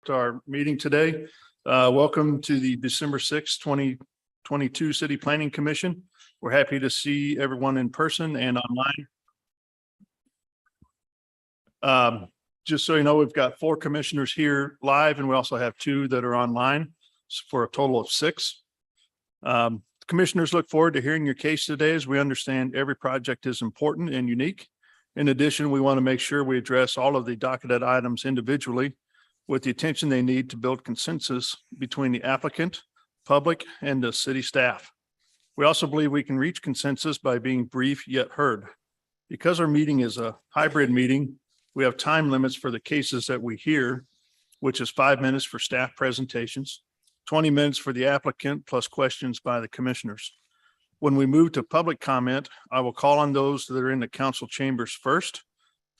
start our meeting today. Welcome to the December 6th, 2022 City Planning Commission. We're happy to see everyone in person and online. Just so you know, we've got 4 commissioners here live, and we also have 2 that are online for a total of 6. Commissioners look forward to hearing your case today, as we understand every project is important and unique. In addition, we want to make sure we address all of the docketed items individually with the attention they need to build consensus between the applicant, public, and the city staff. We also believe we can reach consensus by being brief yet heard. Because our meeting is a hybrid meeting, we have time limits for the cases that we hear, which is 5 minutes for staff presentations, 20 minutes for the applicant, plus questions by the commissioners. When we move to public comment, I will call on those that are in the council chambers first,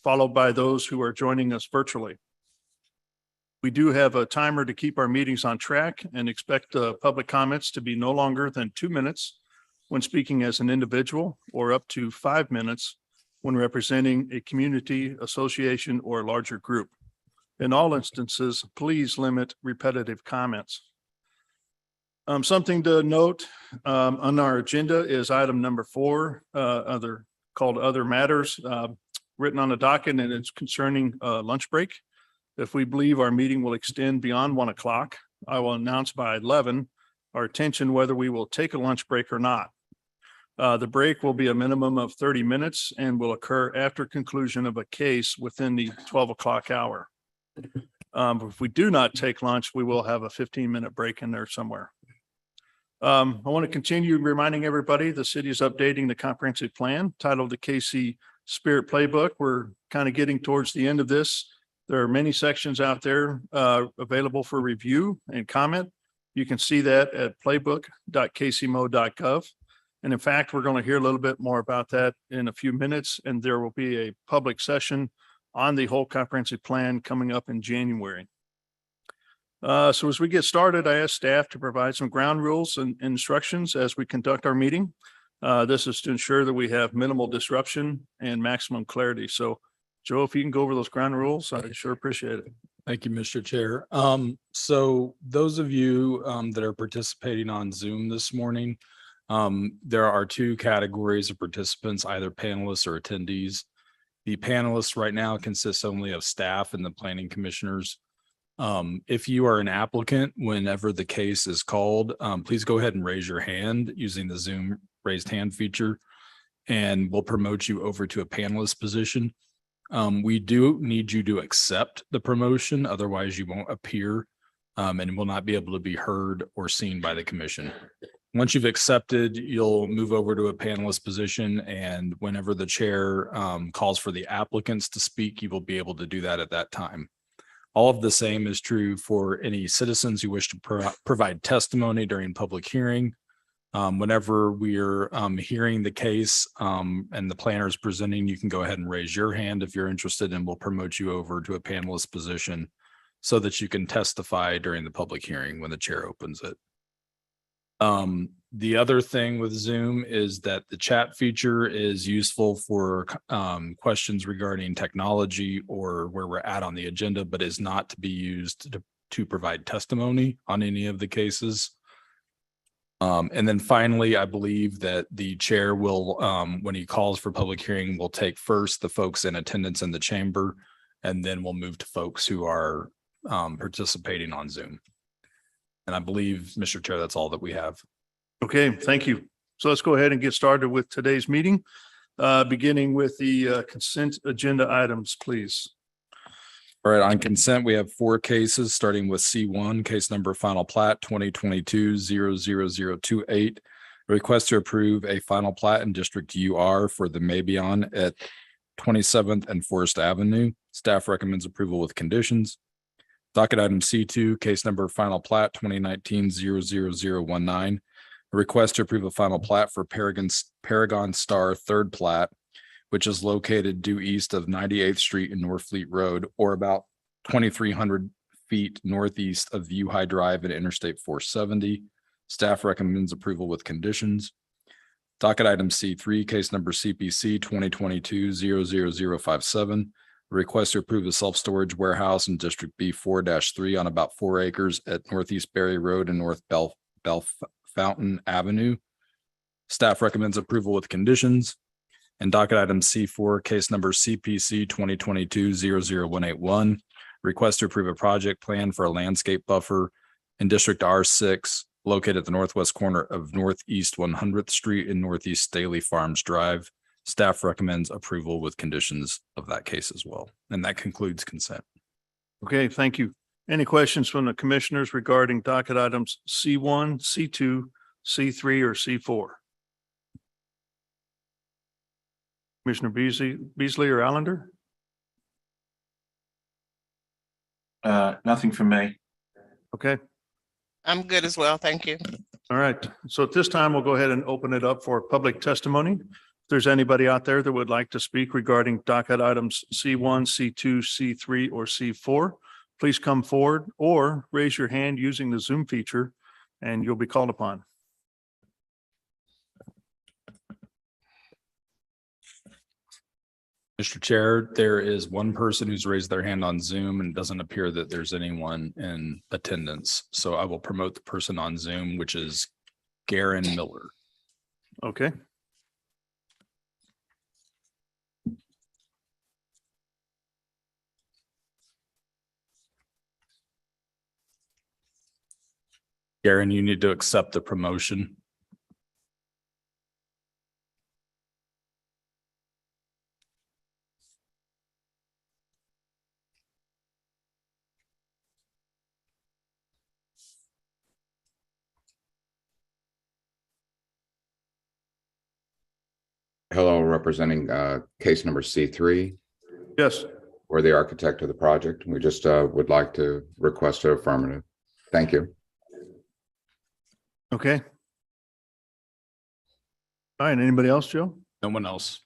followed by those who are joining us virtually. We do have a timer to keep our meetings on track and expect public comments to be no longer than 2 minutes when speaking as an individual, or up to 5 minutes when representing a community, association, or larger group. In all instances, please limit repetitive comments. Something to note on our agenda is item number 4, called Other Matters, written on the docket, and it's concerning lunch break. If we believe our meeting will extend beyond 1 o'clock, I will announce by 11 our intention whether we will take a lunch break or not. The break will be a minimum of 30 minutes and will occur after conclusion of a case within the 12 o'clock hour. If we do not take lunch, we will have a 15-minute break in there somewhere. I want to continue reminding everybody the city is updating the comprehensive plan titled the KC Spirit Playbook. We're kind of getting towards the end of this. There are many sections out there available for review and comment. You can see that at playbook.kcmo.gov. And in fact, we're going to hear a little bit more about that in a few minutes, and there will be a public session on the whole comprehensive plan coming up in January. So as we get started, I asked staff to provide some ground rules and instructions as we conduct our meeting. This is to ensure that we have minimal disruption and maximum clarity. So Joe, if you can go over those ground rules, I'd sure appreciate it. Thank you, Mr. Chair. So those of you that are participating on Zoom this morning, there are 2 categories of participants, either panelists or attendees. The panelists right now consists only of staff and the planning commissioners. If you are an applicant, whenever the case is called, please go ahead and raise your hand using the Zoom raised hand feature, and we'll promote you over to a panelist position. We do need you to accept the promotion, otherwise you won't appear and will not be able to be heard or seen by the commission. Once you've accepted, you'll move over to a panelist position, and whenever the chair calls for the applicants to speak, you will be able to do that at that time. All of the same is true for any citizens who wish to provide testimony during public hearing. Whenever we're hearing the case and the planner is presenting, you can go ahead and raise your hand if you're interested, and we'll promote you over to a panelist position so that you can testify during the public hearing when the chair opens it. The other thing with Zoom is that the chat feature is useful for questions regarding technology or where we're at on the agenda, but is not to be used to provide testimony on any of the cases. And then finally, I believe that the chair will, when he calls for public hearing, will take first the folks in attendance in the chamber, and then we'll move to folks who are participating on Zoom. And I believe, Mr. Chair, that's all that we have. Okay, thank you. So let's go ahead and get started with today's meeting, beginning with the consent agenda items, please. All right, on consent, we have 4 cases, starting with C1, case number final plat 2022-00028. Request to approve a final plat in District UR for the Mabion at 27th and Forest Avenue. Staff recommends approval with conditions. Docket item C2, case number final plat 2019-00019. A request to approve a final plat for Paragon Star third plat, which is located due east of 98th Street and North Fleet Road, or about 2,300 feet northeast of View High Drive and Interstate 470. Staff recommends approval with conditions. Docket item C3, case number CPC 2022-00057. Request to approve a self-storage warehouse in District B4-3 on about 4 acres at Northeast Berry Road and North Bell Fountain Avenue. Staff recommends approval with conditions. And docket item C4, case number CPC 2022-00181. Request to approve a project plan for a landscape buffer in District R6 located at the northwest corner of Northeast 100th Street and Northeast Staley Farms Drive. Staff recommends approval with conditions of that case as well. And that concludes consent. Okay, thank you. Any questions from the commissioners regarding docket items C1, C2, C3, or C4? Commissioner Beasley or Allender? Nothing from me. Okay, I'm good as well. Thank you. all right. So at this time, we'll go ahead and open it up for public testimony. If there's anybody out there that would like to speak regarding docket items C1, C2, C3, or C4, please come forward or raise your hand using the Zoom feature and you'll be called upon. Mr. Chair, there is one person who's raised their hand on Zoom and it doesn't appear that there's anyone in attendance. So I will promote the person on Zoom, which is Garen Miller. Okay. Garen, you need to accept the promotion. Hello, representing case number C3. Yes. We're the architect of the project. We just would like to request an affirmative. Thank you. Okay. All right. Anybody else, Joe? No one else.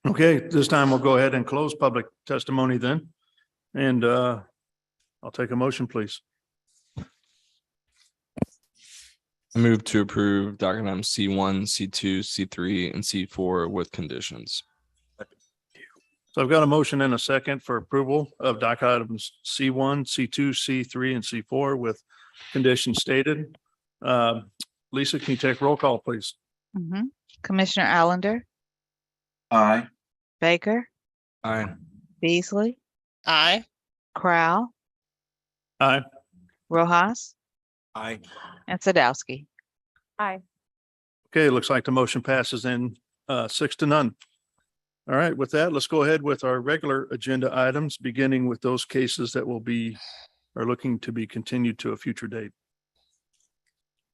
Okay, this time we'll go ahead and close public testimony then. And I'll take a motion, please. I move to approve document item C1, C2, C3, and C4 with conditions. So I've got a motion and a second for approval of docket items C1, C2, C3, and C4 with conditions stated. Lisa, can you take roll call, please? Commissioner Allender, Aye. Baker, Aye. Beasley, Aye. Crowell, Aye. Rojas, Aye. and Sadowski. Aye. Okay, it looks like the motion passes in 6-0. All right, with that, let's go ahead with our regular agenda items, beginning with those cases that are looking to be continued to a future date.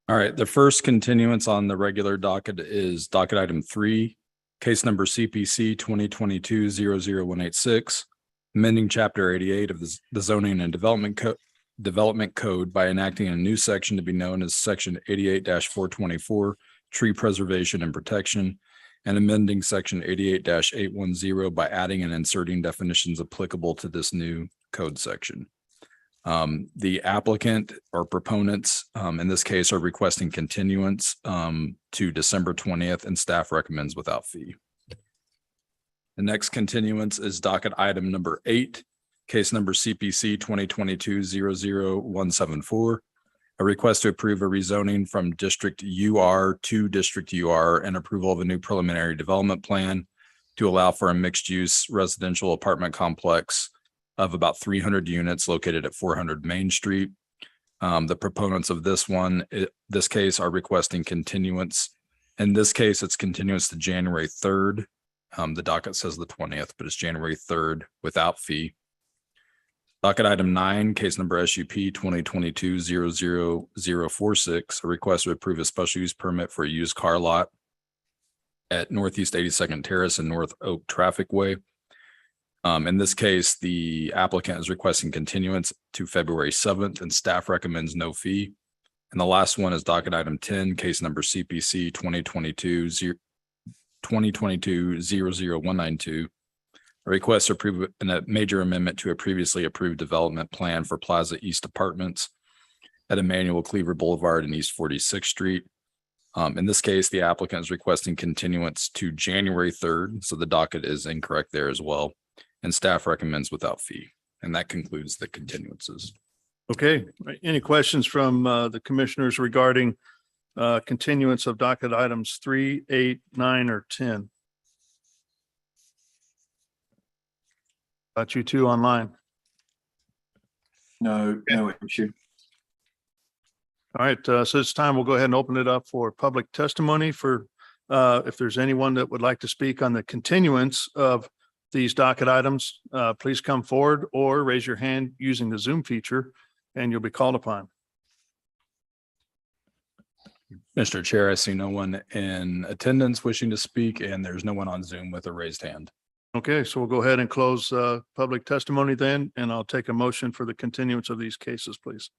All right, the first continuance on the regular docket is docket item 3, case number CPC 2022-00186, amending chapter 88 of the zoning and development code by enacting a new section to be known as section 88-424, tree preservation and protection, and amending section 88-810 by adding and inserting definitions applicable to this new code section. The applicant or proponents in this case are requesting continuance to December 20th, and staff recommends without fee. The next continuance is docket item number 8, case number CPC 2022-00174, a request to approve a rezoning from District UR to District UR and approval of a new preliminary development plan to allow for a mixed-use residential apartment complex of about 300 units located at 400 Main Street. The proponents of this case are requesting continuance. In this case, it's continuance to January 3rd. The docket says the 20th, but it's January 3rd without fee. Docket item 9, case number SUP 2022-00046, a request to approve a special use permit for a used car lot at Northeast 82nd Terrace and North Oak Traffic Way. In this case, the applicant is requesting continuance to February 7th, and staff recommends no fee. And the last one is docket item 10, case number CPC 2022-00192, a request to approve a major amendment to a previously approved development plan for Plaza East Apartments at Emmanuel Cleaver Boulevard and East 46th Street. In this case, the applicant is requesting continuance to January 3rd, so the docket is incorrect there as well. and staff recommends without fee. And that concludes the continuances. Okay, any questions from the commissioners regarding continuance of docket items 3, 8, 9, or 10? Got you two online. No issue. All right, so it's time. We'll go ahead and open it up for public testimony for if there's anyone that would like to speak on the continuance of these docket items, please come forward or raise your hand using the Zoom feature and you'll be called upon. Mr. Chair, I see no one in attendance wishing to speak, and there's no one on Zoom with a raised hand. Okay, so we'll go ahead and close public testimony then, and I'll take a motion for the continuance of these cases, please.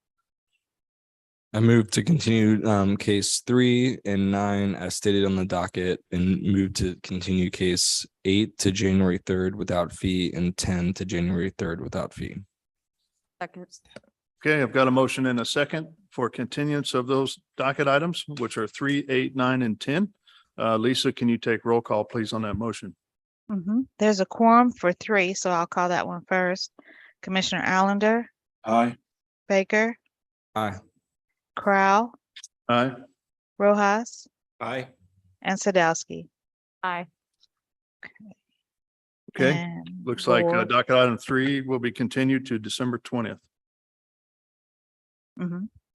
I move to continue case 3 and 9 as stated on the docket, and move to continue case 8 to January 3rd without fee and 10 to January 3rd without fee. Okay, I've got a motion and a second for continuance of those docket items, which are 3, 8, 9, and 10. Lisa, can you take roll call, please, on that motion? There's a quorum for 3, so I'll call that one first. Commissioner Allender, Aye. Baker, Aye. Crowell, Aye. Rojas, Aye. and Sadowski. Aye. Okay, And looks like board. docket item 3 will be continued to December 20th.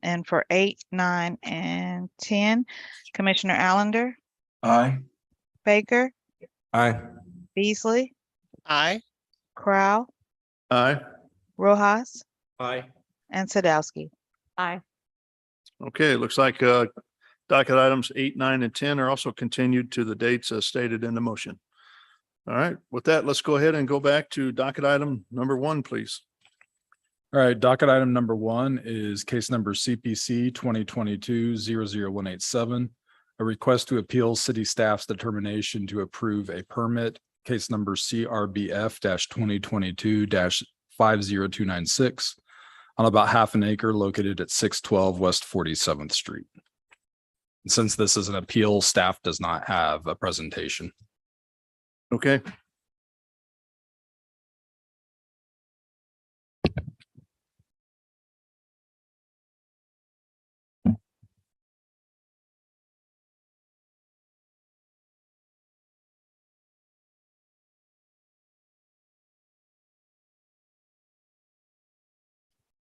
And for 8, 9, and 10, Commissioner Allender, Aye. Baker, Aye. Beasley, Aye. Crowell, Aye. Rojas, Aye. and Sadowski. Aye. Okay, it looks like docket items 8, 9, and 10 are also continued to the dates as stated in the motion. All right, with that, let's go ahead and go back to docket item number 1, please. All right, docket item number 1 is case number CPC 2022-00187. A request to appeal city staff's determination to approve a permit, case number CRBF-2022-50296 on about half an acre located at 612 West 47th Street. And since this is an appeal, staff does not have a presentation. Okay.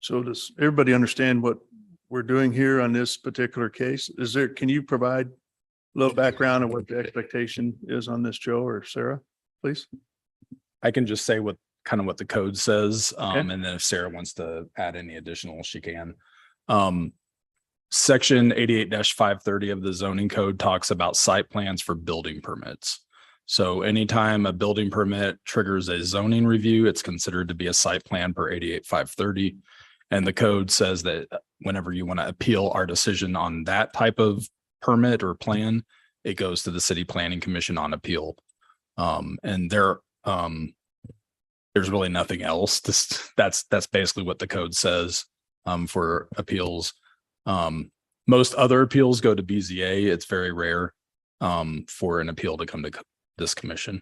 So does everybody understand what we're doing here on this particular case? Can you provide a little background of what the expectation is on this, Joe or Sarah, please? I can just say what the code says, Okay. and then if Sarah wants to add any additional, she can. Section 88-530 of the zoning code talks about site plans for building permits. So anytime a building permit triggers a zoning review, it's considered to be a site plan per 88-530. And the code says that whenever you want to appeal our decision on that type of permit or plan, it goes to the City Planning Commission on appeal. And there's really nothing else. That's basically what the code says for appeals. Most other appeals go to BZA. It's very rare for an appeal to come to this commission.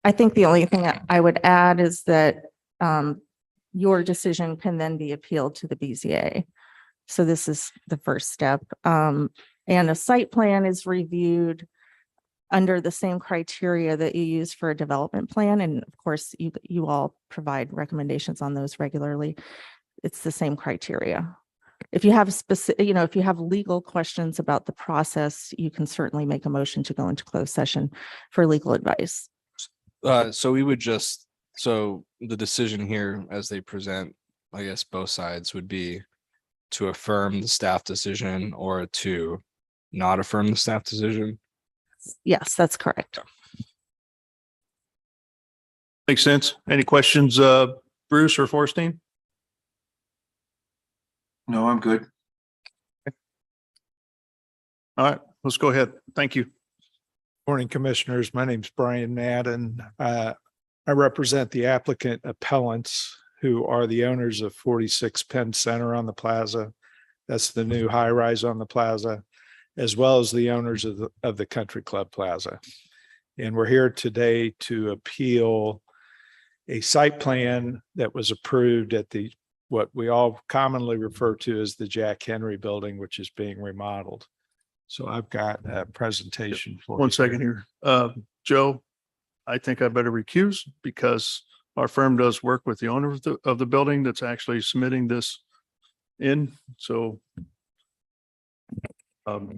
I think the only thing I would add is that your decision can then be appealed to the BZA. So this is the first step. And a site plan is reviewed under the same criteria that you use for a development plan. And of course, you all provide recommendations on those regularly. It's the same criteria. If you have if you have legal questions about the process, you can certainly make a motion to go into closed session for legal advice. So we would so the decision here as they present, I guess both sides would be to affirm the staff decision or to not affirm the staff decision. Yes, that's correct. Makes sense. Any questions, Bruce or Forstein? No, I'm good. All right, let's go ahead. Thank you. Morning, Commissioners. My name's Brian Madden. I represent the applicant appellants who are the owners of 46 Penn Center on the plaza. That's the new high rise on the plaza, as well as the owners of the Country Club Plaza. And we're here today to appeal a site plan that was approved at what we all commonly refer to as the Jack Henry Building, which is being remodeled. So I've got a presentation for. One you second here. Joe, I think I better recuse because our firm does work with the owner of the building that's actually submitting this in. So our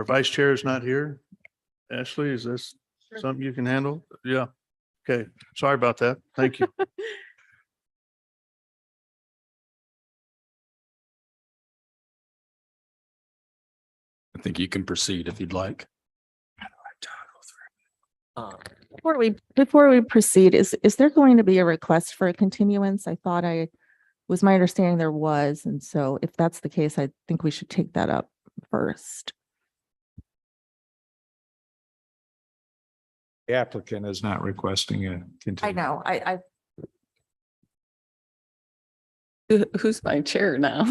vice chair is not here. Ashley, is this something you can handle? Yeah. Okay. Sorry about that. Thank you. I think you can proceed if you'd like. Before we proceed, is there going to be a request for a continuance? I thought was my understanding there was, and so if that's the case, I think we should take that up first. The applicant is not requesting a I continuance. know, Who's my chair now?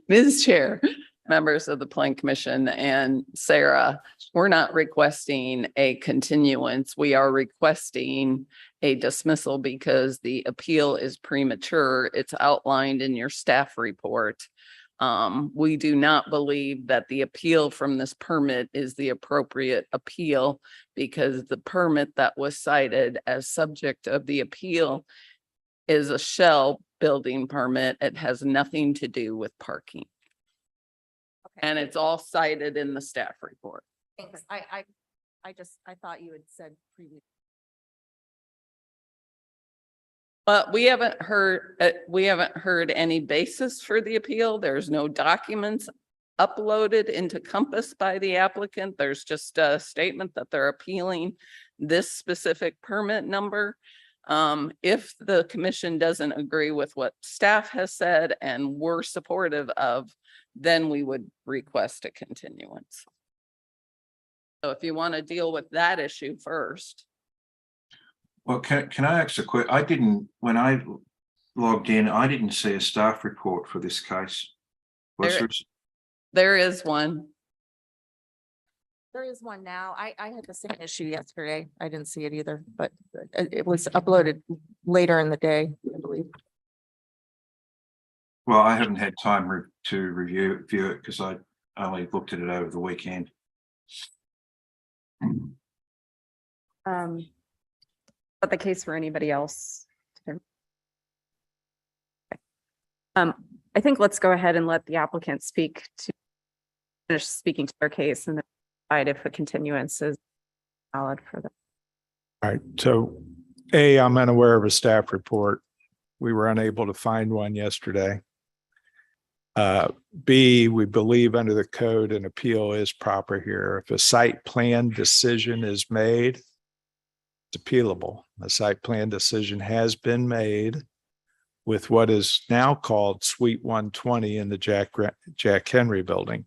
Ms. Chair, members of the Plan Commission and Sarah, we're not requesting a continuance. We are requesting a dismissal because the appeal is premature. It's outlined in your staff report. We do not believe that the appeal from this permit is the appropriate appeal because the permit that was cited as subject of the appeal is a shell building permit. It has nothing to do with parking. And it's all cited in the staff report. thanks. I thought you had said previously. But we haven't heard any basis for the appeal. There's no documents uploaded into Compass by the applicant. There's just a statement that they're appealing this specific permit number. If the commission doesn't agree with what staff has said and we're supportive of, then we would request a continuance. So if you want to deal with that issue first. Well, can I ask a quick, when I logged in, I didn't see a staff report for this case. Was there? There is one. There is one now. I had the same issue yesterday. I didn't see it either, but it was uploaded later in the day, I believe. Well, I haven't had time to review it because I only looked at it over the weekend. But the case for anybody else? I think let's go ahead and let the applicant finish speaking to their case and then decide if a continuance is valid for them. All right, so A, I'm unaware of a staff report. We were unable to find one yesterday. B, we believe under the code an appeal is proper here. If a site plan decision is made, it's appealable. A site plan decision has been made with what is now called Suite 120 in the Jack Henry Building.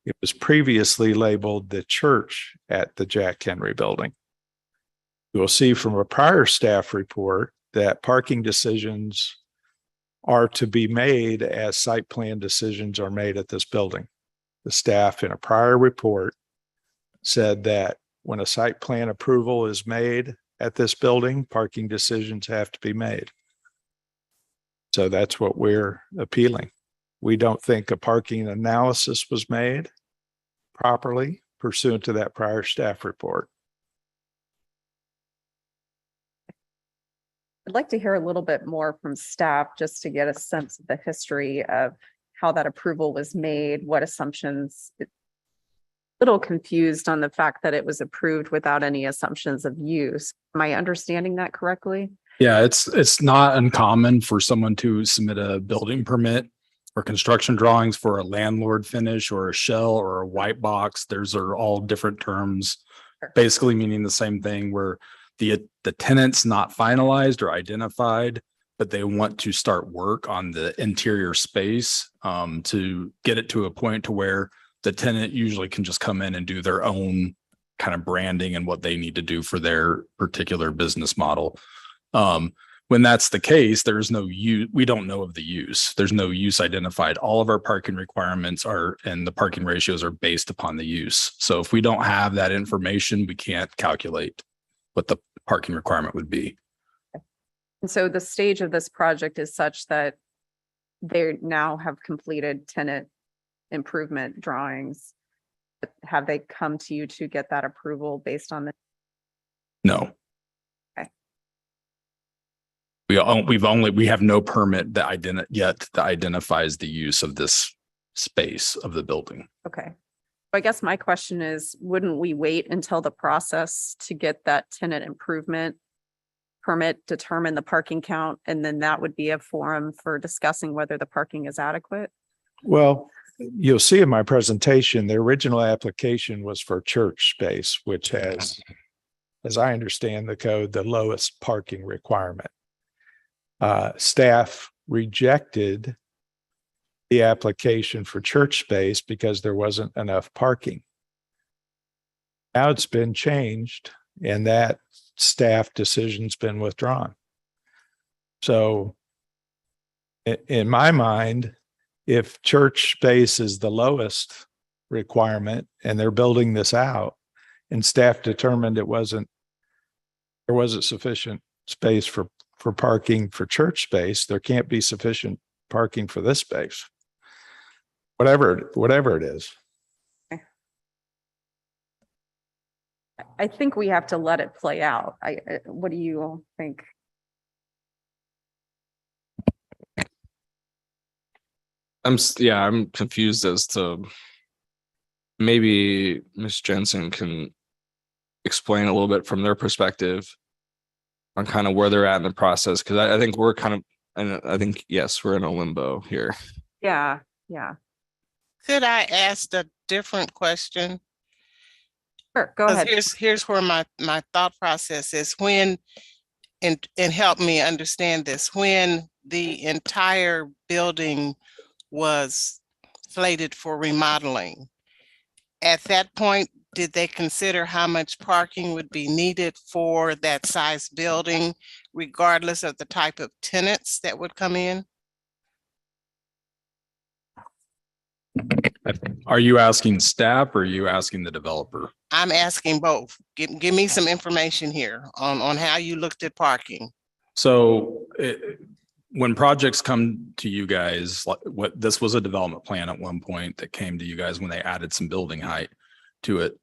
It was previously labeled the church at the Jack Henry Building. You will see from a prior staff report that parking decisions are to be made as site plan decisions are made at this building. The staff in a prior report said that when a site plan approval is made at this building, parking decisions have to be made. So that's what we're appealing. We don't think a parking analysis was made properly pursuant to that prior staff report. I'd like to hear a little bit more from staff just to get a sense of the history of how that approval was made, what assumptions. A little confused on the fact that it was approved without any assumptions of use. Am I understanding that correctly? Yeah, it's not uncommon for someone to submit a building permit or construction drawings for a landlord finish or a shell or a white box. Those are all different terms, basically meaning the same thing, where the tenant's not finalized or identified, but they want to start work on the interior space to get it to a point to where the tenant usually can just come in and do their own kind of branding and what they need to do for their particular business model. When that's the case, there's no use, we don't know of the use. There's no use identified. All of our parking requirements are, and the parking ratios are based upon the use. So if we don't have that information, we can't calculate what the parking requirement would be. And so the stage of this project is such that they now have completed tenant improvement drawings. Have they come to you to get that approval based on the? No. Okay. We have no permit that identifies the use of this space of the building. Okay. I guess my question is, wouldn't we wait until the process to get that tenant improvement permit, determine the parking count, and then that would be a forum for discussing whether the parking is adequate? Well, you'll see in my presentation, the original application was for church space, which has, as I understand the code, the lowest parking requirement. Staff rejected the application for church space because there wasn't enough parking. Now it's been changed and that staff decision's been withdrawn. So in my mind, if church space is the lowest requirement and they're building this out and staff determined there wasn't sufficient space for parking for church space, there can't be sufficient parking for this space. Whatever it is. I think we have to let it play out. What do you all think? I'm confused as to maybe Ms. Jensen can explain a little bit from their perspective on kind of where they're at in the process. Cause I think we're kind of, and I think, yes, we're in a limbo here. Yeah. Could I ask a different question? Sure, go ahead. Here's where my thought process is when, and help me understand this, when the entire building was slated for remodeling, at that point, did they consider how much parking would be needed for that size building, regardless of the type of tenants that would come in? Are you asking staff or are you asking the developer? I'm asking both. Give me some information here on how you looked at parking. So when projects come to you guys, like this was a development plan at one point that came to you guys when they added some building height to it.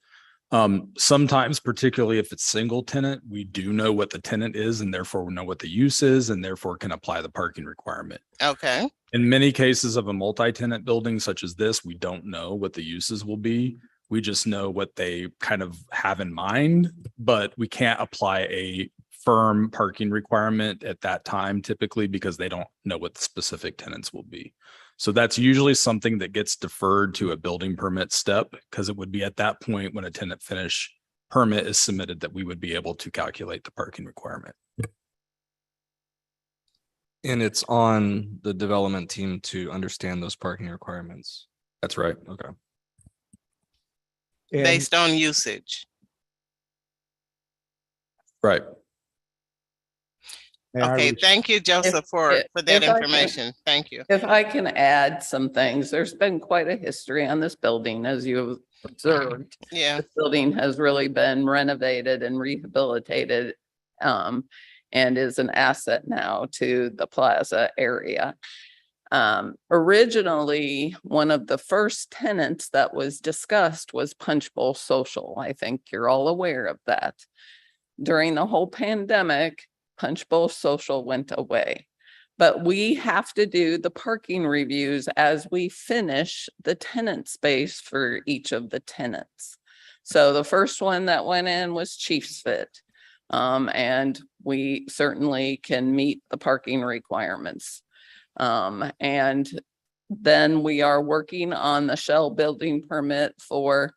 Sometimes, particularly if it's single tenant, we do know what the tenant is and therefore we know what the use is and therefore can apply the parking requirement. Okay. In many cases of a multi-tenant building such as this, we don't know what the uses will be. We just know what they kind of have in mind, but we can't apply a firm parking requirement at that time typically because they don't know what the specific tenants will be. So that's usually something that gets deferred to a building permit step because it would be at that point when a tenant finish permit is submitted that we would be able to calculate the parking requirement. And it's on the development team to understand those parking requirements. That's right. Okay. And Based on usage. Right. Okay, thank you, Joseph, for that if I can- information. Thank you. If I can add some things, there's been quite a history on this building, as you have observed. Yeah, The building has really been renovated and rehabilitated, and is an asset now to the plaza area. Originally, one of the first tenants that was discussed was Punch Bowl Social. I think you're all aware of that. During the whole pandemic, Punch Bowl Social went away. But we have to do the parking reviews as we finish the tenant space for each of the tenants. So the first one that went in was Chiefs Fit. And we certainly can meet the parking requirements. And then we are working on the shell building permit for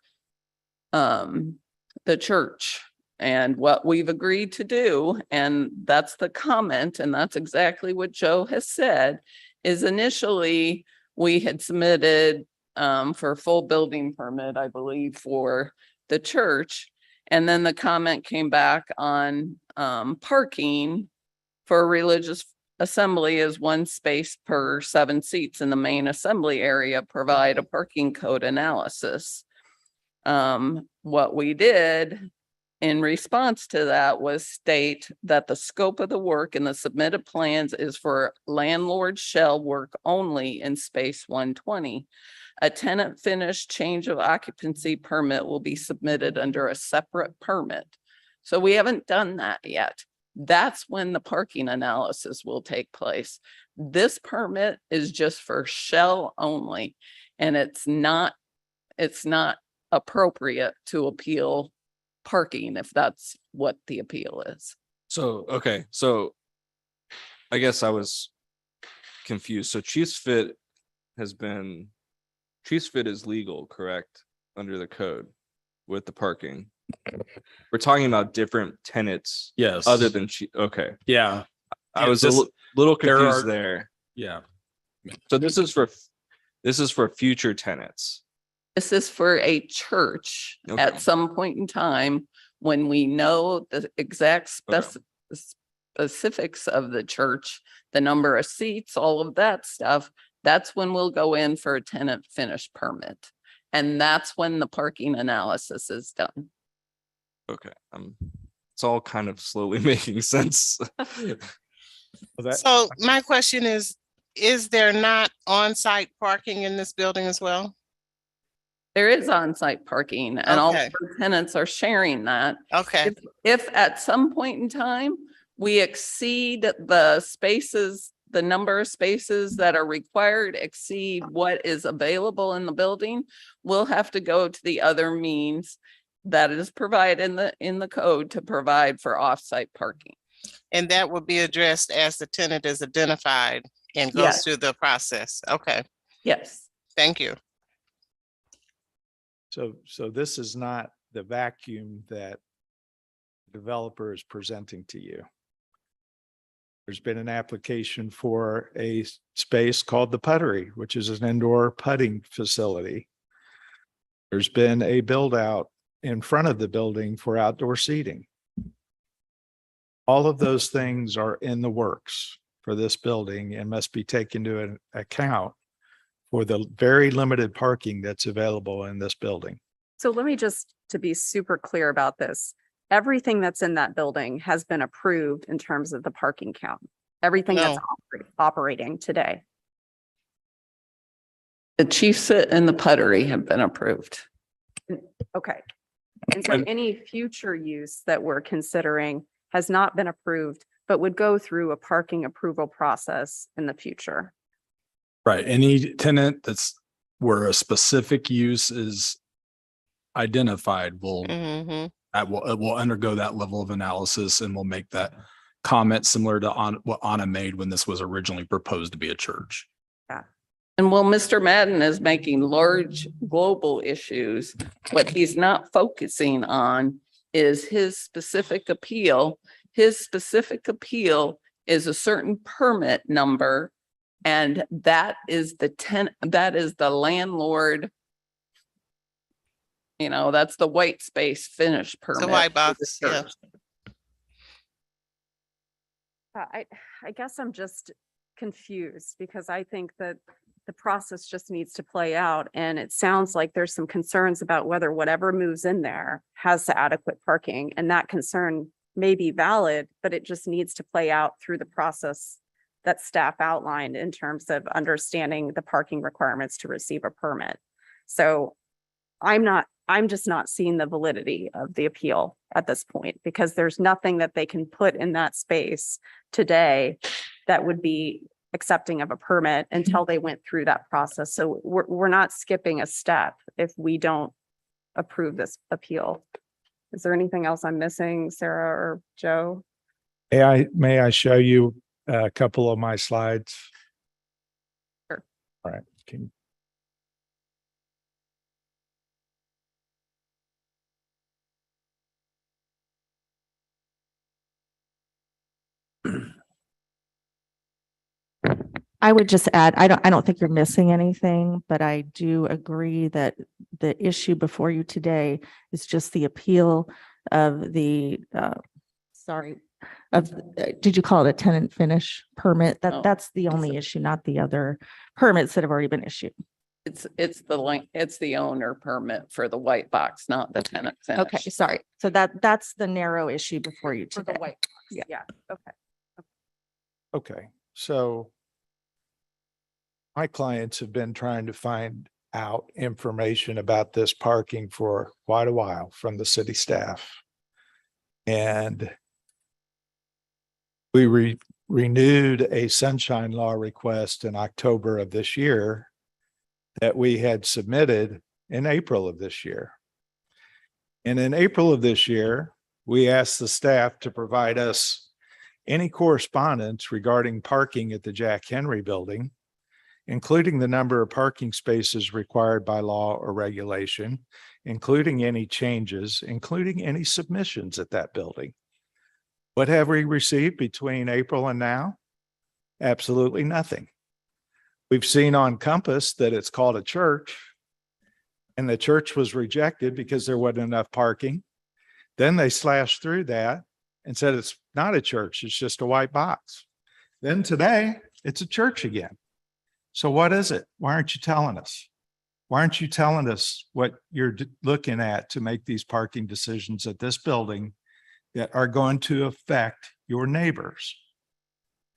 the church. And what we've agreed to do, and that's the comment, and that's exactly what Joe has said, is initially we had submitted for full building permit, I believe, for the church. And then the comment came back on parking for a religious assembly is 1 space per 7 seats in the main assembly area, provide a parking code analysis. What we did in response to that was state that the scope of the work in the submitted plans is for landlord shell work only in space 120. A tenant finish change of occupancy permit will be submitted under a separate permit. So we haven't done that yet. That's when the parking analysis will take place. This permit is just for shell only, and it's not appropriate to appeal parking if that's what the appeal is. So, okay, so I guess I was confused. So Chiefs Fit is legal, correct? Under the code with the parking. We're talking about different tenants Yes. other than, okay. Yeah. I Yeah, was this- little there confused are- there. Yeah. So this is for future tenants. This is for a church Okay. at some point in time when we know the exact Okay. specifics of the church, the number of seats, all of that stuff. That's when we'll go in for a tenant finish permit. And that's when the parking analysis is done. Okay. It's all kind of slowly making sense. Well, that- So my question is there not on-site parking in this building as well? There is on-site parking and all Okay. four tenants are sharing that. Okay, If at some point in time, we exceed the spaces, the number of spaces that are required exceed what is available in the building, we'll have to go to the other means that is provided in the code to provide for off-site parking. and that will be addressed as the tenant is identified and goes Yes. through the process. Okay, Yes. thank you. So this is not the vacuum that the developer is presenting to you. There's been an application for a space called the Puttery, which is an indoor putting facility. There's been a build out in front of the building for outdoor seating. All of those things are in the works for this building and must be taken into account for the very limited parking that's available in this building. So let me just, to be super clear about this, everything that's in that building has been approved in terms of the parking count. Everything that's No. operating today. The Chiefs Fit and the Puttery have been approved. Okay. And so And- any future use that we're considering has not been approved, but would go through a parking approval process in the future. Right. Any tenant that's where a specific use is identified will, Mhm. it will undergo that level of analysis and will make that comment similar to what Anna made when this was originally proposed to be a church. And while Mr. Madden is making large global issues, what he's not focusing on is his specific appeal. His specific appeal is a certain permit number. And that is that is the landlord. You know, that's the white space finish permit. white for the box, yeah. church. I guess I'm just confused because I think that the process just needs to play out. And it sounds like there's some concerns about whether whatever moves in there has the adequate parking. And that concern may be valid, but it just needs to play out through the process that staff outlined in terms of understanding the parking requirements to receive a permit. So I'm just not seeing the validity of the appeal at this point because there's nothing that they can put in that space today that would be accepting of a permit until they went through that process. So we're not skipping a step if we don't approve this appeal. Is there anything else I'm missing, Sarah or Joe? May I show you a couple of my slides? Sure. All right. I would just add, I don't think you're missing anything, but I do agree that the issue before you today is just the appeal of the, did you call it a tenant finish permit? Oh, That's the only issue, not the other permits that have already been issued. It's the link, it's the owner permit for the white box, not the tenant finish. Okay, sorry. So that's the narrow issue before you For the today. white box. Yeah. Yeah, okay. Okay, so my clients have been trying to find out information about this parking for quite a while from the city staff. And we renewed a sunshine law request in October of this year that we had submitted in April of this year. And in April of this year, we asked the staff to provide us any correspondence regarding parking at the Jack Henry Building, including the number of parking spaces required by law or regulation, including any changes, including any submissions at that building. What have we received between April and now? Absolutely nothing. We've seen on Compass that it's called a church, and the church was rejected because there wasn't enough parking. Then they slashed through that and said it's not a church, it's just a white box. Then today, it's a church again. So what is it? Why aren't you telling us? Why aren't you telling us what you're looking at to make these parking decisions at this building that are going to affect your neighbors?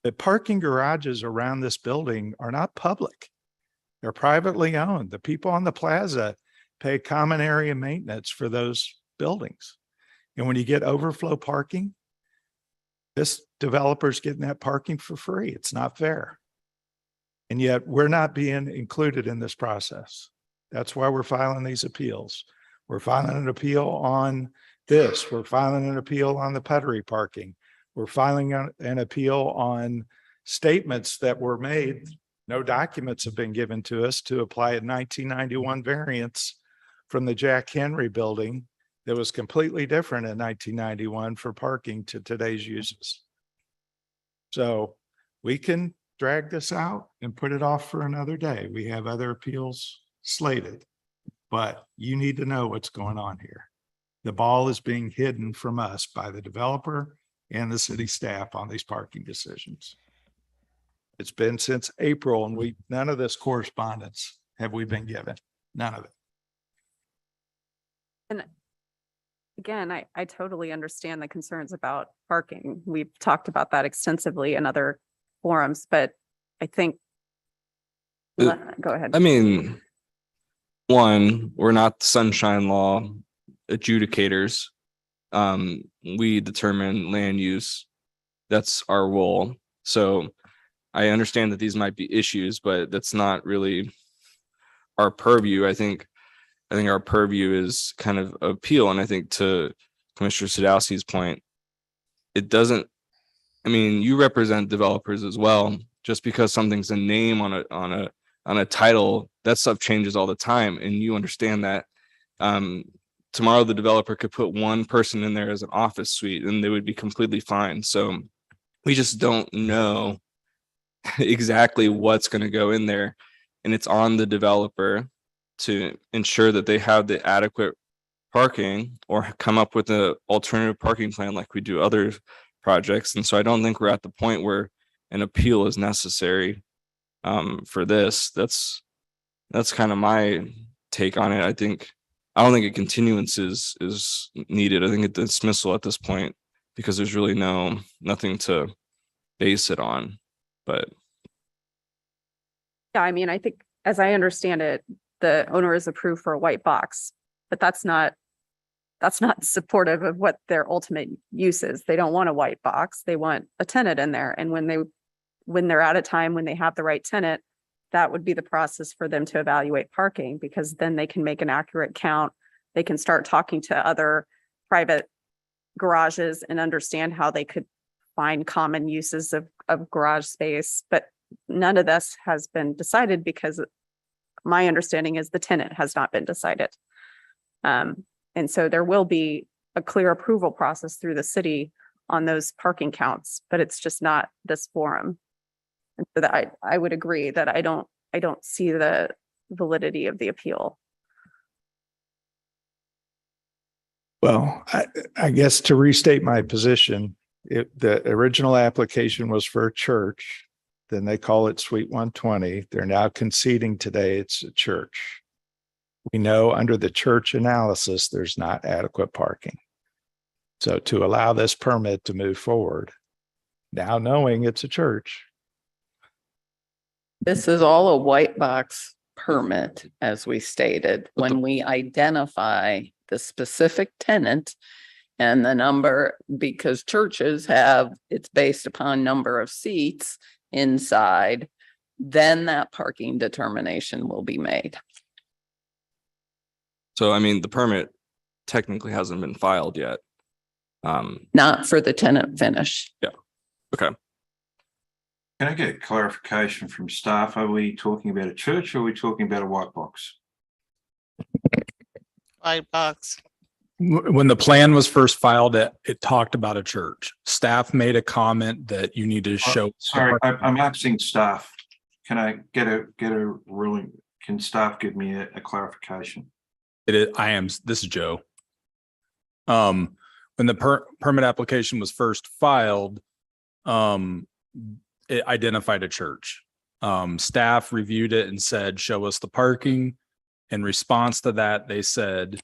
The parking garages around this building are not public. They're privately owned. The people on the plaza pay common area maintenance for those buildings. And when you get overflow parking, this developer's getting that parking for free. It's not fair. And yet we're not being included in this process. That's why we're filing these appeals. We're filing an appeal on this. We're filing an appeal on the Puttery parking. We're filing an appeal on statements that were made. No documents have been given to us to apply a 1991 variance from the Jack Henry building that was completely different in 1991 for parking to today's uses. So we can drag this out and put it off for another day. We have other appeals slated, but you need to know what's going on here. The ball is being hidden from us by the developer and the city staff on these parking decisions. It's been since April and none of this correspondence have we been given, none of it. And again, I totally understand the concerns about parking. We've talked about that extensively in other forums, but I think. Go ahead. I mean, one, we're not the sunshine law adjudicators. We determine land use. That's our role. So I understand that these might be issues, but that's not really our purview. I think our purview is kind of appeal. And I think to Commissioner Sadowski's point, it doesn't, I mean, you represent developers as well. Just because something's a name on a title, that stuff changes all the time. And you understand that. Tomorrow the developer could put one person in there as an office suite and they would be completely fine. So we just don't know exactly what's going to go in there. And it's on the developer to ensure that they have the adequate parking or come up with an alternative parking plan like we do other projects. And so I don't think we're at the point where an appeal is necessary for this. That's kind of my take on it. I don't think a continuance is needed. I think a dismissal at this point, because there's really nothing to base it on. But Yeah, I mean, I think as I understand it, the owner is approved for a white box, but that's not supportive of what their ultimate use is. They don't want a white box. They want a tenant in there. And when they're at a time when they have the right tenant, that would be the process for them to evaluate parking, because then they can make an accurate count. They can start talking to other private garages and understand how they could find common uses of garage space. But none of this has been decided because my understanding is the tenant has not been decided. And so there will be a clear approval process through the city on those parking counts, but it's just not this forum. And so that I would agree that I don't see the validity of the appeal. Well, I guess to restate my position, The original application was for a church. Then they call it Suite 120. They're now conceding today it's a church. We know under the church analysis, there's not adequate parking. So to allow this permit to move forward, now knowing it's a church, This is all a white box permit, as we stated, when we identify the specific tenant and the number, because churches have, it's based upon number of seats inside, then that parking determination will be made. So I mean, the permit technically hasn't been filed yet. Not for the tenant finish. Okay. Can I get clarification from staff? Are we talking about a church or are we talking about a white box? White box. When the plan was first filed, it talked about a church. Staff made a comment that you need to show. Sorry, I'm asking staff. Can I get a ruling? Can staff give me a clarification? This is Joe. When the permit application was first filed, it identified a church. Staff reviewed it and said, show us the parking. In response to that, they said,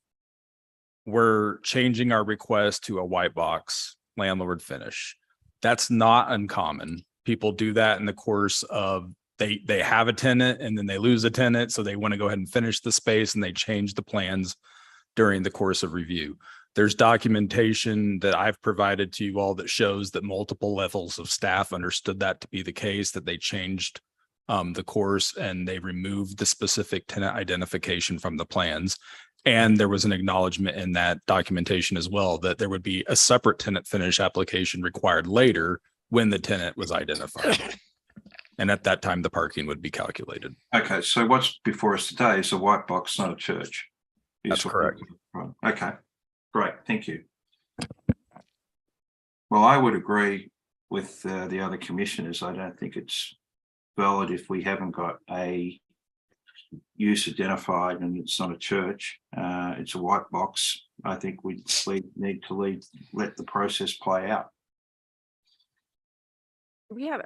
we're changing our request to a white box landlord finish. That's not uncommon. People do that in the course of they have a tenant and then they lose a tenant. So they want to go ahead and finish the space and they change the plans during the course of review. There's documentation that I've provided to you all that shows that multiple levels of staff understood that to be the case, that they changed the course and they removed the specific tenant identification from the plans. And there was an acknowledgement in that documentation as well that there would be a separate tenant finish application required later when the tenant was identified. And at that time, the parking would be calculated. Okay, so what's before us today is a white box, not a church. That's correct. Right. Okay, great, thank you. Well, I would agree with the other commissioners. I don't think it's valid if we haven't got a use identified and it's not a church. It's a white box. I think we need to let the process play out.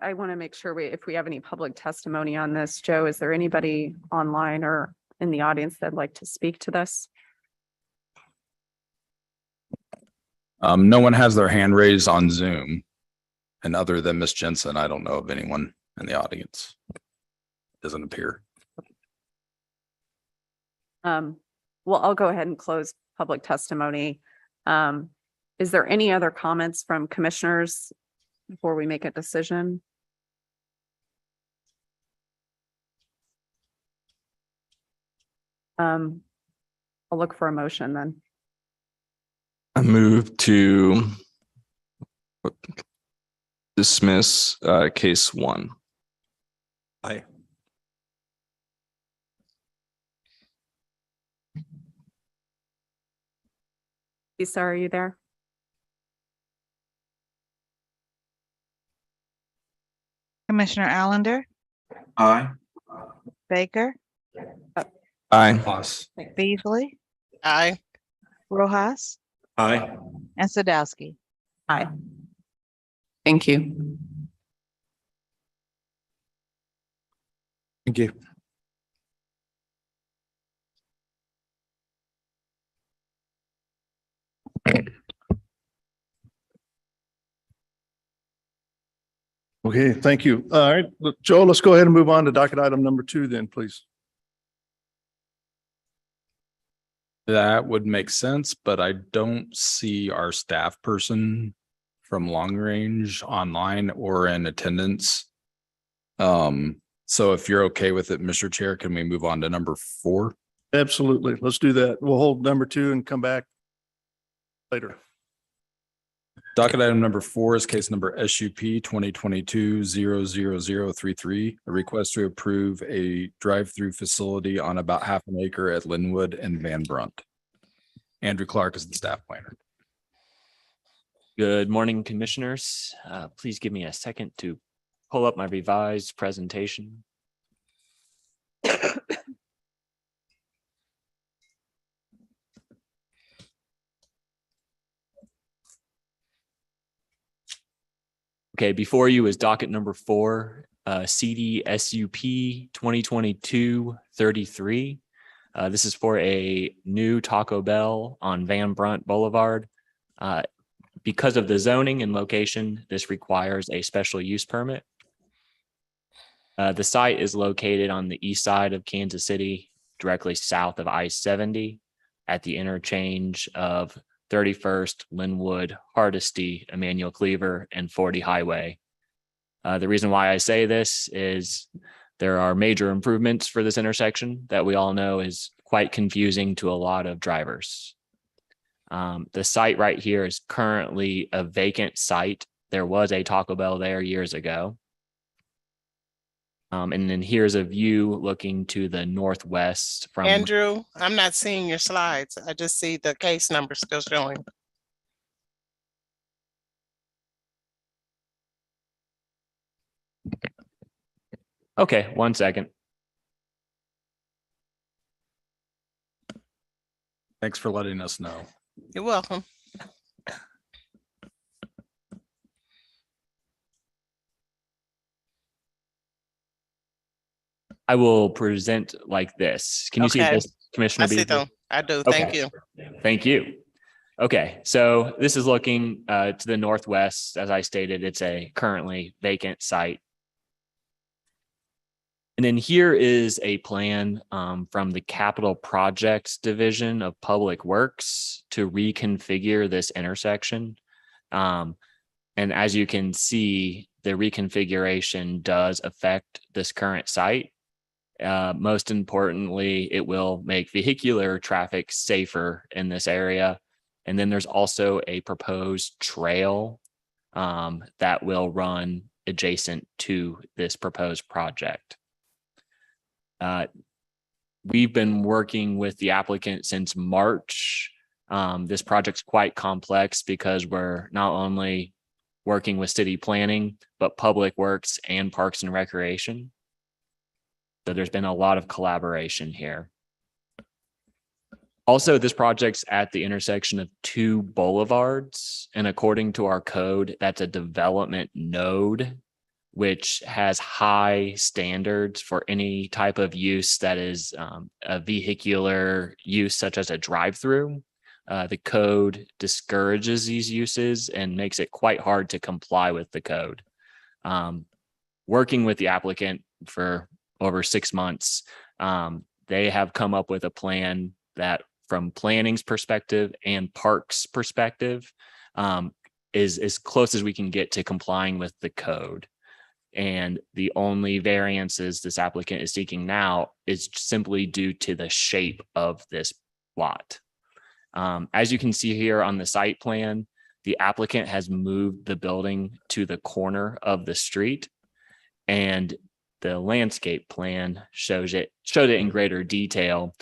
I want to make sure if we have any public testimony on this, Joe, is there anybody online or in the audience that'd like to speak to this? No one has their hand raised on Zoom. And other than Ms. Jensen, I don't know of anyone in the audience. Doesn't appear. Well, I'll go ahead and close public testimony. Is there any other comments from commissioners before we make a decision? I'll look for a motion then. I move to dismiss case 1. Aye. Lisa, are you there? Commissioner Allender, Aye. Baker, Aye. Beasley, Aye. Rojas, Aye. and Sadowski. Aye. Thank you. thank you. Okay, thank you. All right, Joe, let's go ahead and move on to docket item number 2 then, please. That would make sense, but I don't see our staff person from Long Range online or in attendance. So if you're okay with it, Mr. Chair, can we move on to number 4? Absolutely. Let's do that. We'll hold number 2 and come back later. Docket item number 4 is case number SUP 2022-00033, a request to approve a drive-through facility on about half an acre at Linwood and Van Brunt. Andrew Clark is the staff planner. Good morning, commissioners. Please give me a second to pull up my revised presentation. Okay, before you is docket number 4, CD SUP 2022-33. This is for a new Taco Bell on Van Brunt Boulevard. Because of the zoning and location, this requires a special use permit. The site is located on the east side of Kansas City, directly south of I-70 at the interchange of 31st, Linwood, Hardesty, Emmanuel Cleaver, and 40 Highway. The reason why I say this is there are major improvements for this intersection that we all know is quite confusing to a lot of drivers. The site right here is currently a vacant site. There was a Taco Bell there years ago. And then here's a view looking to the northwest from. Andrew, I'm not seeing your slides. I just see the case number still showing. Okay, 1 second. Thanks for letting us know. You're welcome. I will present like this. Can you see Okay. this, Commissioner I see Beasley? them. I do. Thank Okay. you. Thank you. Okay, so this is looking to the northwest. As I stated, it's a currently vacant site. And then here is a plan from the Capital Projects Division of Public Works to reconfigure this intersection. And as you can see, the reconfiguration does affect this current site. Most importantly, it will make vehicular traffic safer in this area. And then there's also a proposed trail that will run adjacent to this proposed project. We've been working with the applicant since March. This project's quite complex because we're not only working with city planning, but public works and parks and recreation. So there's been a lot of collaboration here. Also, this project's at the intersection of 2 boulevards, and according to our code, that's a development node, which has high standards for any type of use that is a vehicular use, such as a drive-through. The code discourages these uses and makes it quite hard to comply with the code. Working with the applicant for over 6 months, they have come up with a plan that from planning's perspective and parks perspective is as close as we can get to complying with the code. And the only variances this applicant is seeking now is simply due to the shape of this lot. As you can see here on the site plan, the applicant has moved the building to the corner of the street, and the landscape plan showed it in greater detail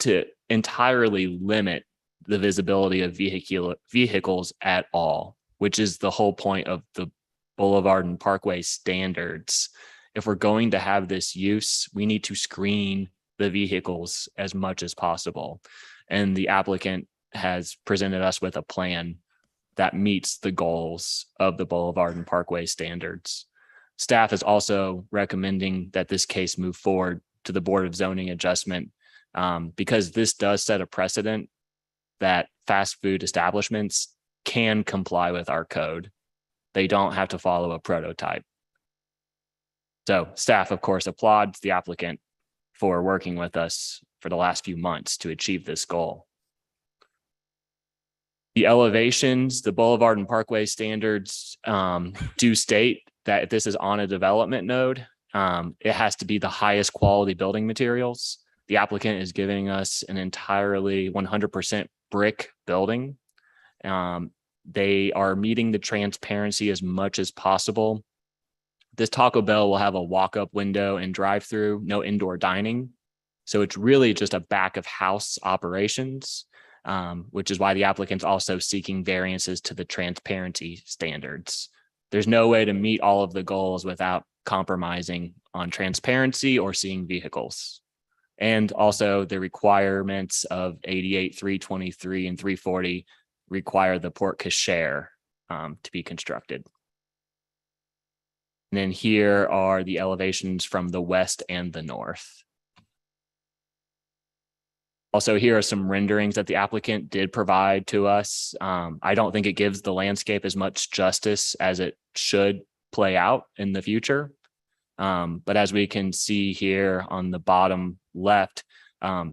to entirely limit the visibility of vehicles at all, which is the whole point of the Boulevard and Parkway standards. If we're going to have this use, we need to screen the vehicles as much as possible. And the applicant has presented us with a plan that meets the goals of the Boulevard and Parkway standards. Staff is also recommending that this case move forward to the Board of Zoning Adjustment because this does set a precedent that fast food establishments can comply with our code. They don't have to follow a prototype. So staff, of course, applauds the applicant for working with us for the last few months to achieve this goal. The elevations, the Boulevard and Parkway standards do state that if this is on a development node, it has to be the highest quality building materials. The applicant is giving us an entirely 100% brick building. They are meeting the transparency as much as possible. This Taco Bell will have a walk-up window and drive-through, no indoor dining. So it's really just a back of house operations, which is why the applicant's also seeking variances to the transparency standards. There's no way to meet all of the goals without compromising on transparency or seeing vehicles. And also the requirements of 88, 323, and 340 require the porte cochere to be constructed. And then here are the elevations from the west and the north. Also, here are some renderings that the applicant did provide to us. I don't think it gives the landscape as much justice as it should play out in the future. But as we can see here on the bottom left, the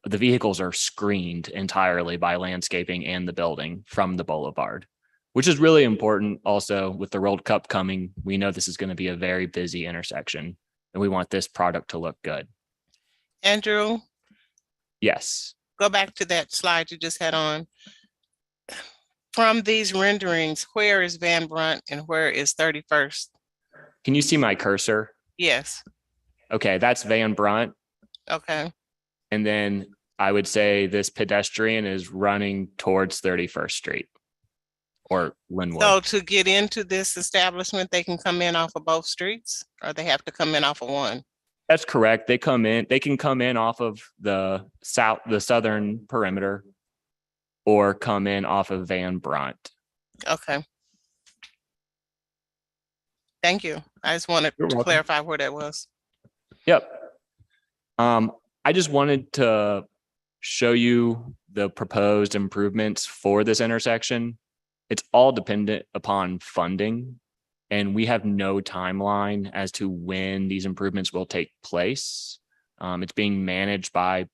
vehicles are screened entirely by landscaping and the building from the boulevard, which is really important. Also, with the World Cup coming, we know this is going to be a very busy intersection, and we want this product to look good. Andrew, Yes. go back to that slide you just had on. From these renderings, where is Van Brunt and where is 31st? Can you see my cursor? Yes, Okay, that's Van Brunt. okay. And then I would say this pedestrian is running towards 31st Street or Linwood. So to get into this establishment, they can come in off of both streets, or they have to come in off of one? That's correct. They can come in off of the southern perimeter or come in off of Van Brunt. Okay. Thank you. I just wanted You're to welcome. clarify where that was. Yep. I just wanted to show you the proposed improvements for this intersection. It's all dependent upon funding, and we have no timeline as to when these improvements will take place. It's being managed by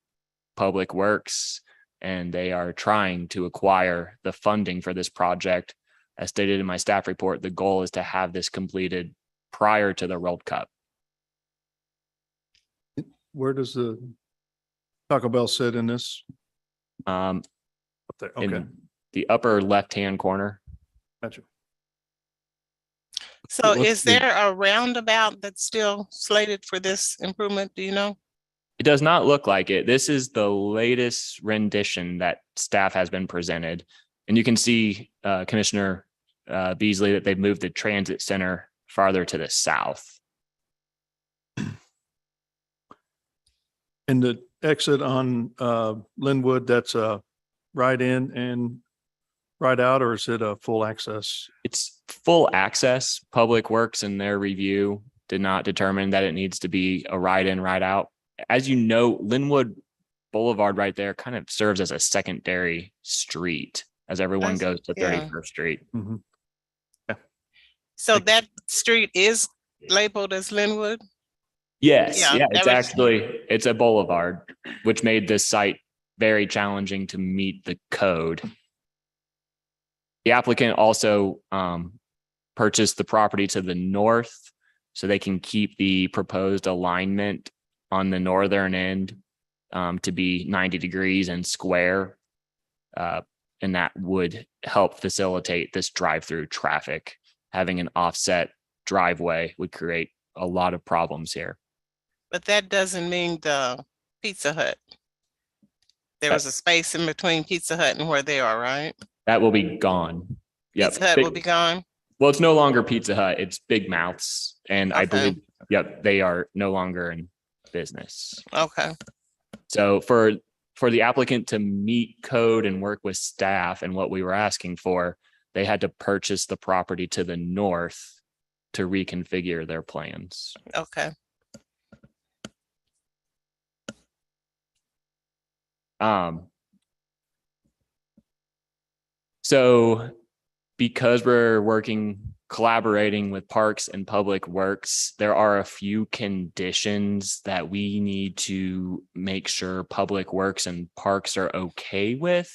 Public Works, and they are trying to acquire the funding for this project. As stated in my staff report, the goal is to have this completed prior to the World Cup. Where does the Taco Bell sit in this? Um, Up there, okay, in the upper left-hand corner. gotcha. So What's is the- there a roundabout that's still slated for this improvement? Do you know? It does not look like it. This is the latest rendition that staff has been presented. And you can see, Commissioner Beasley, that they've moved the transit center farther to the south. And the exit on Linwood, that's a right in and right out, or is it a full access? It's full access. Public Works in their review did not determine that it needs to be a right in, right out. As you know, Linwood Boulevard right there kind of serves as a secondary street as everyone I see, goes to yeah. 31st Street. Mhm. So that street is labeled as Linwood? Yes, Yeah, yeah, that it's was- it's a boulevard, which made this site very challenging to meet the code. The applicant also purchased the property to the north so they can keep the proposed alignment on the northern end to be 90 degrees and square. And that would help facilitate this drive-through traffic. Having an offset driveway would create a lot of problems here. But that doesn't mean the Pizza Hut. There was a space in between Pizza Hut and where they are, right? That will be gone. Yep. Pizza Hut will be gone. Well, it's no longer Pizza Hut, it's Big Mouths. And I Okay. believe, yep, they are no longer in business. Okay, So for the applicant to meet code and work with staff and what we were asking for, they had to purchase the property to the north to reconfigure their plans. okay. So because we're collaborating with Parks and Public Works, there are a few conditions that we need to make sure Public Works and Parks are okay with.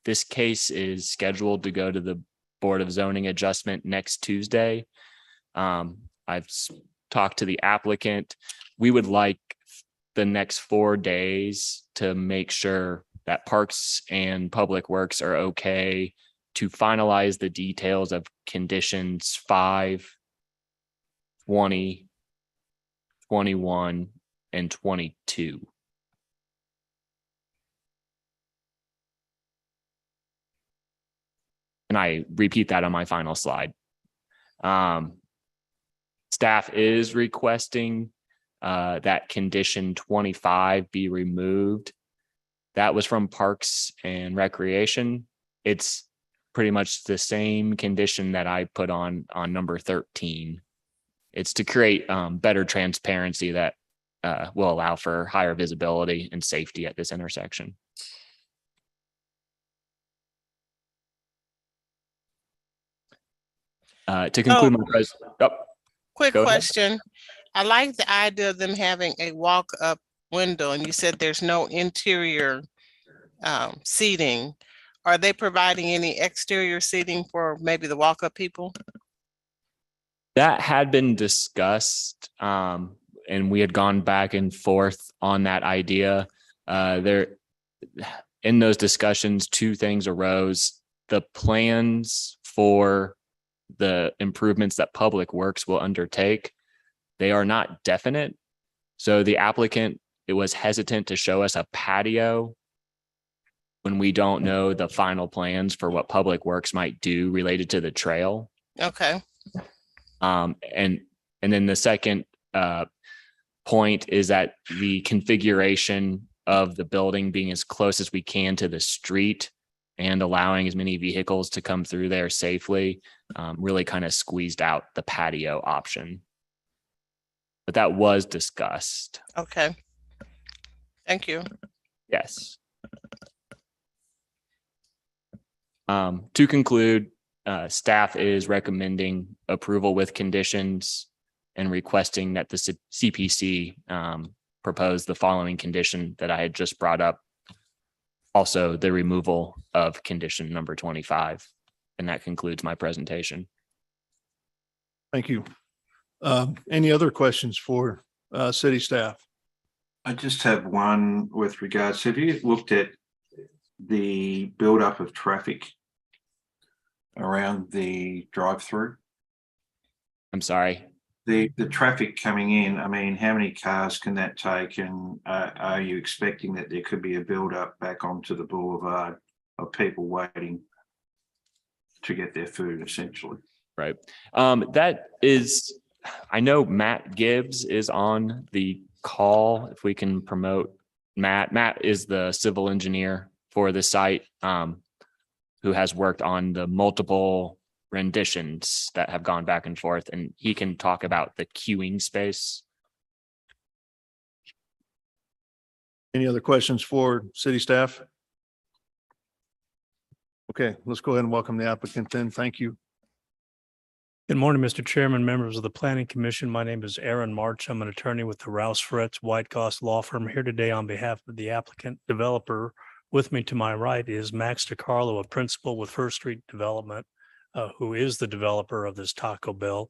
This case is scheduled to go to the Board of Zoning Adjustment next Tuesday. I've talked to the applicant. We would like the next 4 days to make sure that Parks and Public Works are okay to finalize the details of conditions 5, 20, 21, and 22. And I repeat that on my final slide. Staff is requesting that condition 25 be removed. That was from Parks and Recreation. It's pretty much the same condition that I put on number 13. It's to create better transparency that will allow for higher visibility and safety at this intersection. To conclude my Quick Go ahead. question. I like the idea of them having a walk-up window, and you said there's no interior seating. Are they providing any exterior seating for maybe the walk-up people? that had been discussed, and we had gone back and forth on that idea. In those discussions, two things arose. The plans for the improvements that Public Works will undertake, they are not definite. So the applicant, it was hesitant to show us a patio when we don't know the final plans for what Public Works might do related to the trail. Okay. And then the second point is that the configuration of the building being as close as we can to the street and allowing as many vehicles to come through there safely really kind of squeezed out the patio option. But that was discussed. Okay. Thank you. Yes. To conclude, staff is recommending approval with conditions and requesting that the CPC propose the following condition that I had just brought up. Also, the removal of condition number 25. And that concludes my presentation. Thank you. Any other questions for city staff? I just have one with regards. Have you looked at the buildup of traffic around the drive-through? I'm sorry. The traffic coming in, I mean, how many cars can that take? And are you expecting that there could be a build-up back onto the boulevard of people waiting to get their food, essentially? Right. That is, I know Matt Gibbs is on the call. If we can promote Matt. Matt is the civil engineer for the site, who has worked on the multiple renditions that have gone back and forth, and he can talk about the queuing space. Any other questions for city staff? Okay, let's go ahead and welcome the applicant then. Thank you. Good morning, Mr. Chairman, members of the Planning Commission. My name is Aaron March. I'm an attorney with the Rouse Fretz White Goss Law Firm here today on behalf of the applicant developer. With me to my right is Max DiCarlo, a principal with First Street Development, who is the developer of this Taco Bell.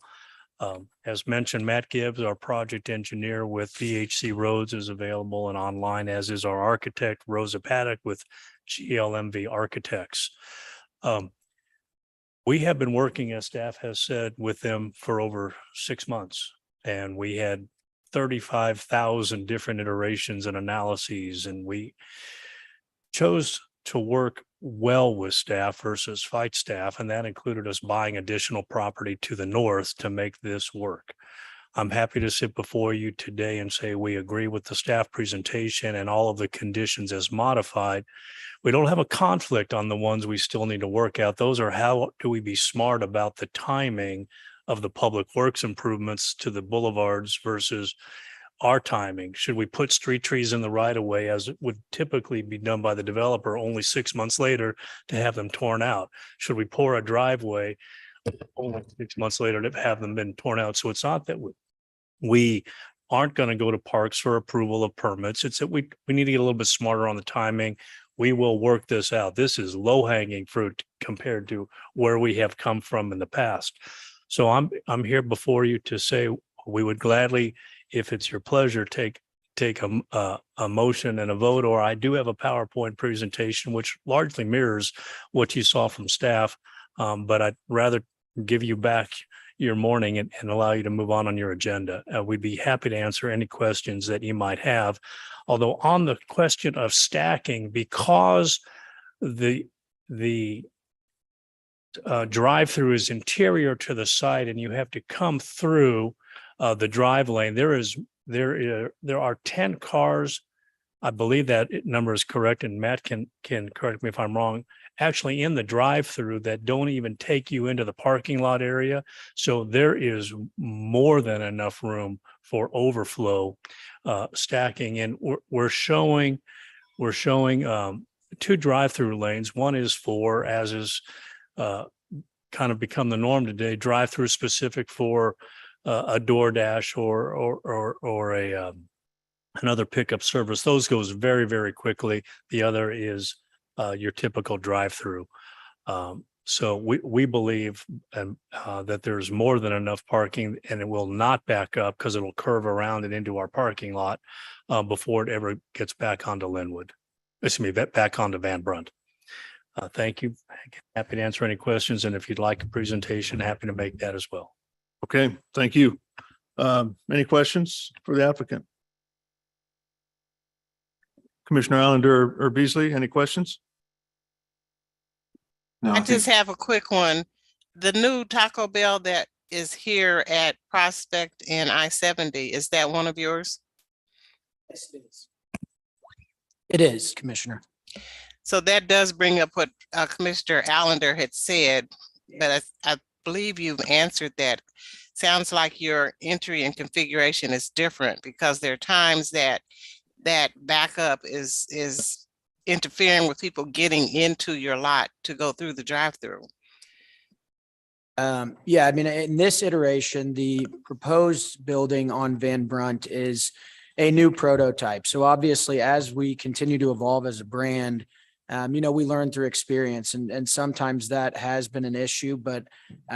As mentioned, Matt Gibbs, our project engineer with VHC Roads, is available and online, as is our architect, Rosa Paddock, with GLMV Architects. We have been working, as staff has said, with them for over 6 months, and we had 35,000 different iterations and analyses, and we chose to work well with staff versus fight staff, and that included us buying additional property to the north to make this work. I'm happy to sit before you today and say we agree with the staff presentation and all of the conditions as modified. We don't have a conflict on the ones we still need to work out. Those are how do we be smart about the timing of the public works improvements to the boulevards versus our timing. Should we put street trees in the right of way, as it would typically be done by the developer, only 6 months later to have them torn out? Should we pour a driveway only 6 months later to have them been torn out? So it's not that we aren't going to go to parks for approval of permits. It's that we need to get a little bit smarter on the timing. We will work this out. This is low hanging fruit compared to where we have come from in the past. So I'm here before you to say we would gladly, if it's your pleasure, take a motion and a vote, or I do have a PowerPoint presentation which largely mirrors what you saw from staff, but I'd rather give you back your morning and allow you to move on your agenda. We'd be happy to answer any questions that you might have. Although on the question of stacking, because the drive-through is interior to the site and you have to come through the drive lane, there are 10 cars I believe that number is correct, and Matt can correct me if I'm wrong, actually in the drive-through that don't even take you into the parking lot area. So there is more than enough room for overflow stacking. And we're showing two drive-through lanes. One is for, as is kind of become the norm today, drive-through specific for a DoorDash or a another pickup service. Those goes very, very quickly. The other is your typical drive-through. So we believe that there's more than enough parking, and it will not back up because it'll curve around and into our parking lot before it ever gets back onto Linwood. Excuse me, back onto Van Brunt. Thank you. Happy to answer any questions. And if you'd like a presentation, happy to make that as well. Okay, thank you. Any questions for the applicant? Commissioner Allender or Beasley, any questions? No, I I think just have a quick one. The new Taco Bell that is here at Prospect and I-70, is that one of yours? Yes, it is. It is, Commissioner. So that does bring up what Commissioner Allender had said, but I believe you've answered that. Sounds like your entry and configuration is different because there are times that backup is interfering with people getting into your lot to go through the drive-through. Yeah, I mean, in this iteration, the proposed building on Van Brunt is a new prototype. So obviously, as we continue to evolve as a brand, we learn through experience, and sometimes that has been an issue, but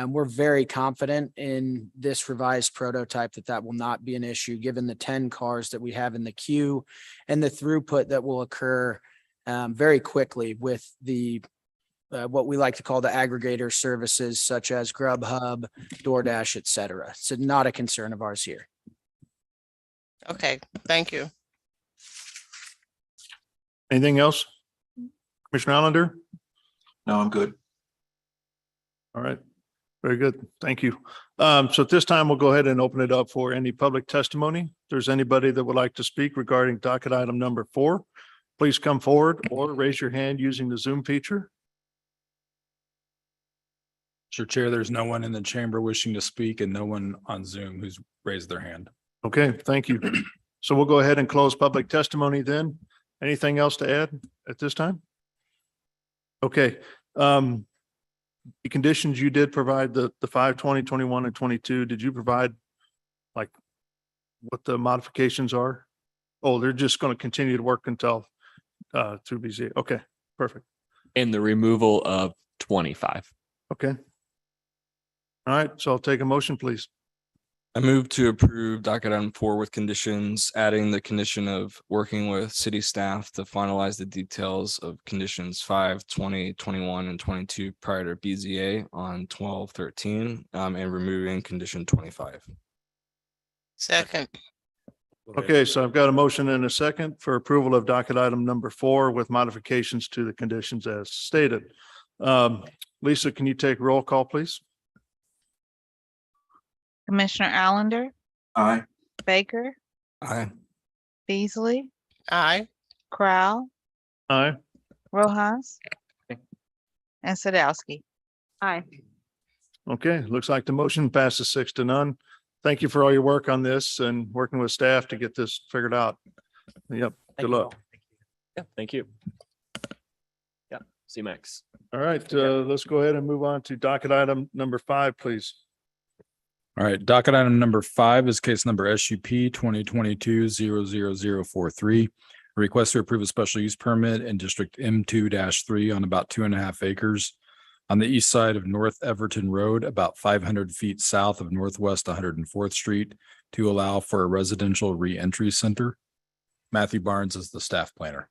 we're very confident in this revised prototype that will not be an issue, given the 10 cars that we have in the queue and the throughput that will occur very quickly with the what we like to call the aggregator services such as Grubhub, DoorDash, et cetera. So not a concern of ours here. Okay, thank you. Anything else? Commissioner Allender? no, I'm good. All right, very good. Thank you. So at this time, we'll go ahead and open it up for any public testimony. If there's anybody that would like to speak regarding docket item number 4, please come forward or raise your hand using the Zoom feature. Mr. Chair, there's no one in the chamber wishing to speak and no one on Zoom who's raised their hand. Okay, thank you. So we'll go ahead and close public testimony then. Anything else to add at this time? Okay. The conditions you did provide, the 5, 20, 21, and 22, did you provide like what the modifications are? Oh, they're just going to continue to work until through BZA. Okay, perfect. And the removal of 25. Okay. All right, so I'll take a motion, please. I move to approve docket item 4 with conditions, adding the condition of working with city staff to finalize the details of conditions 5, 20, 21, and 22 prior to BZA on 12/13, and removing condition 25. Second, Okay, so I've got a motion and a second for approval of docket item number 4 with modifications to the conditions as stated. Lisa, can you take roll call, please? Commissioner Allender, Aye. Baker, Aye. Beasley, aye. Crowell, Aye. Rojas, and Sadowski. Aye. Okay, looks like the motion passes 6-0. Thank you for all your work on this and working with staff to get this figured out. Yep, good luck. Yeah, thank you. Yeah, C-Max. All right, let's go ahead and move on to docket item number 5, please. All right, docket item number 5 is case number SUP 2022-00043. Request to approve a special use permit in District M2-3 on about 2.5 acres on the east side of North Everton Road, about 500 feet south of Northwest 104th Street, to allow for a residential reentry center. Matthew Barnes is the staff planner.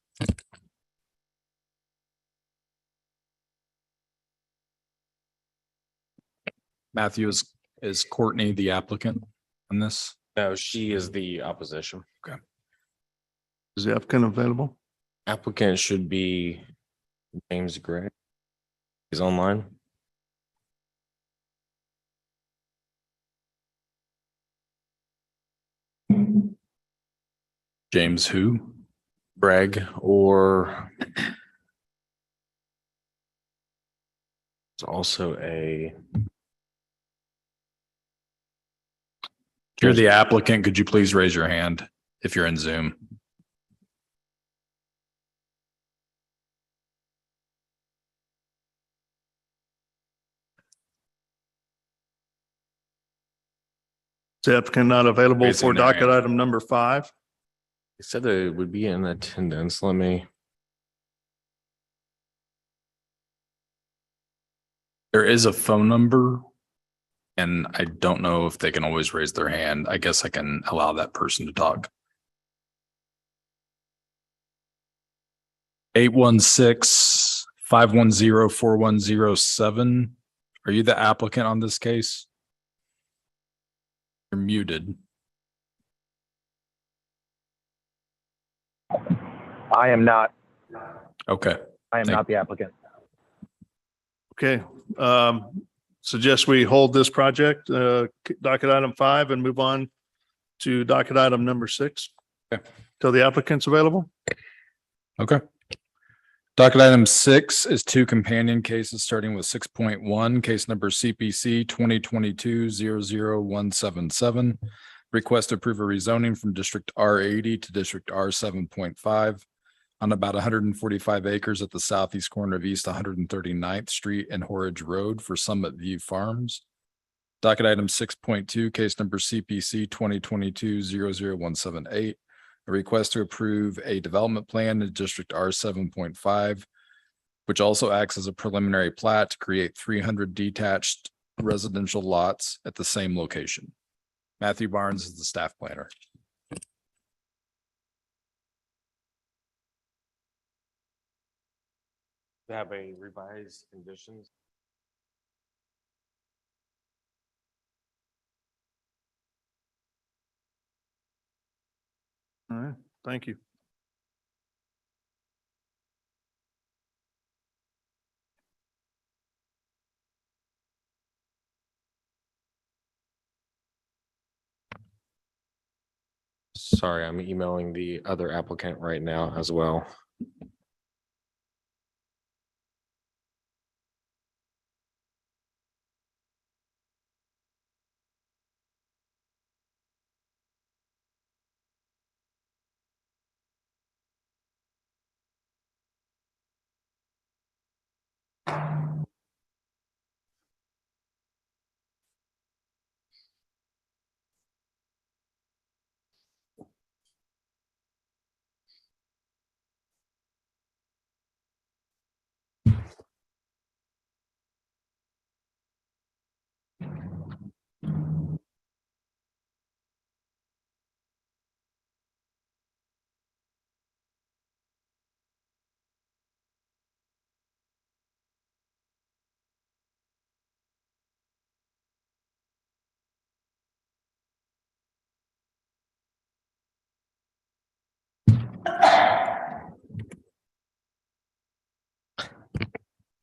Matthew, is Courtney the applicant on this? No, she is the opposition. Is the applicant available? Applicant should be James Gray. He's online. James who? Greg or it's also a If you're the applicant, could you please raise your hand if you're in Zoom? The applicant not available Raising for their docket hand. item number 5. They said that it would be in attendance. Let me. There is a phone number. And I don't know if they can always raise their hand. I guess I can allow that person to talk. 816-510-4107. Are you the applicant on this case? You're muted. I am not. Okay. I am Thank- not the applicant. Okay, suggest we hold this project, docket item 5, and move on to docket item number 6. Okay. Till the applicant's available. Okay. Docket item 6 is 2 companion cases, starting with 6.1, case number CPC 2022-00177. Request to approve a rezoning from District R80 to District R7.5 on about 145 acres at the southeast corner of East 139th Street and Horridge Road for Summit View Farms. Docket item 6.2, case number CPC 2022-00178. A request to approve a development plan in District R7.5, which also acts as a preliminary plat to create 300 detached residential lots at the same location. Matthew Barnes is the staff planner. Have a revised conditions. All right, thank you. Sorry, I'm emailing the other applicant right now as well.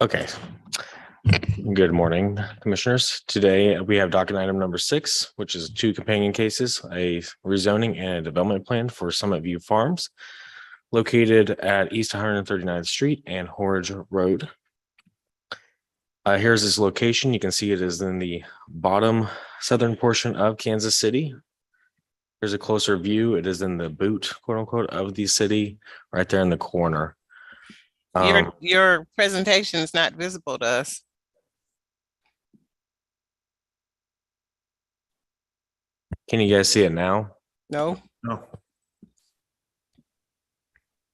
Okay. Good morning, commissioners. Today we have docket item number 6, which is 2 companion cases, a rezoning and a development plan for Summit View Farms located at East 139th Street and Horridge Road. Here's its location. You can see it is in the bottom southern portion of Kansas City. Here's a closer view. It is in the boot, quote unquote, of the city, right there in the corner. Your presentation is not visible to us. Can you guys see it now? No. No.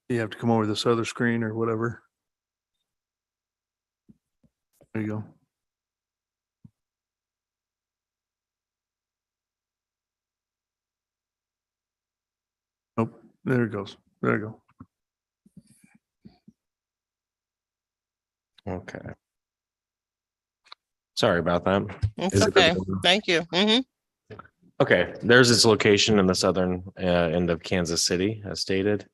You have to come over this other screen or whatever. There you go. Nope, there it goes. There you go. Okay. Sorry about that. It's Is it okay. visible? Thank you. Mhm. Okay, there's its location in the southern end of Kansas City, as stated.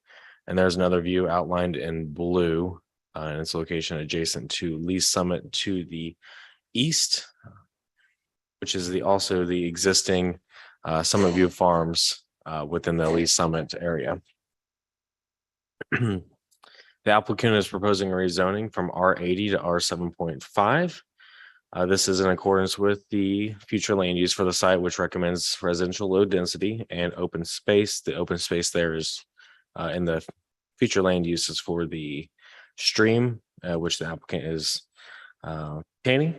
And there's another view outlined in blue, and its location adjacent to Lee Summit to the east, which is also the existing Summit View Farms within the Lee Summit area. The applicant is proposing a rezoning from R80 to R7.5. This is in accordance with the future land use for the site, which recommends residential low density and open space. The open space there is in the future land uses for the stream, which the applicant is obtaining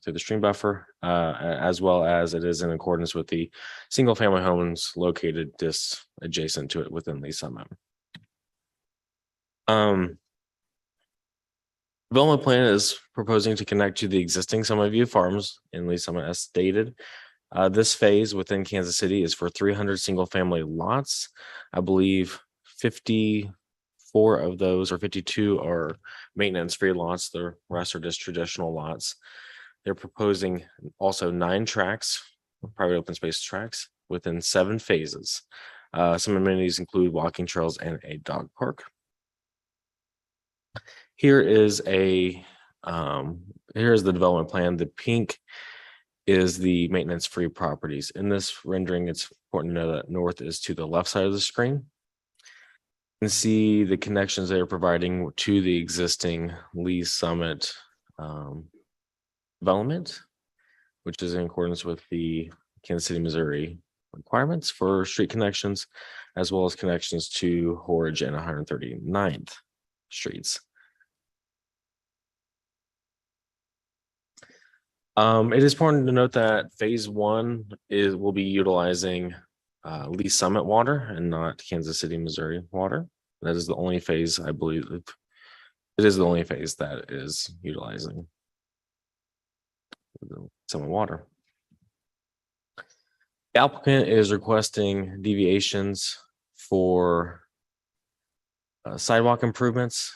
through the stream buffer, as well as it is in accordance with the single family homes located just adjacent to it within Lee Summit. Development plan is proposing to connect to the existing Summit View Farms in Lee Summit as stated. This phase within Kansas City is for 300 single family lots. I believe 54 of those or 52 are maintenance free lots. The rest are just traditional lots. They're proposing also 9 tracks, private open space tracks within 7 phases. Some amenities include walking trails and a dog park. Here is here's the development plan. The pink is the maintenance-free properties. In this rendering, it's important to know that north is to the left side of the screen. You can see the connections they are providing to the existing Lee Summit development, which is in accordance with the Kansas City, Missouri requirements for street connections, as well as connections to Horridge and 139th streets. It is important to note that phase 1 will be utilizing Lee Summit water and not Kansas City, Missouri water. That is the only phase, I believe. It is the only phase that is utilizing Summit water. The applicant is requesting deviations for sidewalk improvements.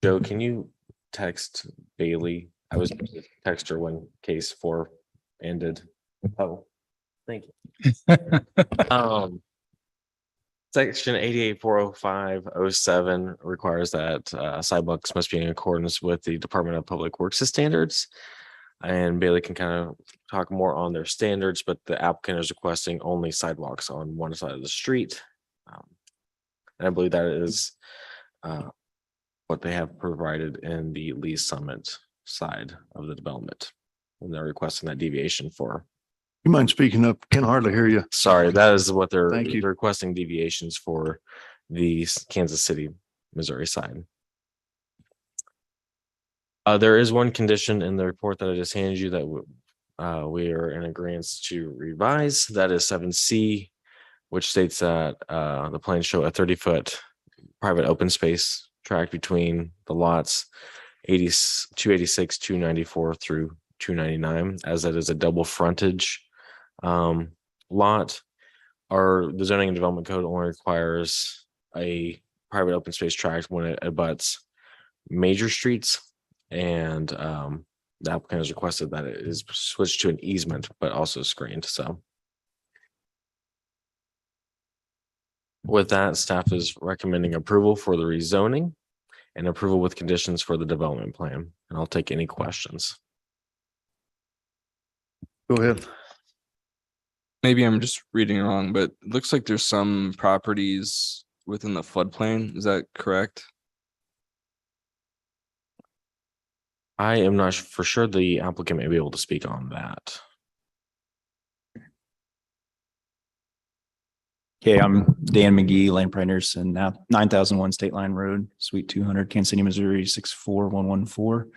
Joe, can you text Bailey? I was going to text her when case 4 ended. Oh, thank you. Section 88-405-07 requires that sidewalks must be in accordance with the Department of Public Works standards. And Bailey can kind of talk more on their standards, but the applicant is requesting only sidewalks on one side of the street. And I believe that is what they have provided in the Lee Summit side of the development. And they're requesting that deviation for. You mind speaking up? Can hardly hear you. Sorry, that is what they're Thank you. requesting deviations for the Kansas City, Missouri side. There is one condition in the report that I just handed you that we are in agreement to revise. That is 7C, which states that the plans show a 30-foot private open space tract between the lots 286, 294 through 299, as that is a double frontage lot. The zoning and development code only requires a private open space tract when it abuts major streets, and the applicant has requested that it is switched to an easement, but also screened. So with that, staff is recommending approval for the rezoning and approval with conditions for the development plan. And I'll take any questions. Go ahead. Maybe I'm just reading wrong, but it looks like there's some properties within the floodplain. Is that correct? I am not for sure. The applicant may be able to speak on that. Okay, I'm Dan McGee, Land Planners, and now 9001 State Line Road, Suite 200, Kansas City, Missouri, 64114.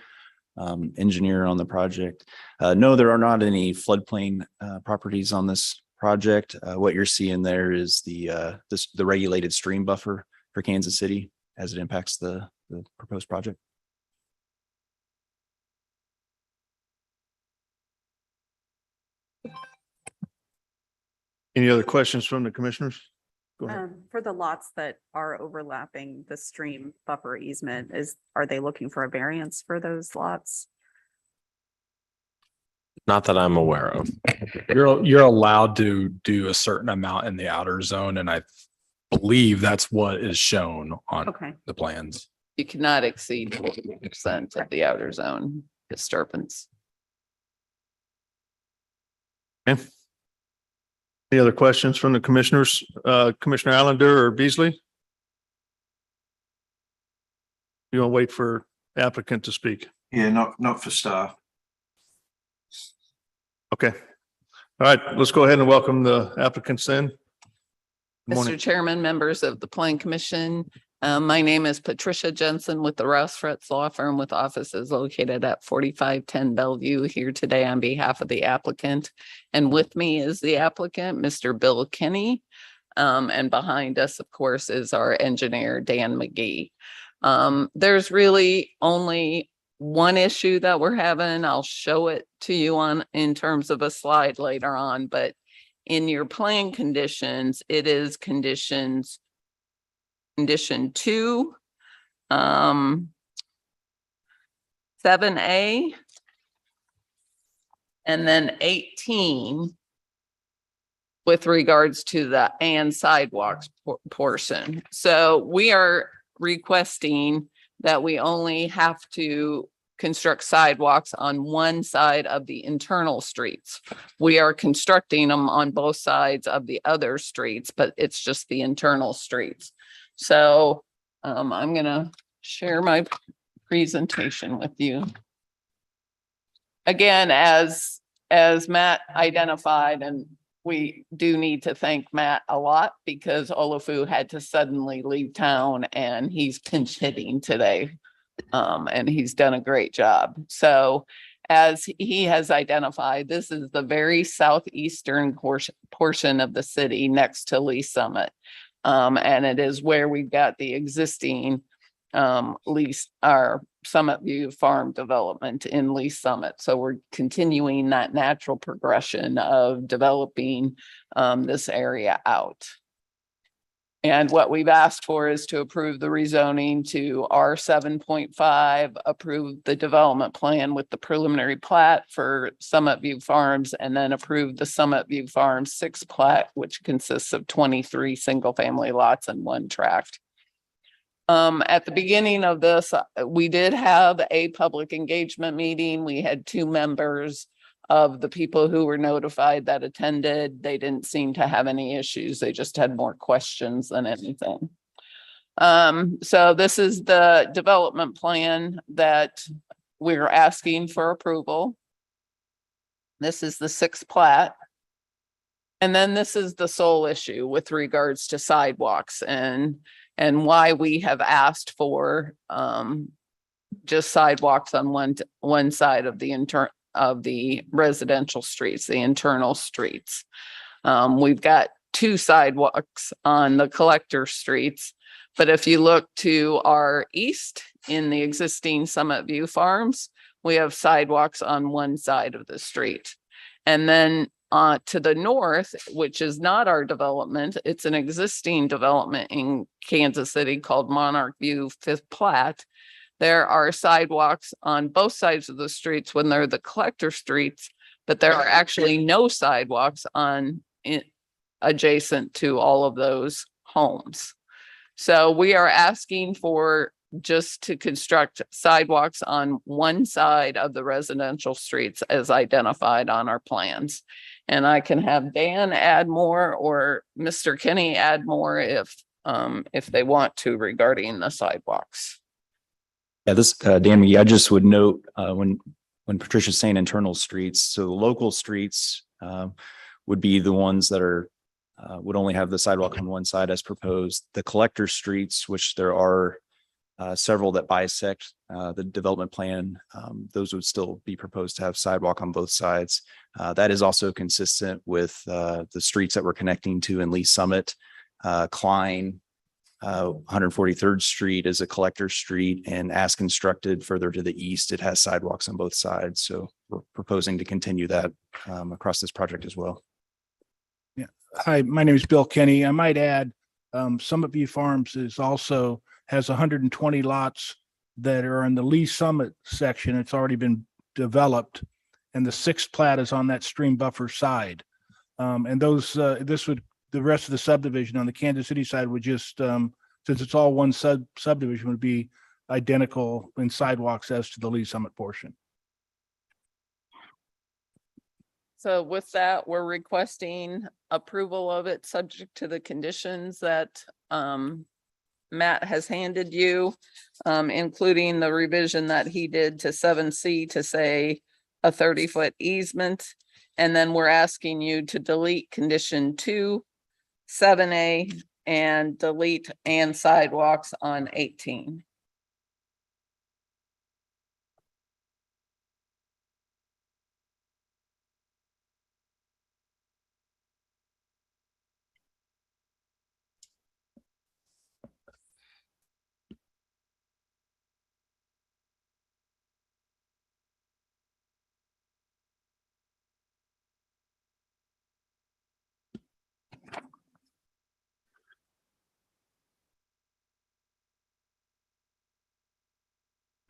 Engineer on the project. No, there are not any floodplain properties on this project. What you're seeing there is the regulated stream buffer for Kansas City as it impacts the proposed project. Any other questions from the commissioners? Go ahead. For the lots that are overlapping the stream buffer easement, are they looking for a variance for those lots? Not that I'm aware of. You're allowed to do a certain amount in the outer zone, and I believe that's what is shown on Okay. the plans. You cannot exceed 40% of the outer zone disturbance. Okay. Any other questions from the commissioners? Commissioner Allender or Beasley? You want to wait for applicant to speak? Yeah, not for staff. Okay. All right, let's go ahead and welcome the applicants then. Good morning. Mr. Chairman, members of the Plan Commission, my name is Patricia Jensen with the Rouse Fretz Law Firm with offices located at 4510 Bellevue, here today on behalf of the applicant. And with me is the applicant, Mr. Bill Kenny. And behind us, of course, is our engineer, Dan McGee. There's really only one issue that we're having. I'll show it to you in terms of a slide later on, but in your plan conditions, it is condition 2, 7A, and then 18 with regards to the and sidewalks portion. So we are requesting that we only have to construct sidewalks on one side of the internal streets. We are constructing them on both sides of the other streets, but it's just the internal streets. So I'm gonna share my presentation with you. Again, as Matt identified, and we do need to thank Matt a lot because Olafu had to suddenly leave town and he's pinch hitting today. And he's done a great job. So as he has identified, this is the very southeastern portion of the city next to Lee Summit. And it is where we've got the existing our Summit View Farm development in Lee Summit. So we're continuing that natural progression of developing this area out. And what we've asked for is to approve the rezoning to R7.5, approve the development plan with the preliminary plat for Summit View Farms, and then approve the Summit View Farms 6 plat, which consists of 23 single-family lots and 1 tract. At the beginning of this, we did have a public engagement meeting. We had 2 members of the people who were notified that attended. They didn't seem to have any issues. They just had more questions than anything. So this is the development plan that we're asking for approval. This is the 6th plat. And then this is the sole issue with regards to sidewalks and why we have asked for just sidewalks on one side of the residential streets, the internal streets. We've got 2 sidewalks on the collector streets, but if you look to our east in the existing Summit View Farms, we have sidewalks on one side of the street. And then to the north, which is not our development, it's an existing development in Kansas City called Monarch View 5th Plat. There are sidewalks on both sides of the streets when they're the collector streets, but there are actually no sidewalks adjacent to all of those homes. So we are asking for just to construct sidewalks on one side of the residential streets as identified on our plans. And I can have Dan add more or Mr. Kenny add more if they want to regarding the sidewalks. Yeah, this Dan McGee, I just would note when Patricia's saying internal streets, so the local streets would be the ones that are would only have the sidewalk on one side as proposed. The collector streets, which there are several that bisect the development plan, those would still be proposed to have sidewalk on both sides. That is also consistent with the streets that we're connecting to in Lee Summit, Klein. 143rd Street is a collector street, and as constructed further to the east, it has sidewalks on both sides. So we're proposing to continue that across this project as well. Yeah. Hi, my name is Bill Kenny. I might add, Summit View Farms has 120 lots that are in the Lee Summit section. It's already been developed, and the 6th plat is on that stream buffer side. And the rest of the subdivision on the Kansas City side would just, since it's all one subdivision, would be identical in sidewalks as to the Lee Summit portion. So with that, we're requesting approval of it subject to the conditions that Matt has handed you, including the revision that he did to 7C to say a 30-foot easement. And then we're asking you to delete condition 2, 7A, and delete and sidewalks on 18.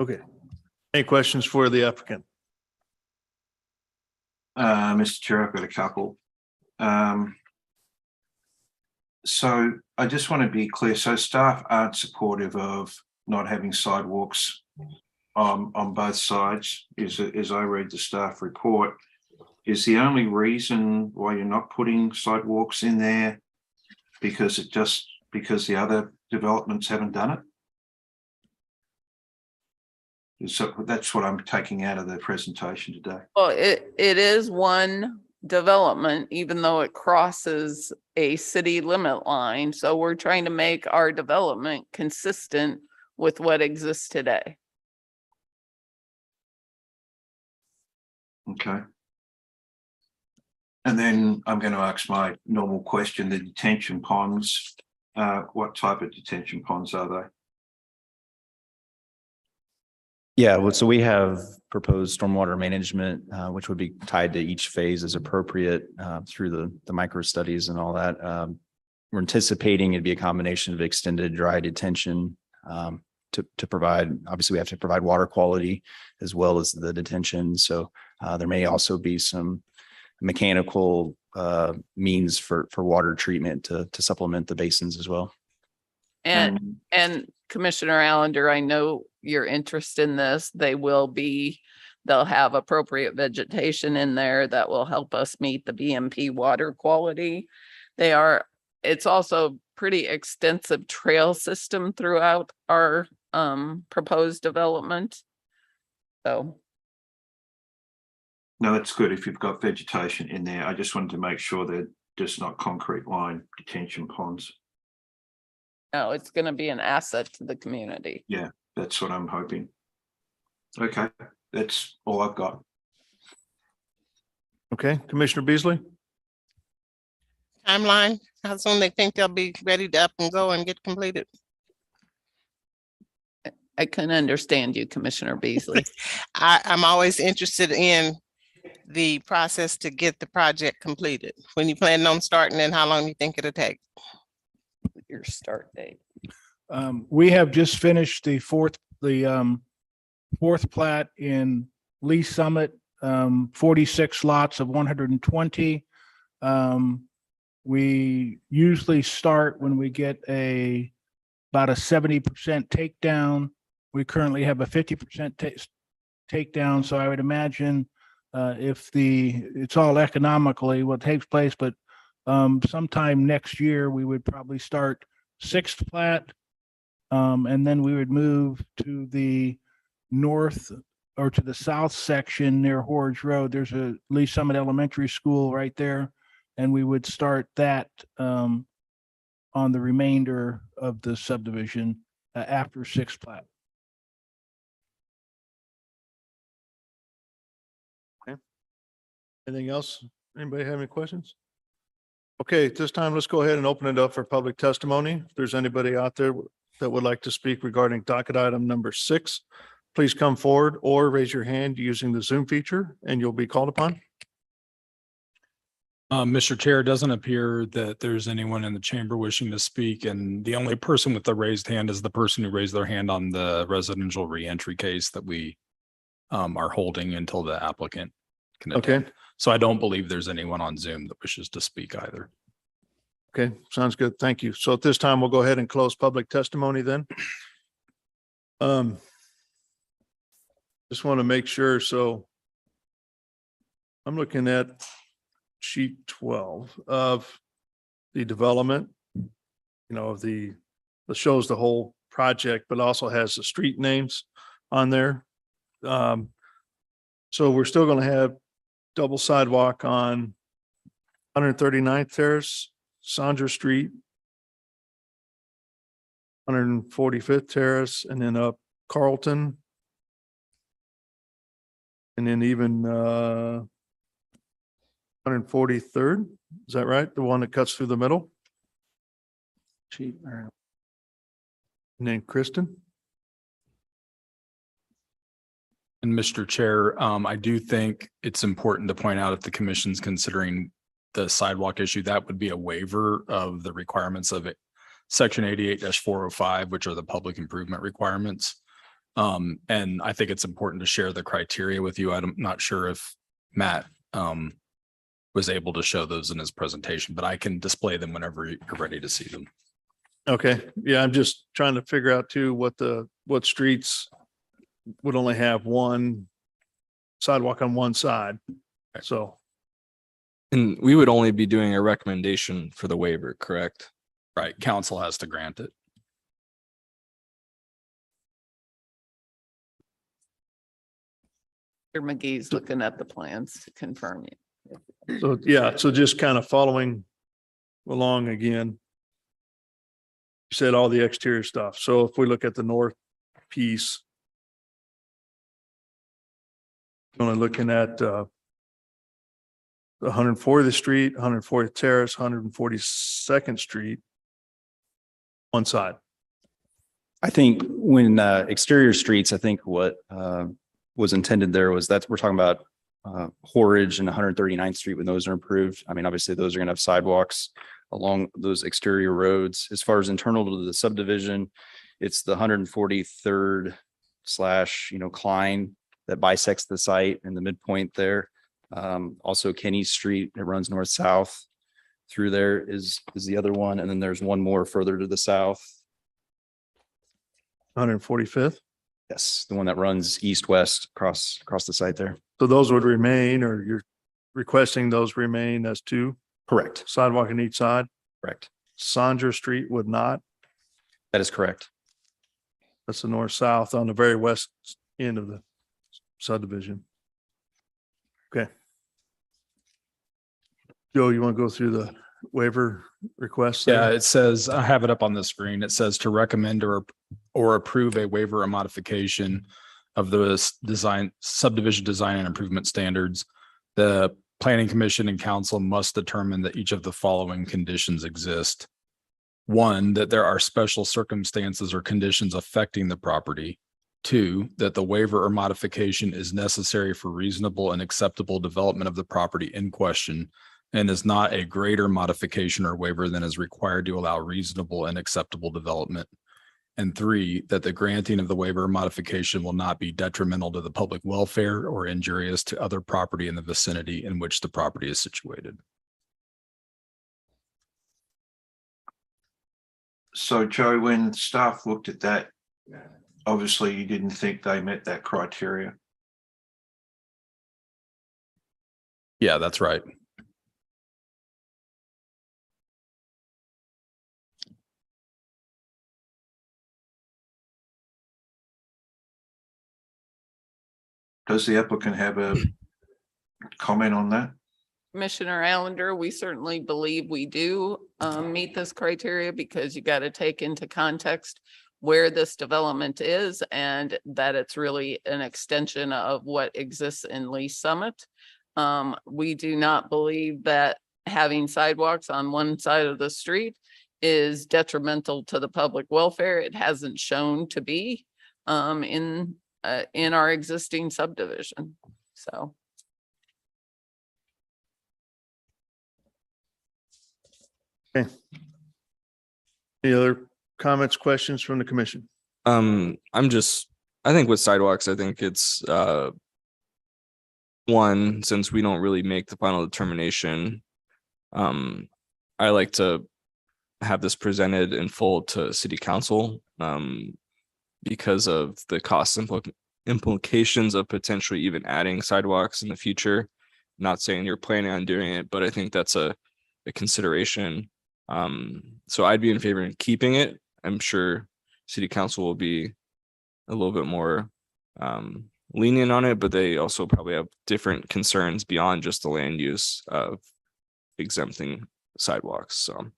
Okay. Any questions for the applicant? Mr. Chair, I've got a couple. So I just want to be clear. So staff aren't supportive of not having sidewalks on both sides, as I read the staff report. Is the only reason why you're not putting sidewalks in there because the other developments haven't done it? So that's what I'm taking out of the presentation today. Well, it is one development, even though it crosses a city limit line. So we're trying to make our development consistent with what exists today. Okay. And then I'm going to ask my normal question, the detention ponds, what type of detention ponds are they? Yeah, well, so we have proposed stormwater management, which would be tied to each phase as appropriate through the micro studies and all that. We're anticipating it'd be a combination of extended dry detention to provide, obviously we have to provide water quality as well as the detention. So there may also be some mechanical means for water treatment to supplement the basins as well. And Commissioner Allender, I know you're interested in this. They'll have appropriate vegetation in there that will help us meet the BMP water quality. It's also pretty extensive trail system throughout our proposed development. So. No, it's good if you've got vegetation in there. I just wanted to make sure they're just not concrete line detention ponds. No, it's going to be an asset to the community. Yeah, that's what I'm hoping. Okay, that's all I've got. Okay, Commissioner Beasley? Timeline, how soon they think they'll be ready to up and go and get completed? I couldn't understand you, Commissioner Beasley. I'm always interested in the process to get the project completed. When you plan on starting and how long you think it'll take? Your start date. We have just finished the fourth plat in Lee Summit, 46 lots of 120. We usually start when we get about a 70% takedown. We currently have a 50% takedown. So I would imagine it's all economically what takes place, but sometime next year, we would probably start 6th plat. And then we would move to the north or to the south section near Horridge Road. There's a Lee Summit Elementary School right there. And we would start that on the remainder of the subdivision after 6th plat. Okay. Anything else? Anybody have any questions? Okay, at this time, let's go ahead and open it up for public testimony. If there's anybody out there that would like to speak regarding docket item number 6, please come forward or raise your hand using the Zoom feature and you'll be called upon. Mr. Chair, it doesn't appear that there's anyone in the chamber wishing to speak, and the only person with the raised hand is the person who raised their hand on the residential reentry case that we are holding until the applicant can attend. Okay. So I don't believe there's anyone on Zoom that wishes to speak either. Okay, sounds good. Thank you. So at this time, we'll go ahead and close public testimony then. Just want to make sure. So I'm looking at sheet 12 of the development, of the that shows the whole project, but also has the street names on there. So we're still gonna have double sidewalk on 139th Terrace, Sandra Street, 145th Terrace, and then up Carlton. And then even 143rd, is that right? The one that cuts through the middle? And then Kristen? And Mr. Chair, I do think it's important to point out if the commission's considering the sidewalk issue, that would be a waiver of the requirements of it. Section 88-405, which are the public improvement requirements. And I think it's important to share the criteria with you. I'm not sure if Matt was able to show those in his presentation, but I can display them whenever you're ready to see them. Okay, yeah, I'm just trying to figure out too what streets would only have one sidewalk on one side. So, And we would only be doing a recommendation for the waiver, correct? Right, council has to grant it. Mr. McGee's looking at the plans to confirm you. so yeah, so just kind of following along again. You said all the exterior stuff. So if we look at the north piece, only looking at 140th Street, 140th Terrace, 142nd Street, one side. I think when exterior streets, I think what was intended there was that we're talking about Horridge and 139th Street when those are improved. I mean, obviously those are going to have sidewalks along those exterior roads. As far as internal to the subdivision, it's the 143rd / Klein that bisects the site in the midpoint there. Also Kenny Street, it runs north-south through there is the other one. And then there's one more further to the south. 145th. Yes, the one that runs east-west across the site there. So those would remain, or you're requesting those remain as two Correct. sidewalk on each side? Correct. Sandra Street would not. That is correct. That's the north-south on the very west end of the subdivision. Okay. Joe, you want to go through the waiver request? Yeah, it says, I have it up on the screen. It says to recommend or approve a waiver or modification of the subdivision design and improvement standards. The planning commission and council must determine that each of the following conditions exist. One, that there are special circumstances or conditions affecting the property. Two, that the waiver or modification is necessary for reasonable and acceptable development of the property in question and is not a greater modification or waiver than is required to allow reasonable and acceptable development. And three, that the granting of the waiver or modification will not be detrimental to the public welfare or injurious to other property in the vicinity in which the property is situated. So Joe, when staff looked at that, obviously you didn't think they met that criteria. Yeah, that's right. Does the applicant have a comment on that? Commissioner Allender, we certainly believe we do meet this criteria because you got to take into context where this development is and that it's really an extension of what exists in Lee Summit. We do not believe that having sidewalks on one side of the street is detrimental to the public welfare. It hasn't shown to be in our existing subdivision, so. Okay. Any other comments, questions from the commission? I think with sidewalks, I think it's one, since we don't really make the final determination. I like to have this presented in full to city council because of the cost implications of potentially even adding sidewalks in the future. Not saying you're planning on doing it, but I think that's a consideration. So I'd be in favor of keeping it I'm sure city council will be a little bit more lenient on it, but they also probably have different concerns beyond just the land use of exempting sidewalks. So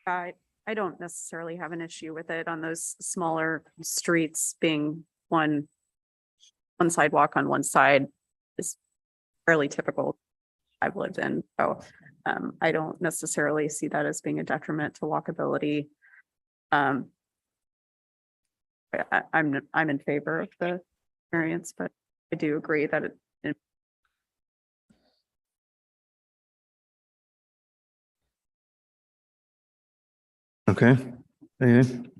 I don't necessarily have an issue with it on those smaller streets being one sidewalk on one side is fairly typical I've lived in. So I don't necessarily see that as being a detriment to walkability. I'm in favor of the variance, but I do agree that it Okay. Anything?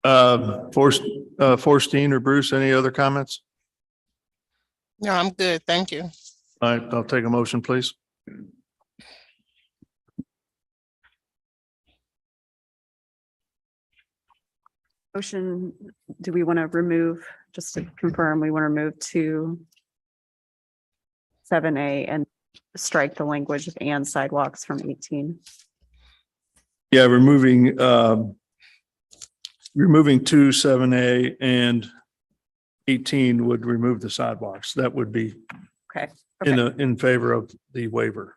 Forstine or Bruce, any other comments? No, I'm good. Thank you. All right, I'll take a motion, please. motion, do we want to remove, just to confirm, we want to remove to 7A and strike the language of and sidewalks from 18? Yeah, removing 2, 7A and 18 would remove the sidewalks. That would be Okay. in favor of the waiver.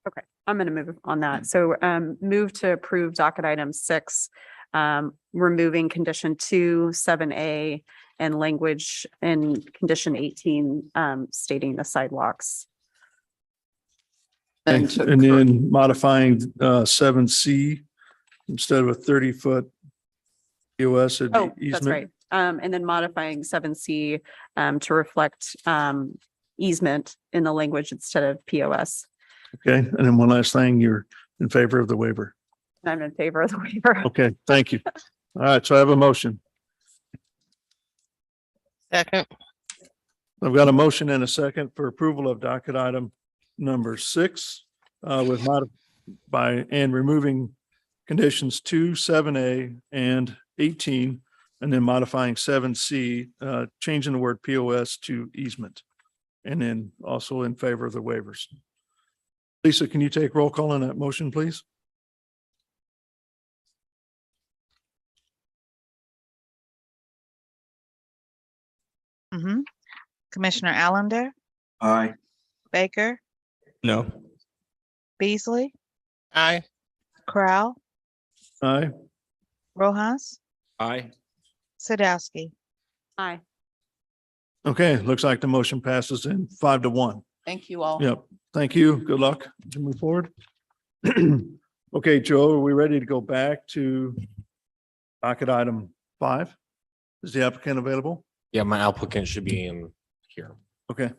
Okay, I'm going to move on that. So move to approve docket item 6, removing condition 2, 7A and language in condition 18 stating the sidewalks. Thanks. And then modifying 7C instead of a 30-foot POS. it'd be Oh, that's easement. right. And then modifying 7C to reflect easement in the language instead of POS. Okay, and then one last thing, you're in favor of the waiver. I'm in favor of the waiver. Okay, thank you. All right, so I have a motion. Second. I've got a motion and a second for approval of docket item number 6 with and removing conditions 2, 7A and 18, and then modifying 7C, changing the word POS to easement. And then also in favor of the waivers. Lisa, can you take roll call on that motion, please? Commissioner Allender, Aye. Baker, no. Beasley, Aye. Corral, Aye. Rojas, Aye. Sadowski. Aye. Okay, looks like the motion passes in 5-1. Thank you all. Yep, thank you. Good luck to move forward. Okay, Joe, are we ready to go back to docket item 5? Is the applicant available? Yeah, my applicant should be in here. Okay.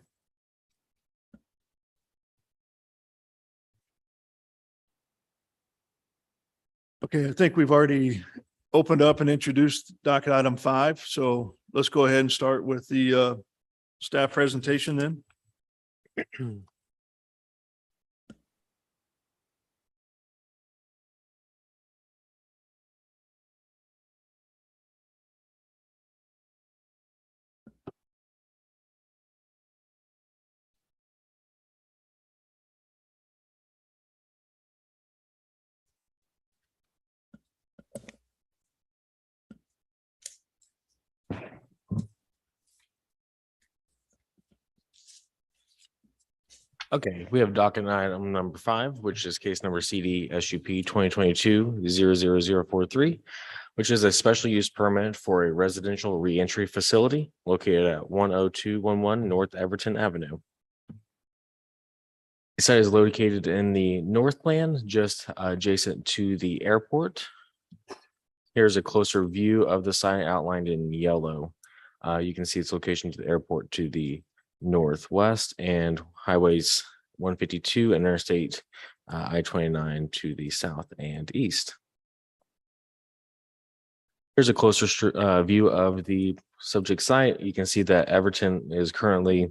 Okay, I think we've already opened up and introduced docket item 5, so let's go ahead and start with the staff presentation then. Okay, we have docket item number 5, which is case number CD SUP 2022-00043, which is a special use permit for a residential reentry facility located at 10211 North Everton Avenue. The site is located in the north plan, just adjacent to the airport. Here's a closer view of the site outlined in yellow. You can see its location to the airport to the northwest and highways 152 and interstate I-29 to the south and east. Here's a closer view of the subject site. You can see that Everton is currently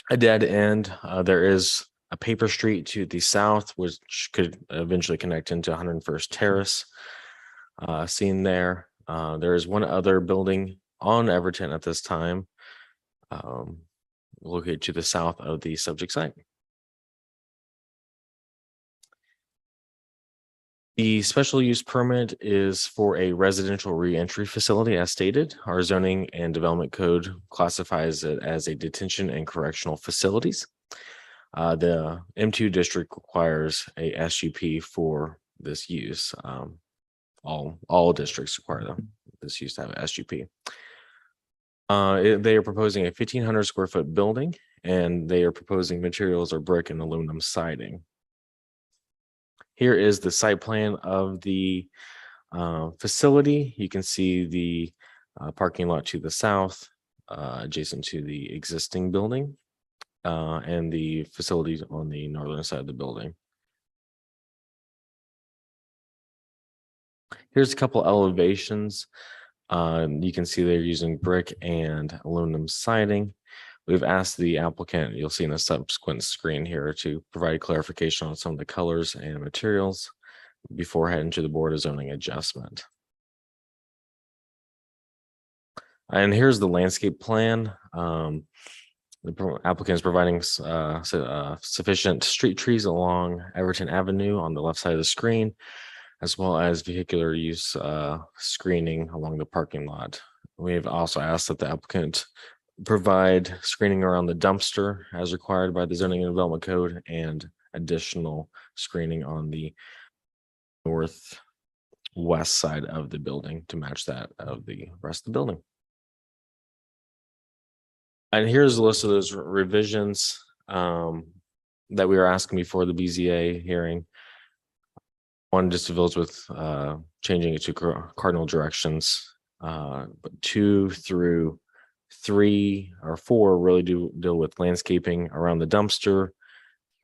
a dead end. There is a paper street to the south, which could eventually connect into 101st Terrace. Seen there. There is one other building on Everton at this time, located to the south of the subject site. The special use permit is for a residential reentry facility as stated. Our zoning and development code classifies it as a detention and correctional facilities. The M2 district requires a SUP for this use. All districts require this use to have a SUP. They are proposing a 1,500 square foot building, and they are proposing materials are brick and aluminum siding. Here is the site plan of the facility. You can see the parking lot to the south, adjacent to the existing building, and the facilities on the northern side of the building. Here's a couple elevations. You can see they're using brick and aluminum siding. We've asked the applicant, you'll see in a subsequent screen here, to provide clarification on some of the colors and materials before heading to the Board of Zoning adjustment. And here's the landscape plan. The applicant is providing sufficient street trees along Everton Avenue on the left side of the screen, as well as vehicular use screening along the parking lot. We've also asked that the applicant provide screening around the dumpster as required by the zoning and development code, and additional screening on the northwest side of the building to match that of the rest of the building. And here's a list of those revisions that we were asking before the BZA hearing. One just deals with changing it to cardinal directions, but 2 through 3 or 4 really do deal with landscaping around the dumpster,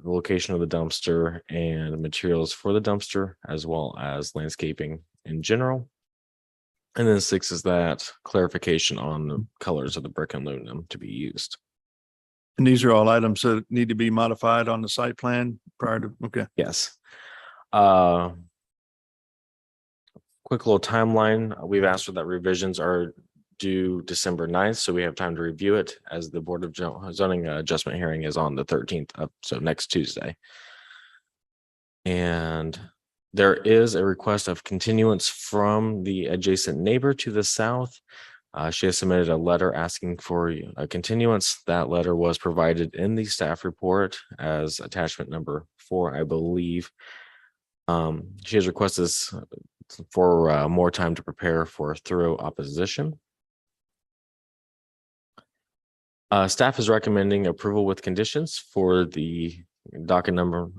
the location of the dumpster, and materials for the dumpster, as well as landscaping in general. And then 6 is that clarification on the colors of the brick and aluminum to be used. And these are all items that need to be modified on the site plan prior to, okay. Yes. Quick little timeline. We've asked for that revisions are due December 9th, so we have time to review it, as the Board of Zoning adjustment hearing is on the 13th, so next Tuesday. And there is a request of continuance from the adjacent neighbor to the south. She has submitted a letter asking for a continuance. That letter was provided in the staff report as attachment number 4, I believe. She has requested for more time to prepare for thorough opposition. Staff is recommending approval with conditions for the docket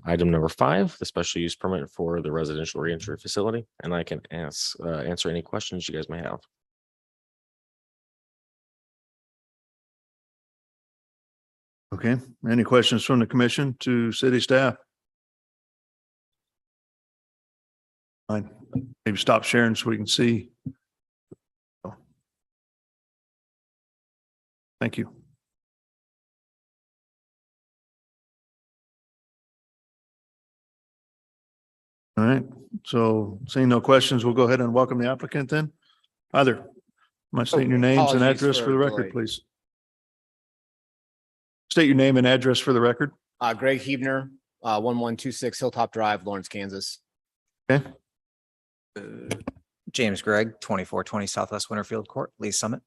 item number 5, the special use permit for the residential reentry facility. And I can answer any questions you guys may have. Okay, any questions from the commission to city staff? Fine, maybe stop sharing so we can see. Thank you. All right, so seeing no questions, we'll go ahead and welcome the applicant then. Either, am I stating your names and apologies address for for the record, delay. please? State your name and address for the record. Greg Hebner, 1126 Hilltop Drive, Lawrence, Kansas. Okay. James Gregg, 2420 Southwest Winterfield Court, Lee Summit.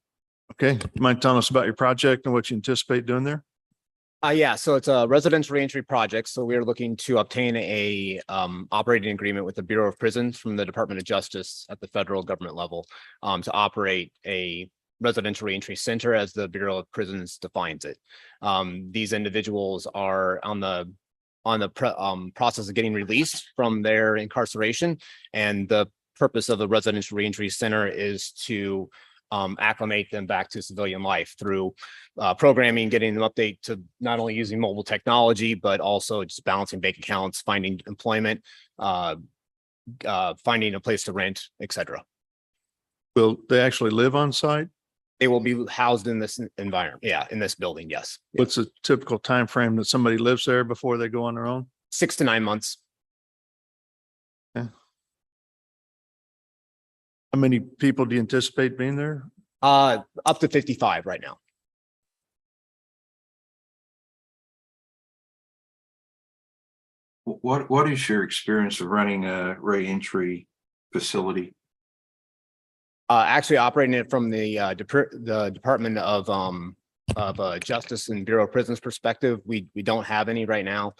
Okay, you mind telling us about your project and what you anticipate doing there? Yeah, so it's a residential reentry project. So we are looking to obtain a operating agreement with the Bureau of Prisons from the Department of Justice at the federal government level to operate a residential reentry center as the Bureau of Prisons defines it. These individuals are on the process of getting released from their incarceration, and the purpose of the residential reentry center is to acclimate them back to civilian life through programming, getting them update to not only using mobile technology, but also just balancing bank accounts, finding employment, finding a place to rent, etc. Will they actually live on site? They will be housed in this environment. Yeah, in this building. Yes. What's the typical time frame that somebody lives there before they go on their own? 6 to 9 months. Okay. How many people do you anticipate being there? Up to 55 right now. What is your experience of running a re-entry facility? Actually operating it from the Department of Justice and Bureau of Prisons perspective, we don't have any right now.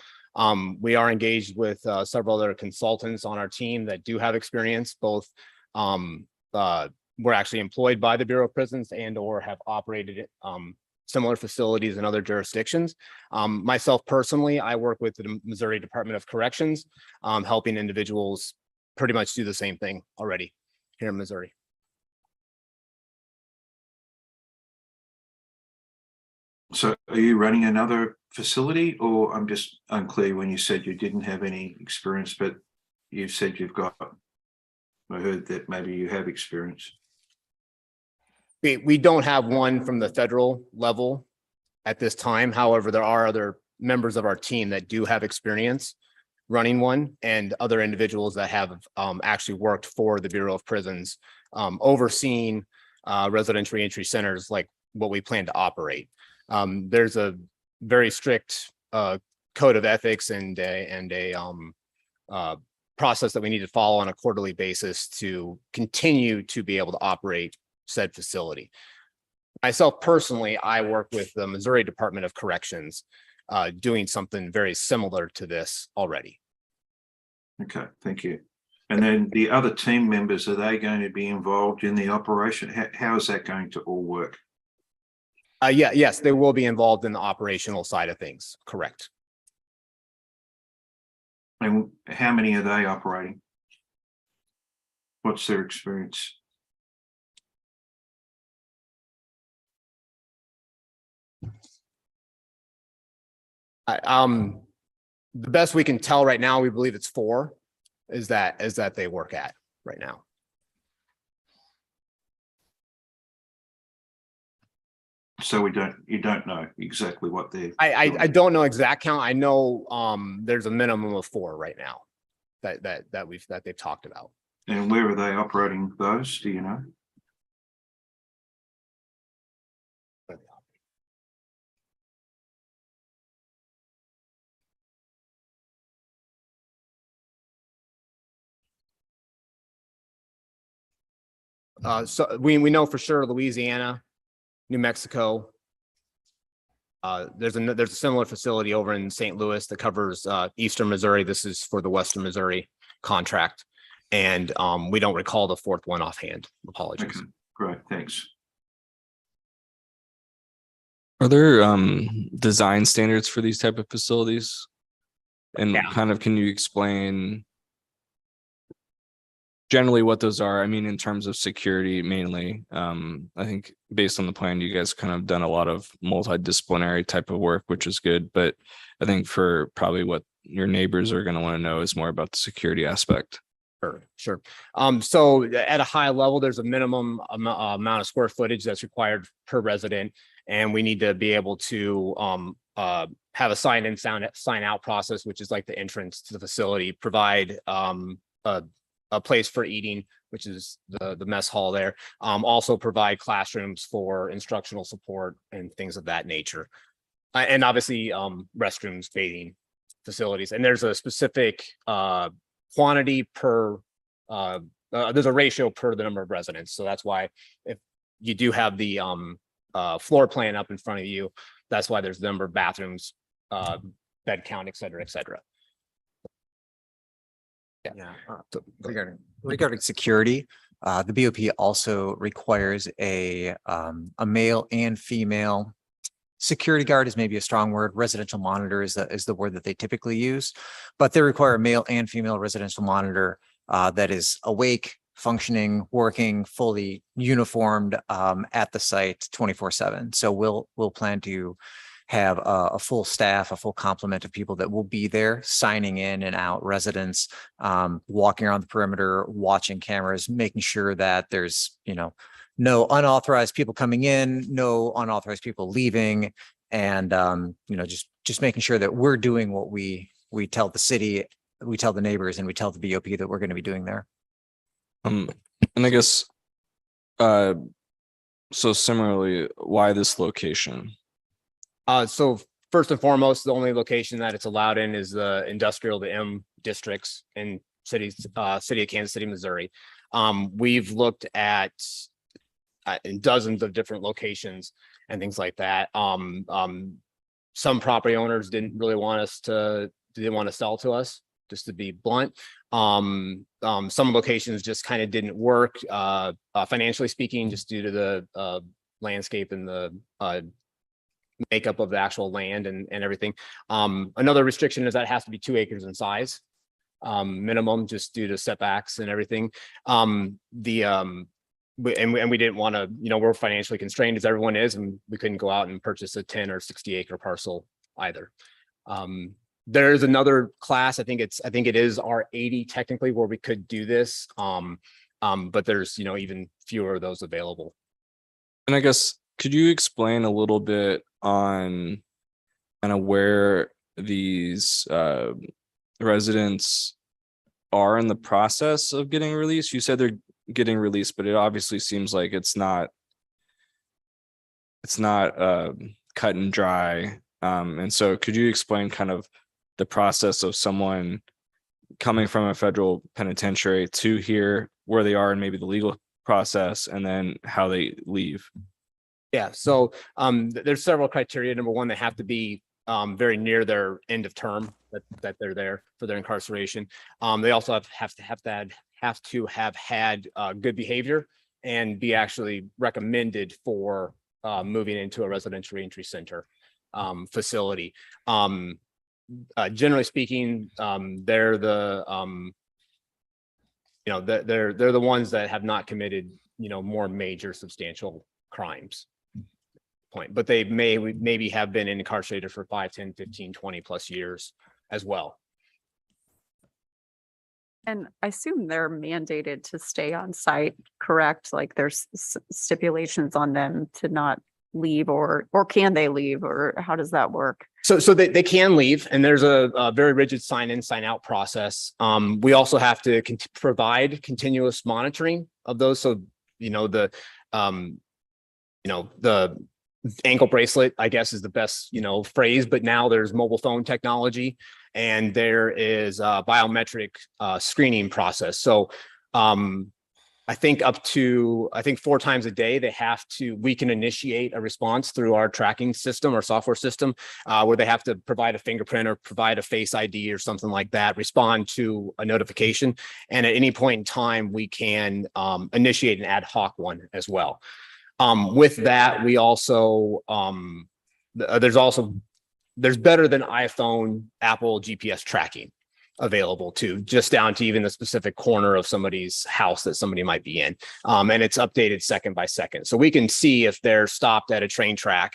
We are engaged with several other consultants on our team that do have experience, both we're actually employed by the Bureau of Prisons and or have operated similar facilities in other jurisdictions. Myself personally, I work with the Missouri Department of Corrections, helping individuals pretty much do the same thing already here in Missouri. So are you running another facility, or I'm just unclear when you said you didn't have any experience, but you said you've got, I heard that maybe you have experience. We don't have one from the federal level at this time. However, there are other members of our team that do have experience running one, and other individuals that have actually worked for the Bureau of Prisons, overseeing residential reentry centers like what we plan to operate. There's a very strict code of ethics and a process that we need to follow on a quarterly basis to continue to be able to operate said facility. Myself personally, I work with the Missouri Department of Corrections, doing something very similar to this already. Okay, thank you. And then the other team members, are they going to be involved in the operation? How is that going to all work? Yes, they will be involved in the operational side of things. Correct. And how many are they operating? What's their experience? The best we can tell right now, we believe it's 4, is that they work at right now. So you don't know exactly what they're. I don't know exact count. I know there's a minimum of 4 right now that they've talked about. And where are they operating those? Do you know? So we know for sure Louisiana, New Mexico. There's a similar facility over in St. Louis that covers Eastern Missouri. This is for the Western Missouri contract. And we don't recall the 4th one offhand. Apologies. Okay, great, thanks. Are there design standards for these type of facilities? And kind of, can you explain generally what those are? I mean, in terms of security mainly. I think based on the plan, you guys kind of done a lot of multidisciplinary type of work, which is good. But I think for probably what your neighbors are going to want to know is more about the security aspect. Sure. So at a high level, there's a minimum amount of square footage that's required per resident. And we need to be able to have a sign in, sign out process, which is like the entrance to the facility, provide a place for eating, which is the mess hall there. Also provide classrooms for instructional support and things of that nature. And obviously restrooms, bathing facilities. And there's a specific quantity per, there's a ratio per the number of residents. So that's why if you do have the floor plan up in front of you, that's why there's the number of bathrooms, bed count, et cetera, et cetera. Regarding security, the BOP also requires a male and female security guard is maybe a strong word. Residential monitor is the word that they typically use, but they require a male and female residential monitor that is awake, functioning, working, fully uniformed at the site 24/7. So we'll plan to have a full staff, a full complement of people that will be there signing in and out residents, walking around the perimeter, watching cameras, making sure that there's, no unauthorized people coming in, no unauthorized people leaving, and, just making sure that we're doing what we tell the city, we tell the neighbors, and we tell the BOP that we're going to be doing there. And I guess, so similarly, why this location? So first and foremost, the only location that it's allowed in is the industrial, the M districts in cities, city of Kansas City, Missouri. We've looked at in dozens of different locations and things like that. Some property owners didn't want to sell to us, just to be blunt. Some locations just kind of didn't work, financially speaking, just due to the landscape and the makeup of the actual land and everything. Another restriction is that it has to be 2 acres in size, minimum, just due to setbacks and everything. We didn't want to, we're financially constrained as everyone is, and we couldn't go out and purchase a 10 or 60 acre parcel either. There's another class, I think it is R80 technically, where we could do this. But there's, even fewer of those available. And I guess, could you explain a little bit on kind of where these residents are in the process of getting released? You said they're getting released, but it obviously seems like it's not cut and dry. And so could you explain kind of the process of someone coming from a federal penitentiary to here, where they are and maybe the legal process, and then how they leave? Yeah, so there's several criteria. Number one, they have to be very near their end of term that they're there for their incarceration. They also have to have had good behavior and be actually recommended for moving into a residential reentry center facility. Generally speaking, they're the they're the ones that have not committed more major substantial crimes. But they maybe have been incarcerated for 5, 10, 15, 20 plus years as well. And I assume they're mandated to stay on site, correct? Like there's stipulations on them to not leave, or can they leave, or how does that work? So they can leave, and there's a very rigid sign in, sign out process. We also have to provide continuous monitoring of those. So, the ankle bracelet, I guess, is the best, phrase, but now there's mobile phone technology, and there is a biometric screening process. So I think 4 times a day, we can initiate a response through our tracking system or software system, where they have to provide a fingerprint or provide a face ID or something like that, respond to a notification. And at any point in time, we can initiate an ad hoc one as well. With that, we also, there's better than iPhone, Apple GPS tracking available too, just down to even the specific corner of somebody's house that somebody might be in. And it's updated second by second. So we can see if they're stopped at a train track,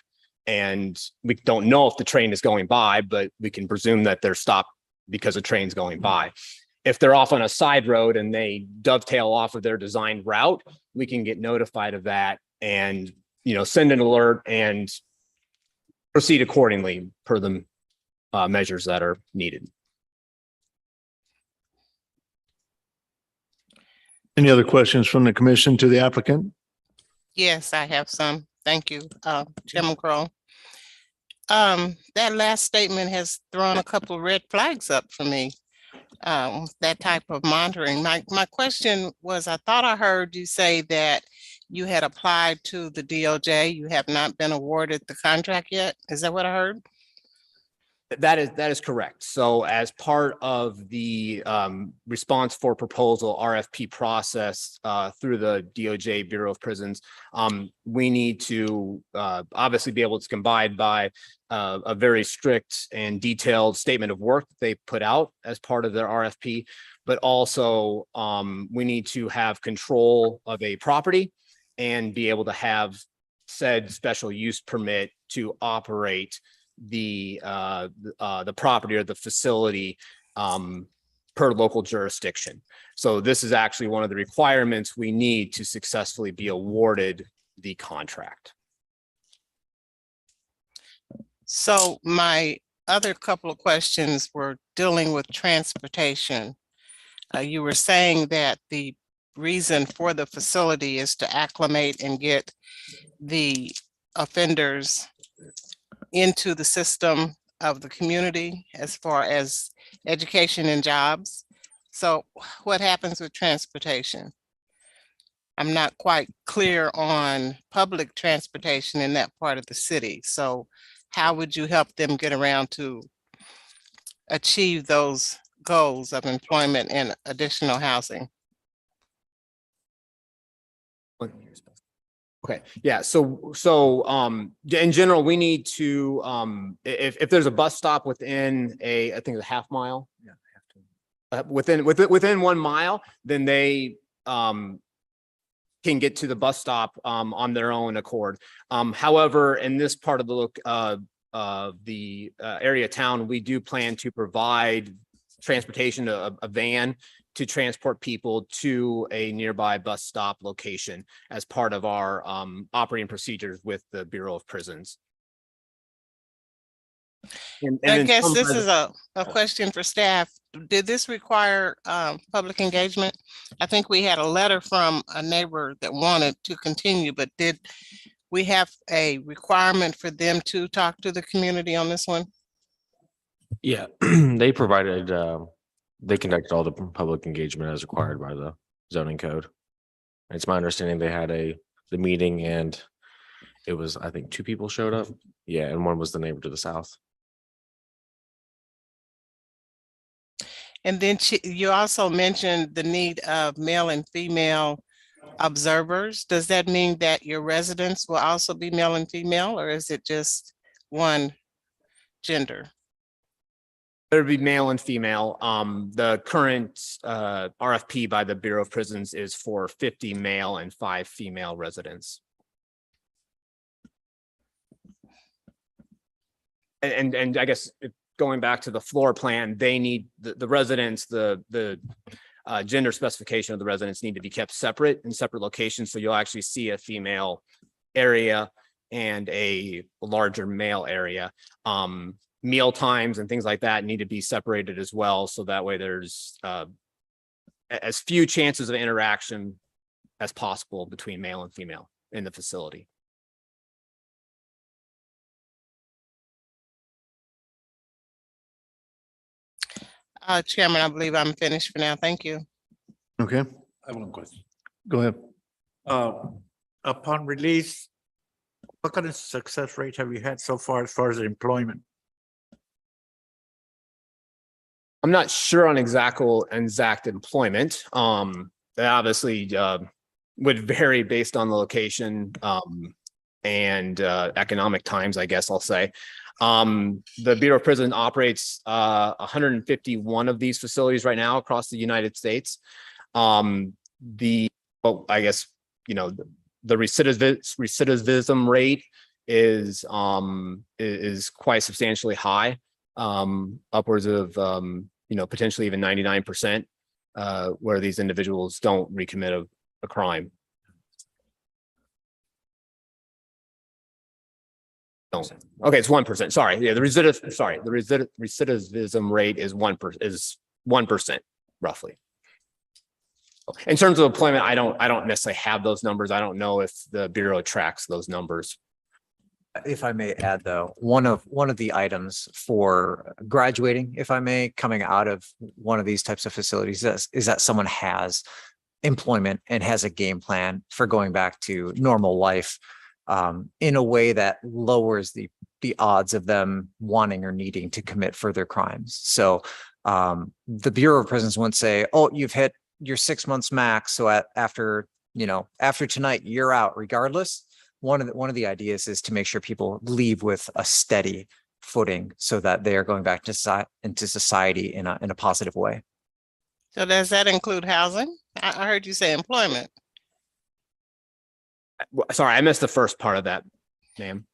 and we don't know if the train is going by, but we can presume that they're stopped because a train's going by. If they're off on a side road and they dovetail off of their designed route, we can get notified of that and, send an alert and proceed accordingly per the measures that are needed. Any other questions from the commission to the applicant? Yes, I have some. Thank you, Chairman Crow. That last statement has thrown a couple of red flags up for me. That type of monitoring. My question was, I thought I heard you say that you had applied to the DOJ. You have not been awarded the contract yet. Is that what I heard? That is correct. So as part of the response for proposal RFP process through the DOJ Bureau of Prisons, we need to obviously be able to combine by a very strict and detailed statement of work they put out as part of their RFP, but also we need to have control of a property and be able to have said special use permit to operate the property or the facility per local jurisdiction. So this is actually one of the requirements we need to successfully be awarded the contract. So my other couple of questions were dealing with transportation. You were saying that the reason for the facility is to acclimate and get the offenders into the system of the community as far as education and jobs. So what happens with transportation? I'm not quite clear on public transportation in that part of the city. So how would you help them get around to achieve those goals of employment and additional housing? Okay, yeah, in general, we need to, if there's a bus stop within I think it's a half mile. Yeah. Within 1 mile, then they, can get to the bus stop, on their own accord. However, in this part of the area of town, we do plan to provide transportation, a van to transport people to a nearby bus stop location as part of our operating procedures with the Bureau of Prisons. I guess this is a question for staff. Did this require public engagement? I think we had a letter from a neighbor that wanted to continue, but did we have a requirement for them to talk to the community on this one? Yeah, they provided, they conducted all the public engagement as required by the zoning code. It's my understanding they had the meeting and it was, I think 2 people showed up. Yeah, and one was the neighbor to the south. And then you also mentioned the need of male and female observers. Does that mean that your residents will also be male and female, or is it just one gender? There'd be male and female. The current RFP by the Bureau of Prisons is for 50 male and 5 female residents. And I guess going back to the floor plan, they need the residents, the gender specification of the residents need to be kept separate in separate locations. So you'll actually see a female area and a larger male area. Meal times and things like that need to be separated as well. So that way there's as few chances of interaction as possible between male and female in the facility. Chairman, I believe I'm finished for now. Thank you. Okay, I have one question. go ahead. Upon release, what kind of success rate have you had so far as employment? I'm not sure on exact employment. That obviously would vary based on the location and economic times, I guess I'll say. The Bureau of Prisons operates 151 of these facilities right now across the United States. I guess, the recidivism rate is quite substantially high, upwards of, potentially even 99%, where these individuals don't recommit a crime. No. Okay, it's 1%. Sorry. Yeah, the recidivism rate is 1%, roughly. In terms of employment, I don't necessarily have those numbers. I don't know if the Bureau tracks those numbers. If I may add, though, one of the items for graduating, if I may, coming out of one of these types of facilities is that someone has employment and has a game plan for going back to normal life in a way that lowers the odds of them wanting or needing to commit further crimes. So the Bureau of Prisons wouldn't say, "Oh, you've hit your 6 months max, so after tonight, you're out regardless." One of the ideas is to make sure people leave with a steady footing so that they are going back into society in a positive way. So does that include housing? I heard you say employment. Sorry, I missed the first part of that, ma'am.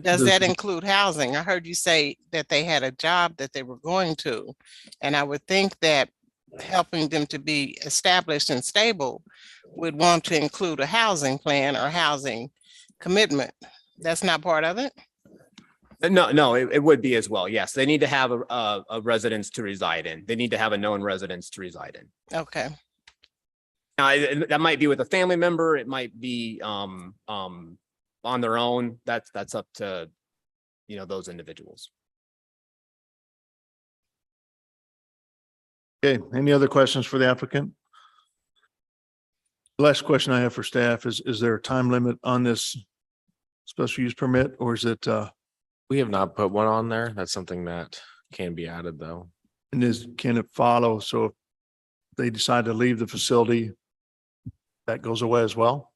Does that include housing? I heard you say that they had a job that they were going to, and I would think that helping them to be established and stable would want to include a housing plan or housing commitment. That's not part of it? No, it would be as well. Yes, they need to have a residence to reside in. They need to have a known residence to reside in. Okay. That might be with a family member. It might be on their own. That's up to those individuals. Okay, any other questions for the applicant? The last question I have for staff is there a time limit on this special use permit, or is it, We have not put one on there. That's something that can be added though. can it follow? So if they decide to leave the facility, that goes away as well?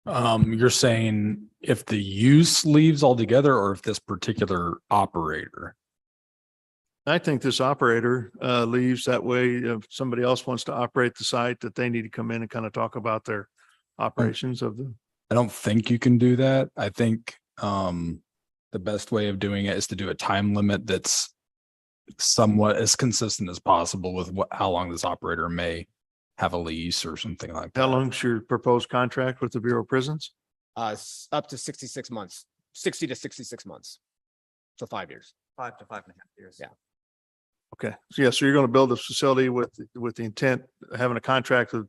You're saying if the use leaves altogether or if this particular operator? I think this operator leaves that way. If somebody else wants to operate the site, that they need to come in and kind of talk about their operations of the. I don't think you can do that. I think the best way of doing it is to do a time limit that's somewhat as consistent as possible with how long this operator may have a lease or something like that. How long's your proposed contract with the Bureau of Prisons? Up to 66 months, 60 to 66 months. So 5 years. 5 to 5.5 years. Yeah. Okay, so yeah, so you're going to build this facility with the intent, of having a contract with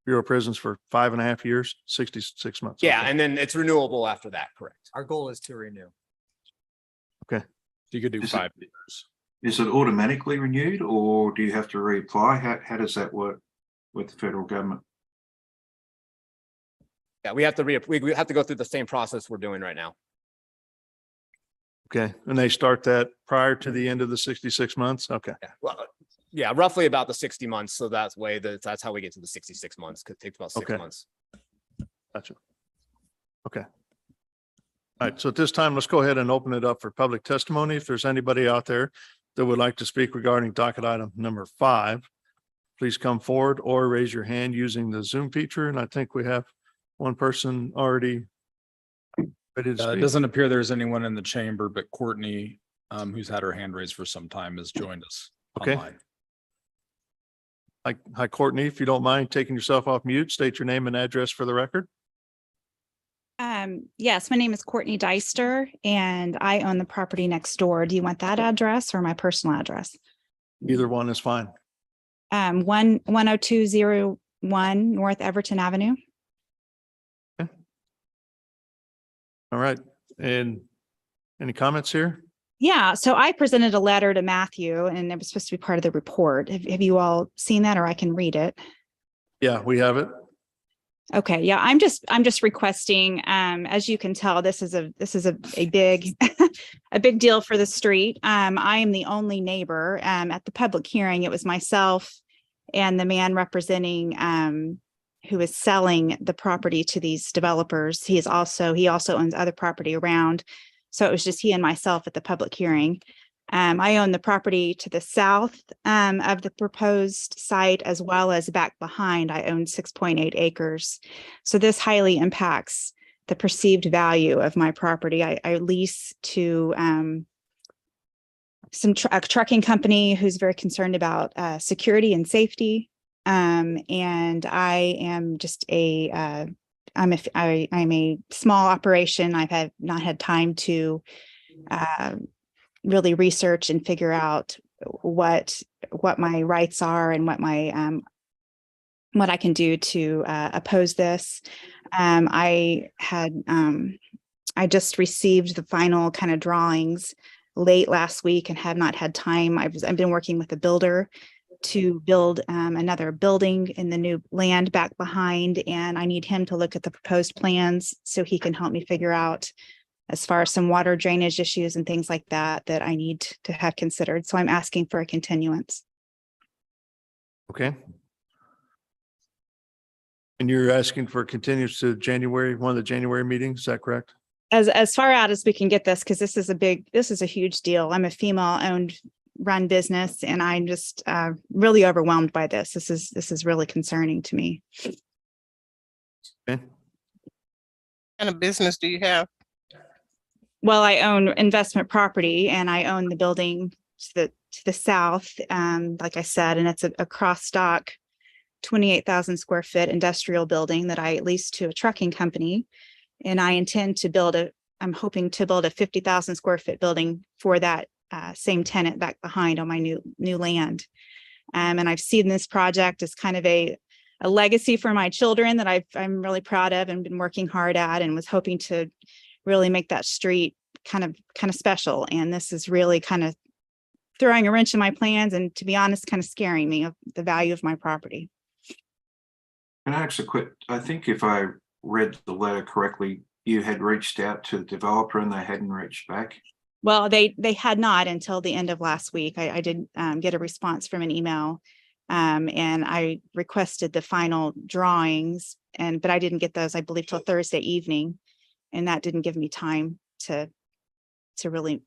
Bureau of Prisons for 5.5 years, 66 months. Yeah, Okay. and then it's renewable after that, correct? Our goal is to renew. Okay. You could do Is it- 5 years. Is it automatically renewed or do you have to reapply? How does that work with the federal government? Yeah, we have to we have to go through the same process we're doing right now. Okay, and they start that prior to the end of the 66 months? Okay, Yeah, well, yeah, roughly about the 60 months. So that's how we get to the 66 months. Could take about 6 Okay. months. gotcha. Okay. All right, so at this time, let's go ahead and open it up for public testimony. If there's anybody out there that would like to speak regarding docket item number 5, please come forward or raise your hand using the Zoom feature. And I think we have one person already ready to It speak. doesn't appear there's anyone in the chamber, but Courtney, who's had her hand raised for some time, has joined us. Okay. Online. Hi, Courtney, if you don't mind taking yourself off mute, state your name and address for the record. Yes, my name is Courtney Deister and I own the property next door. Do you want that address or my personal address? Either one is fine. 10201 North Everton Avenue. All right. And any comments here? Yeah, so I presented a letter to Matthew and it was supposed to be part of the report. Have you all seen that, or I can read it? Yeah, we have it. Okay, yeah, I'm just requesting, as you can tell, this is a big, a big deal for the street. I am the only neighbor, at the public hearing. It was myself and the man representing, who is selling the property to these developers. He also owns other property around. So it was just he and myself at the public hearing. I own the property to the south of the proposed site, as well as back behind. I own 6.8 acres. So this highly impacts the perceived value of my property. I lease to a trucking company who's very concerned about security and safety. And I am just I'm a small operation. I've not had time to really research and figure out what my rights are and what I can do to oppose this. I just received the final kind of drawings late last week and have not had time. I've been working with a builder to build another building in the new land back behind, and I need him to look at the proposed plans so he can help me figure out as far as some water drainage issues and things like that I need to have considered. So I'm asking for a continuance. Okay. And you're asking for continuance to January, one of the January meetings, is that correct? As far out as we can get this, because this is a huge deal. I'm a female-owned run business, and I'm just really overwhelmed by this. This is really concerning to me. Okay. What kind of business do you have? Well, I own investment property and I own the building to the south, like I said, and it's a cross-dock 28,000 square foot industrial building that I lease to a trucking company. And I intend to I'm hoping to build a 50,000 square foot building for that same tenant back behind on my new land. And I've seen this project as kind of a a legacy for my children that I'm really proud of and been working hard at, and was hoping to really make that street kind of special. And this is really kind of throwing a wrench in my plans, and to be honest, kind of scaring me of the value of my property. Can I ask a quick, I think if I read the letter correctly, you had reached out to the developer and they hadn't reached back. Well, they had not until the end of last week. I did get a response from an email, and I requested the final drawings, but I didn't get those, I believe, till Thursday evening, and that didn't give me time to really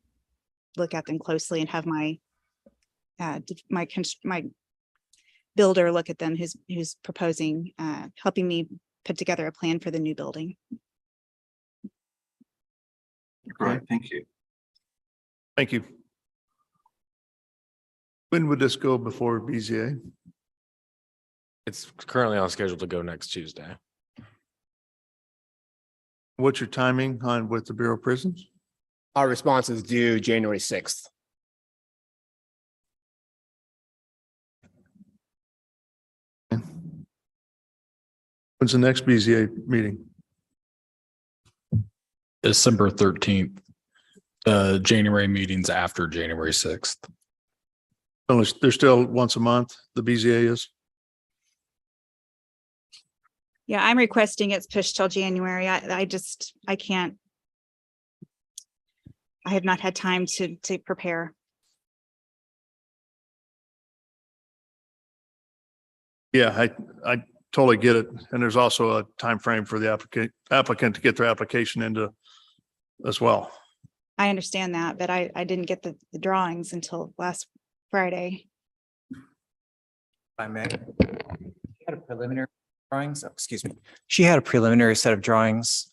look at them closely and have my builder look at them, who's proposing, helping me put together a plan for the new building. Great, thank you. Thank you. When would this go before BZA? It's currently on schedule to go next Tuesday. What's your timing on with the Bureau of Prisons? Our response is due January 6th. When's the next BZA meeting? December 13th. January meetings after January 6th. Oh, they're still once a month, the BZA is? Yeah, I'm requesting it's pushed till January. I can't. I have not had time to prepare. Yeah, I totally get it. And there's also a time frame for the applicant to get their application into as well. I understand that, but I didn't get the drawings until last Friday. If I may. She had a preliminary drawings, excuse me. She had a preliminary set of drawings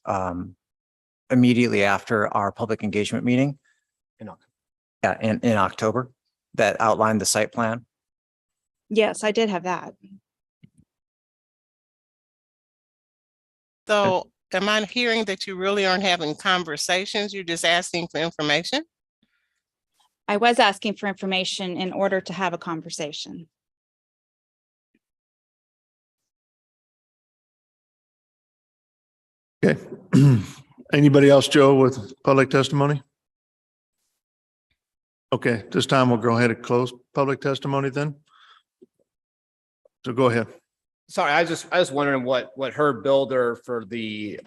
immediately after our public engagement meeting. In October that outlined the site plan. Yes, I did have that. So am I hearing that you really aren't having conversations? You're just asking for information? I was asking for information in order to have a conversation. Okay. Anybody else, Joe, with public testimony? Okay, this time we'll go ahead and close public testimony then. So go ahead. Sorry, I was wondering what her builder for the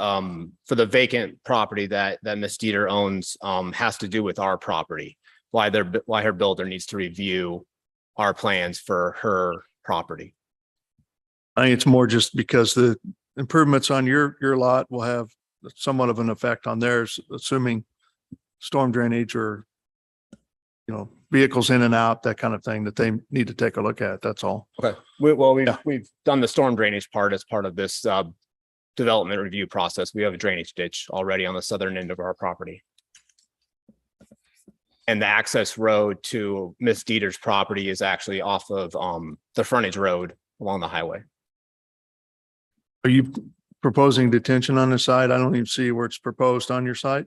vacant property that Ms. Dieter owns has to do with our property. Why her builder needs to review our plans for her property. I think it's more just because the improvements on your lot will have somewhat of an effect on theirs, assuming storm drainage or, you know, vehicles in and out, that kind of thing that they need to take a look at. That's all. Okay. We've done the storm drainage part as part of this development review process. We have a drainage ditch already on the southern end of our property. And the access road to Miss Dieter's property is actually off of the frontage road along the highway. Are you proposing detention on the site? I don't even see where it's proposed on your site.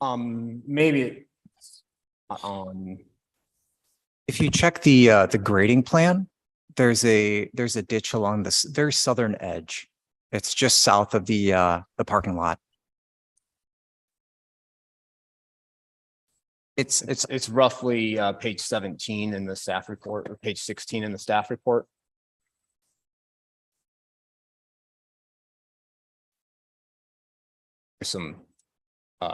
Maybe If you check the grading plan, there's a ditch along this very southern edge. It's just south of the parking lot. It's roughly page 17 in the staff report, or page 16 in the staff report. There's some.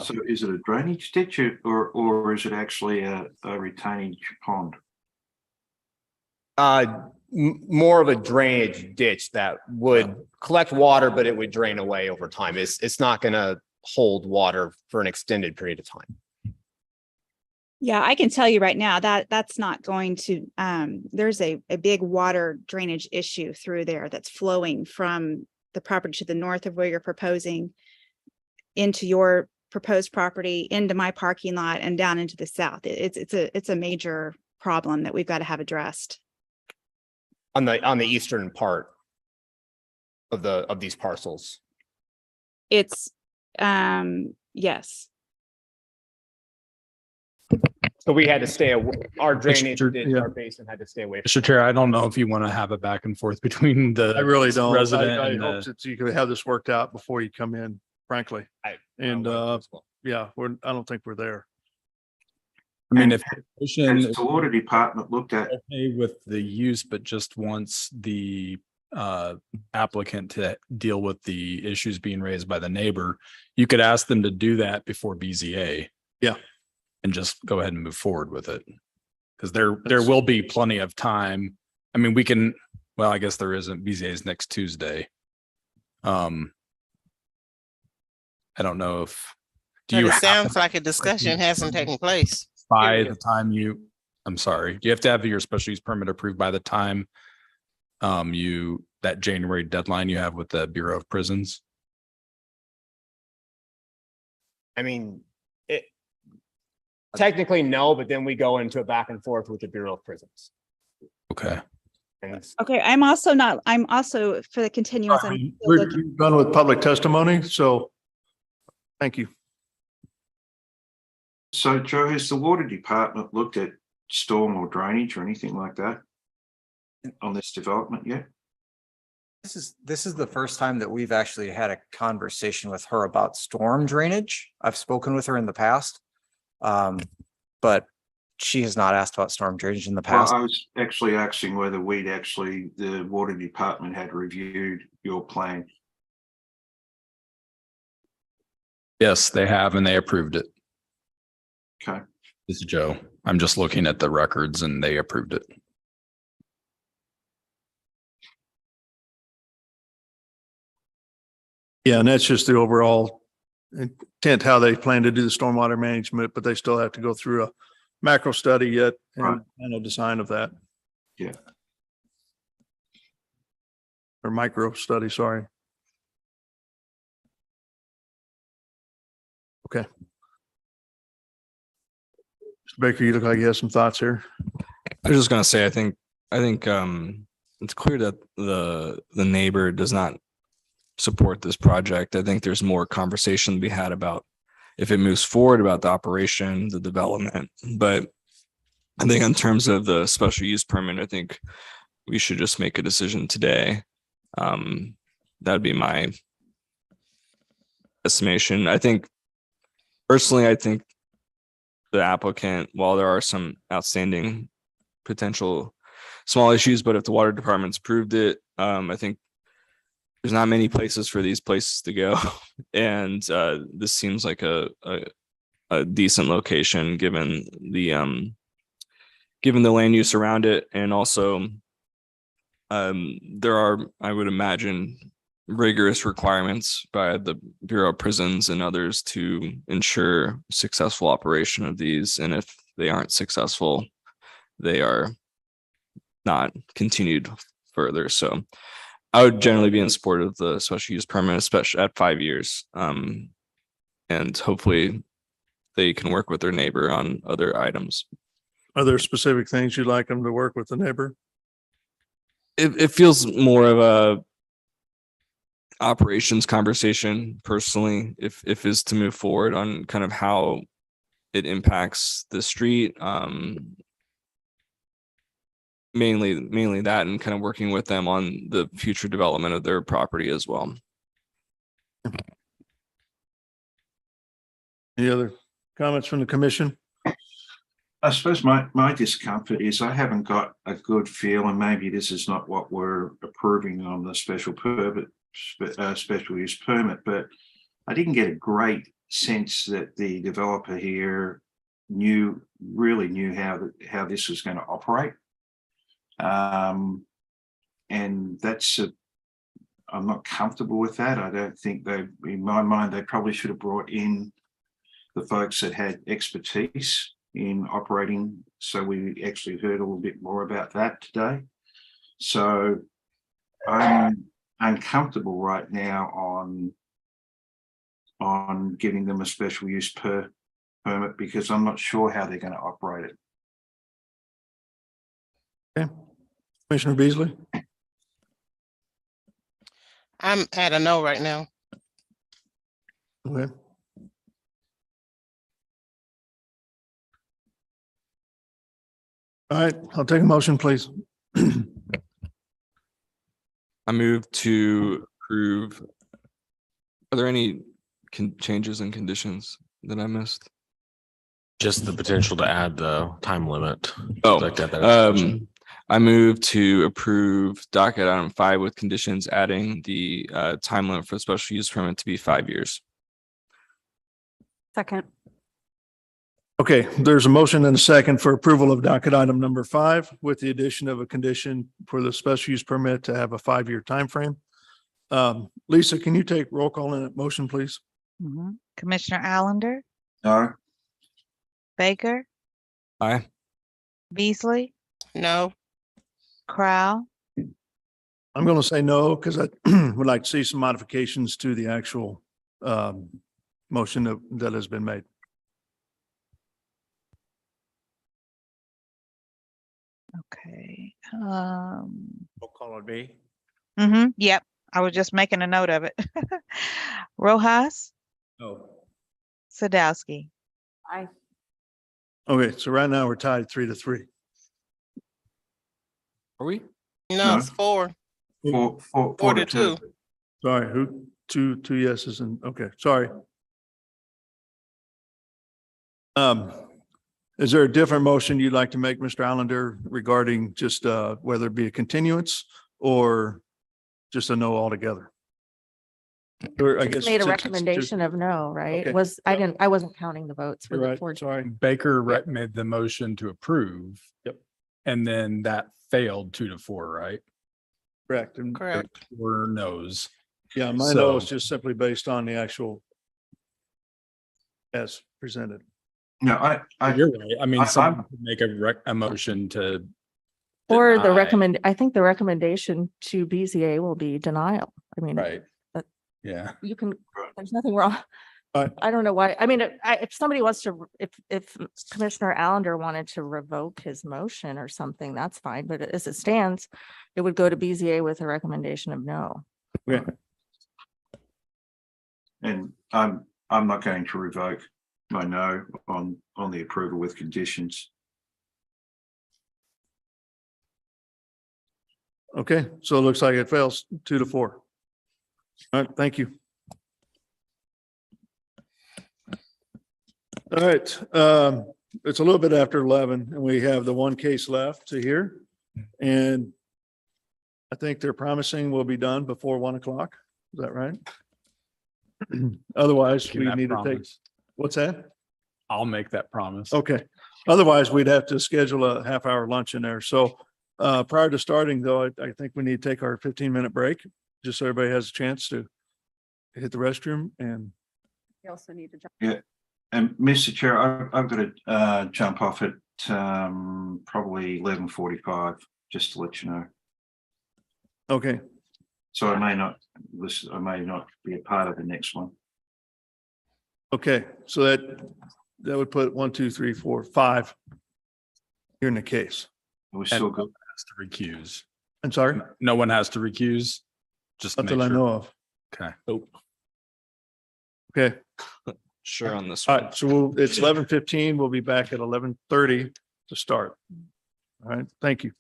So is it a drainage ditch or is it actually a retaining pond? More of a drainage ditch that would collect water, but it would drain away over time. It's not going to hold water for an extended period of time. Yeah, I can tell you right now that that's not going to, there's a big water drainage issue through there that's flowing from the property to the north of where you're proposing into your proposed property, into my parking lot, and down into the south. It's a major problem that we've got to have addressed. On the eastern part of these parcels. It's yes. So we had to stay, our drainage, yeah. our basin had to stay away. Mr. Chair, I don't know if you want to have a back and forth between the. I really don't. Resident I and hope the, that you could have this worked out before you come in, frankly. And, yeah, I don't think we're there. I mean, And if the commission Has the water department looked at, okay with the use, but just wants the applicant to deal with the issues being raised by the neighbor, you could ask them to do that before BZA. Yeah. And just go ahead and move forward with it. Because there will be plenty of time. I mean, we can, well, I guess there isn't. BZA is next Tuesday. I don't know if, do But you it have sounds like a discussion hasn't taken place. by the time you, I'm sorry, you have to have your special use permit approved by the time that January deadline you have with the Bureau of Prisons? I mean, it technically no, but then we go into a back and forth with the Bureau of Prisons. Okay. And it's, Okay, I'm also for the continuance. I'm still We're looking- done with public testimony, so thank you. so Joe, has the water department looked at storm or drainage or anything like that on this development yet? This is the first time that we've actually had a conversation with her about storm drainage. I've spoken with her in the past. But she has not asked about storm drainage in the Well, past. I was actually asking whether the water department had reviewed your plan. Yes, they have, and they approved it. Okay. This is Joe. I'm just looking at the records and they approved it. Yeah, and that's just the overall intent, how they plan to do the stormwater management, but they still have to go through a macro study yet Right. and a design of that, Yeah. or micro study, sorry. Okay. Mr. Baker, you look like you have some thoughts here. I was just gonna say, I think it's clear that the neighbor does not support this project. I think there's more conversation to be had about if it moves forward, about the operation, the development. But I think in terms of the special use permit, I think we should just make a decision today. That'd be my estimation. I think personally, I think the applicant, while there are some outstanding potential small issues, but if the water department's approved it, I think there's not many places for these places to go. And this seems like a decent location given the land use around it. And also there are, I would imagine, rigorous requirements by the Bureau of Prisons and others to ensure successful operation of these. And if they aren't successful, they are not continued further. So I would generally be in support of the special use permit, especially at 5 years. And hopefully they can work with their neighbor on other items. Are there specific things you'd like them to work with the neighbor? It feels more of a operations conversation personally, if is to move forward on kind of how it impacts the street. Mainly that, and kind of working with them on the future development of their property as well. Any other comments from the commission? I suppose my discomfort is I haven't got a good feel, and maybe this is not what we're approving on the special use permit, but I didn't get a great sense that the developer here really knew how this was going to operate. And I'm not comfortable with that. I don't think in my mind, they probably should have brought in the folks that had expertise in operating. So we actually heard a little bit more about that today. So I'm uncomfortable right now on giving them a special use permit because I'm not sure how they're going to operate it. Okay. Commissioner Beasley? I'm at a no right now. Okay. All right, I'll take a motion, please. I move to approve. Are there any changes and conditions that I missed? Just the potential to add the time limit. Oh, Like that. I move to approve docket item 5 with conditions adding the time limit for the special use permit to be 5 years. Second. Okay, there's a motion and a second for approval of docket item number 5 with the addition of a condition for the special use permit to have a 5-year timeframe. Lisa, can you take roll call in that motion, please? Commissioner Allender, No, Baker, Aye. Beasley, No, Crow, I'm going to say no because I would like to see some modifications to the actual motion that has been made. okay. Roll call on me. Yep, I was just making a note of it. Rojas, No. Sadowski. Aye. Okay, so right now we're tied 3-3. Are we? no, it's 4. 4 to 2. Sorry, who, two yeses and, okay, sorry. Is there a different motion you'd like to make, Mr. Allender, regarding just whether it be a continuance or just a no altogether? Or I guess. Made a since it's two- recommendation of no, right? Okay. I wasn't counting the votes for You're the right, four. sorry. Baker made the motion to approve. Yep. And then that failed 2-4, right? Correct. And Correct. Or no's. yeah, my no is just simply based on the actual as presented. no, I, You're right. I mean, I- someone could make a motion to. Or the deny. I think the recommendation to BZA will be denial. I mean, Right. but- Yeah. you can, there's nothing wrong. Right. I don't know why. I mean, if somebody wants to, if Commissioner Allender wanted to revoke his motion or something, that's fine. But as it stands, it would go to BZA with a recommendation of no. Okay. and I'm not going to revoke my no on the approval with conditions. Okay, so it looks like it fails 2-4. All right, thank you. All right, it's a little bit after 11 and we have the one case left to hear. And I think they're promising we'll be done before 1 o'clock. Is that right? Otherwise, Making we that need to take, promise. what's that? I'll make that promise. Okay. Otherwise, we'd have to schedule a half-hour lunch in there. So prior to starting though, I think we need to take our 15-minute break, just so everybody has a chance to hit the restroom and. You also need to jump. Yeah, and Mr. Chair, I've got to jump off at probably 11:45, just to let you know. Okay, So I may not listen, I may not be a part of the next one. okay. So that would put 1, 2, 3, 4, 5 here in the case. We still got, Has to recuse. I'm sorry, No one has to recuse. Just to not make that I sure. know of. Okay. Okay, Sure on this all one. right. So it's 11:15. We'll be back at 11:30 to start. All right, thank you.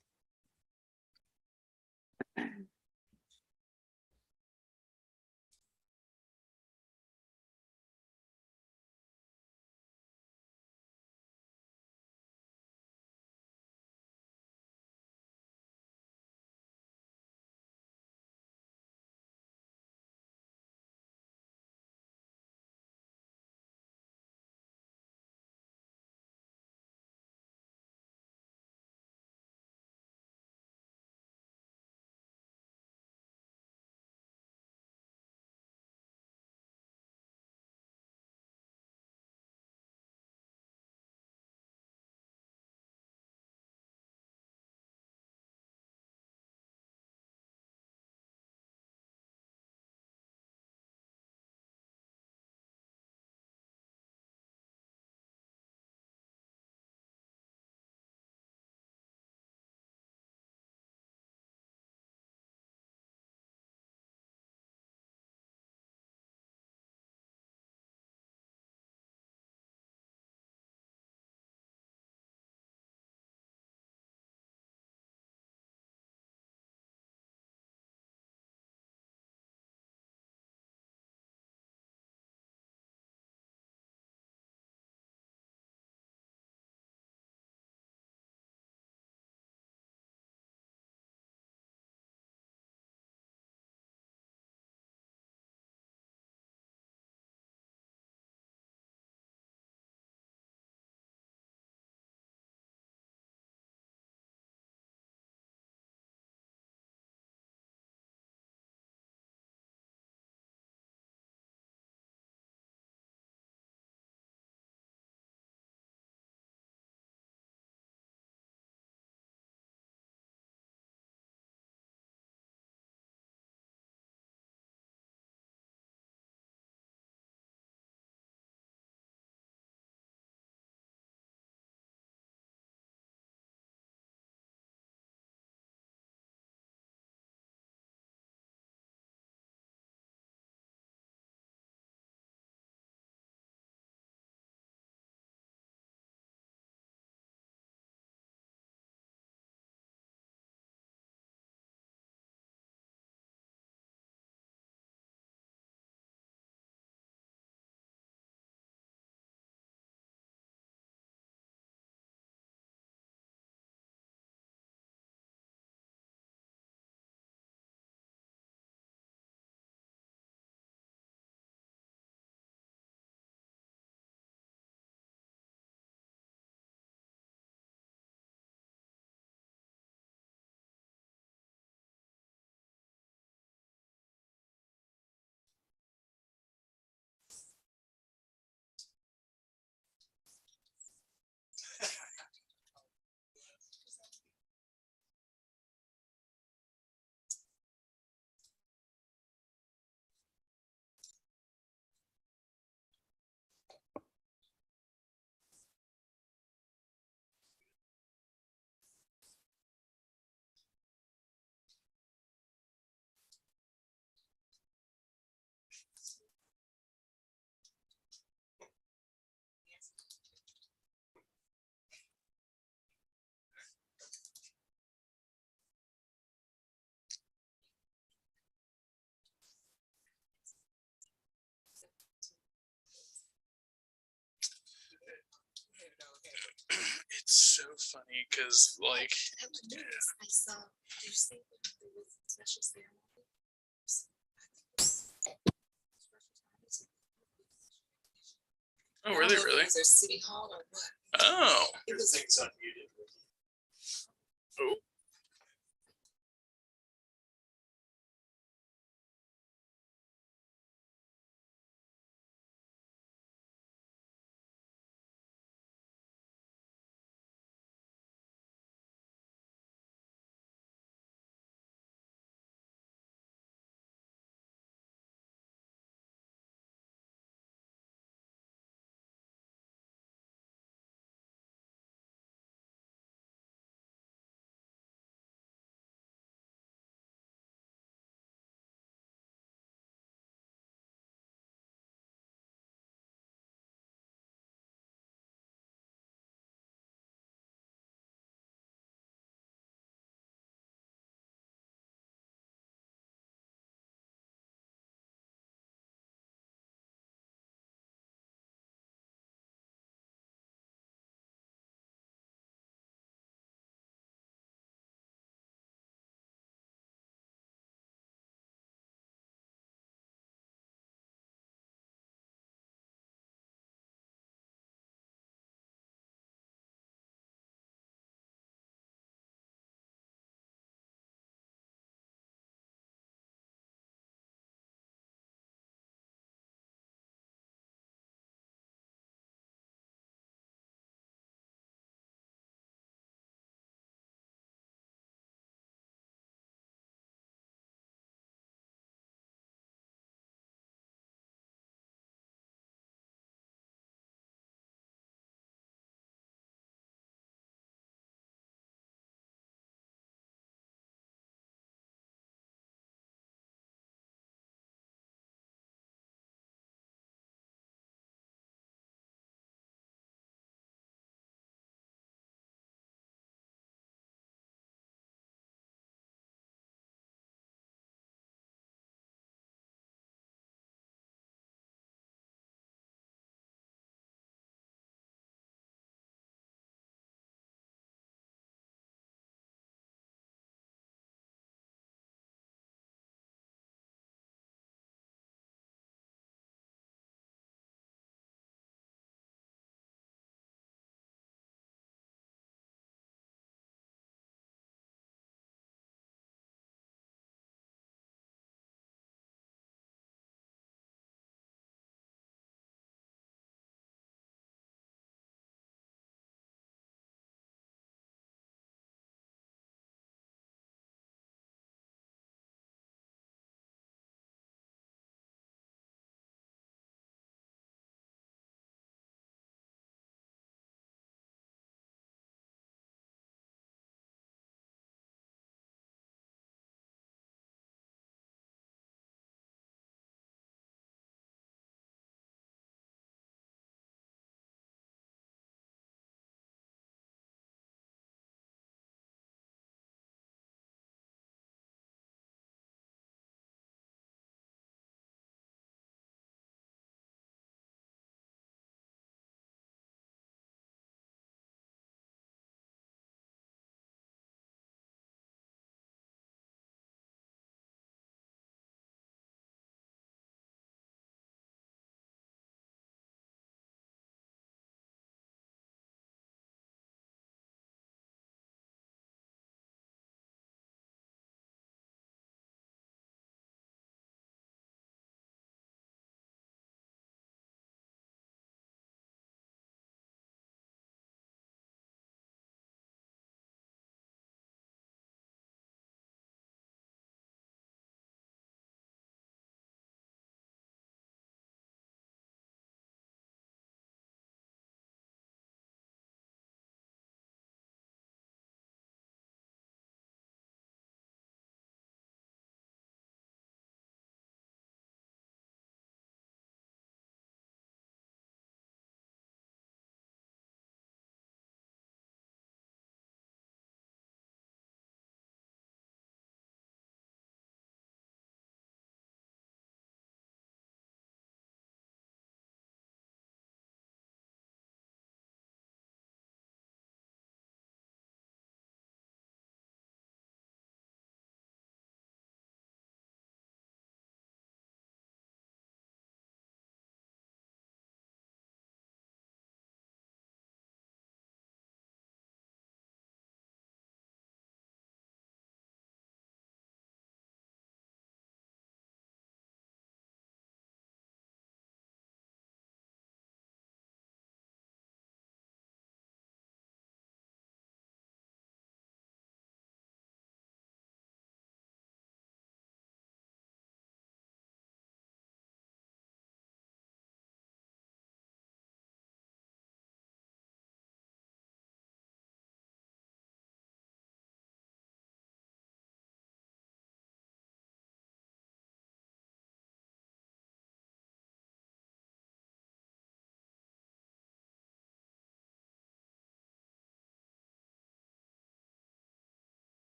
so funny because like. Oh, were they really? Oh. Oh.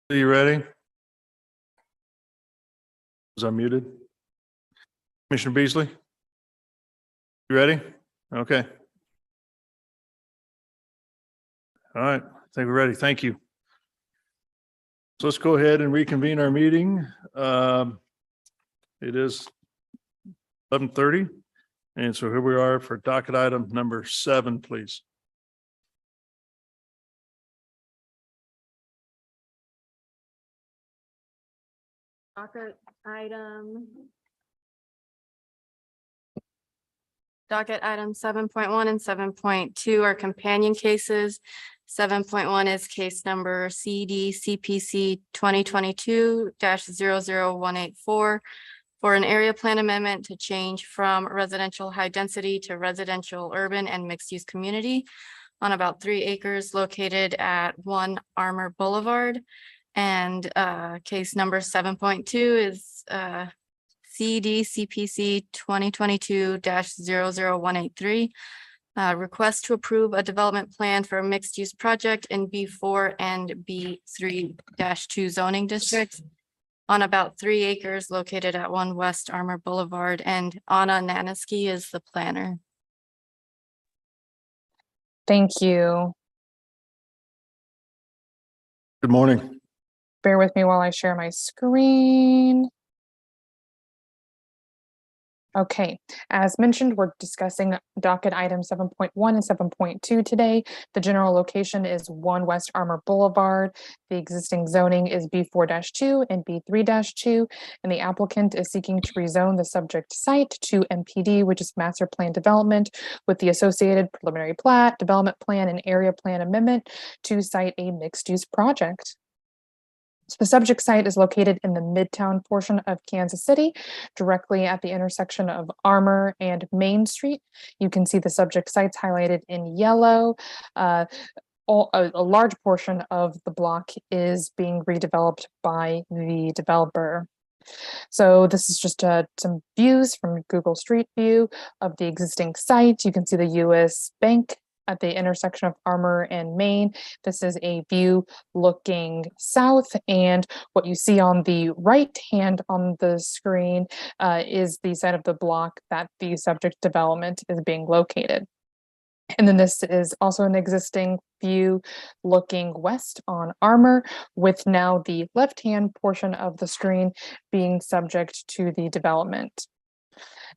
Are you ready? Was I muted? Commissioner Beasley? You ready? Okay. All right, I think we're ready. Thank you. So let's go ahead and reconvene our meeting. It is 11:30. And so here we are for docket item number 7, please. Docket item. Docket item 7.1 and 7.2 are companion cases. 7.1 is case number CD CPC 2022-00184 for an area plan amendment to change from residential high density to residential urban and mixed use community on about 3 acres located at 1 Armour Boulevard. And case number 7.2 is CD CPC 2022-00183. Request to approve a development plan for a mixed-use project in B4 and B3-2 zoning districts on about 3 acres located at 1 West Armour Boulevard, and Anna Naniski is the planner. Thank you. Good morning. Bear with me while I share my screen. Okay, as mentioned, we're discussing docket item 7.1 and 7.2 today. The general location is 1 West Armour Boulevard. The existing zoning is B4-2 and B3-2, and the applicant is seeking to rezone the subject site to MPD, which is master plan development, with the associated preliminary plat, development plan, and area plan amendment to site a mixed-use project. So the subject site is located in the Midtown portion of Kansas City, directly at the intersection of Armour and Main Street. You can see the subject sites highlighted in yellow. A large portion of the block is being redeveloped by the developer. So this is just some views from Google Street View of the existing site. You can see the US Bank at the intersection of Armour and Main. This is a view looking south, and what you see on the right hand on the screen is the side of the block that the subject development is being located. And then this is also an existing view looking west on Armour, with now the left-hand portion of the screen being subject to the development.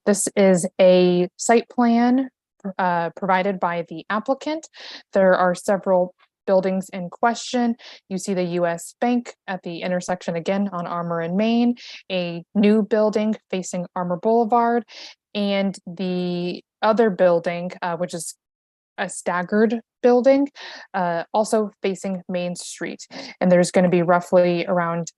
This is a site plan provided by the applicant. There are several buildings in question. You see the US Bank at the intersection again on Armour and Main, a new building facing Armour Boulevard, and the other building, which is a staggered building, also facing Main Street. And there's going to be roughly around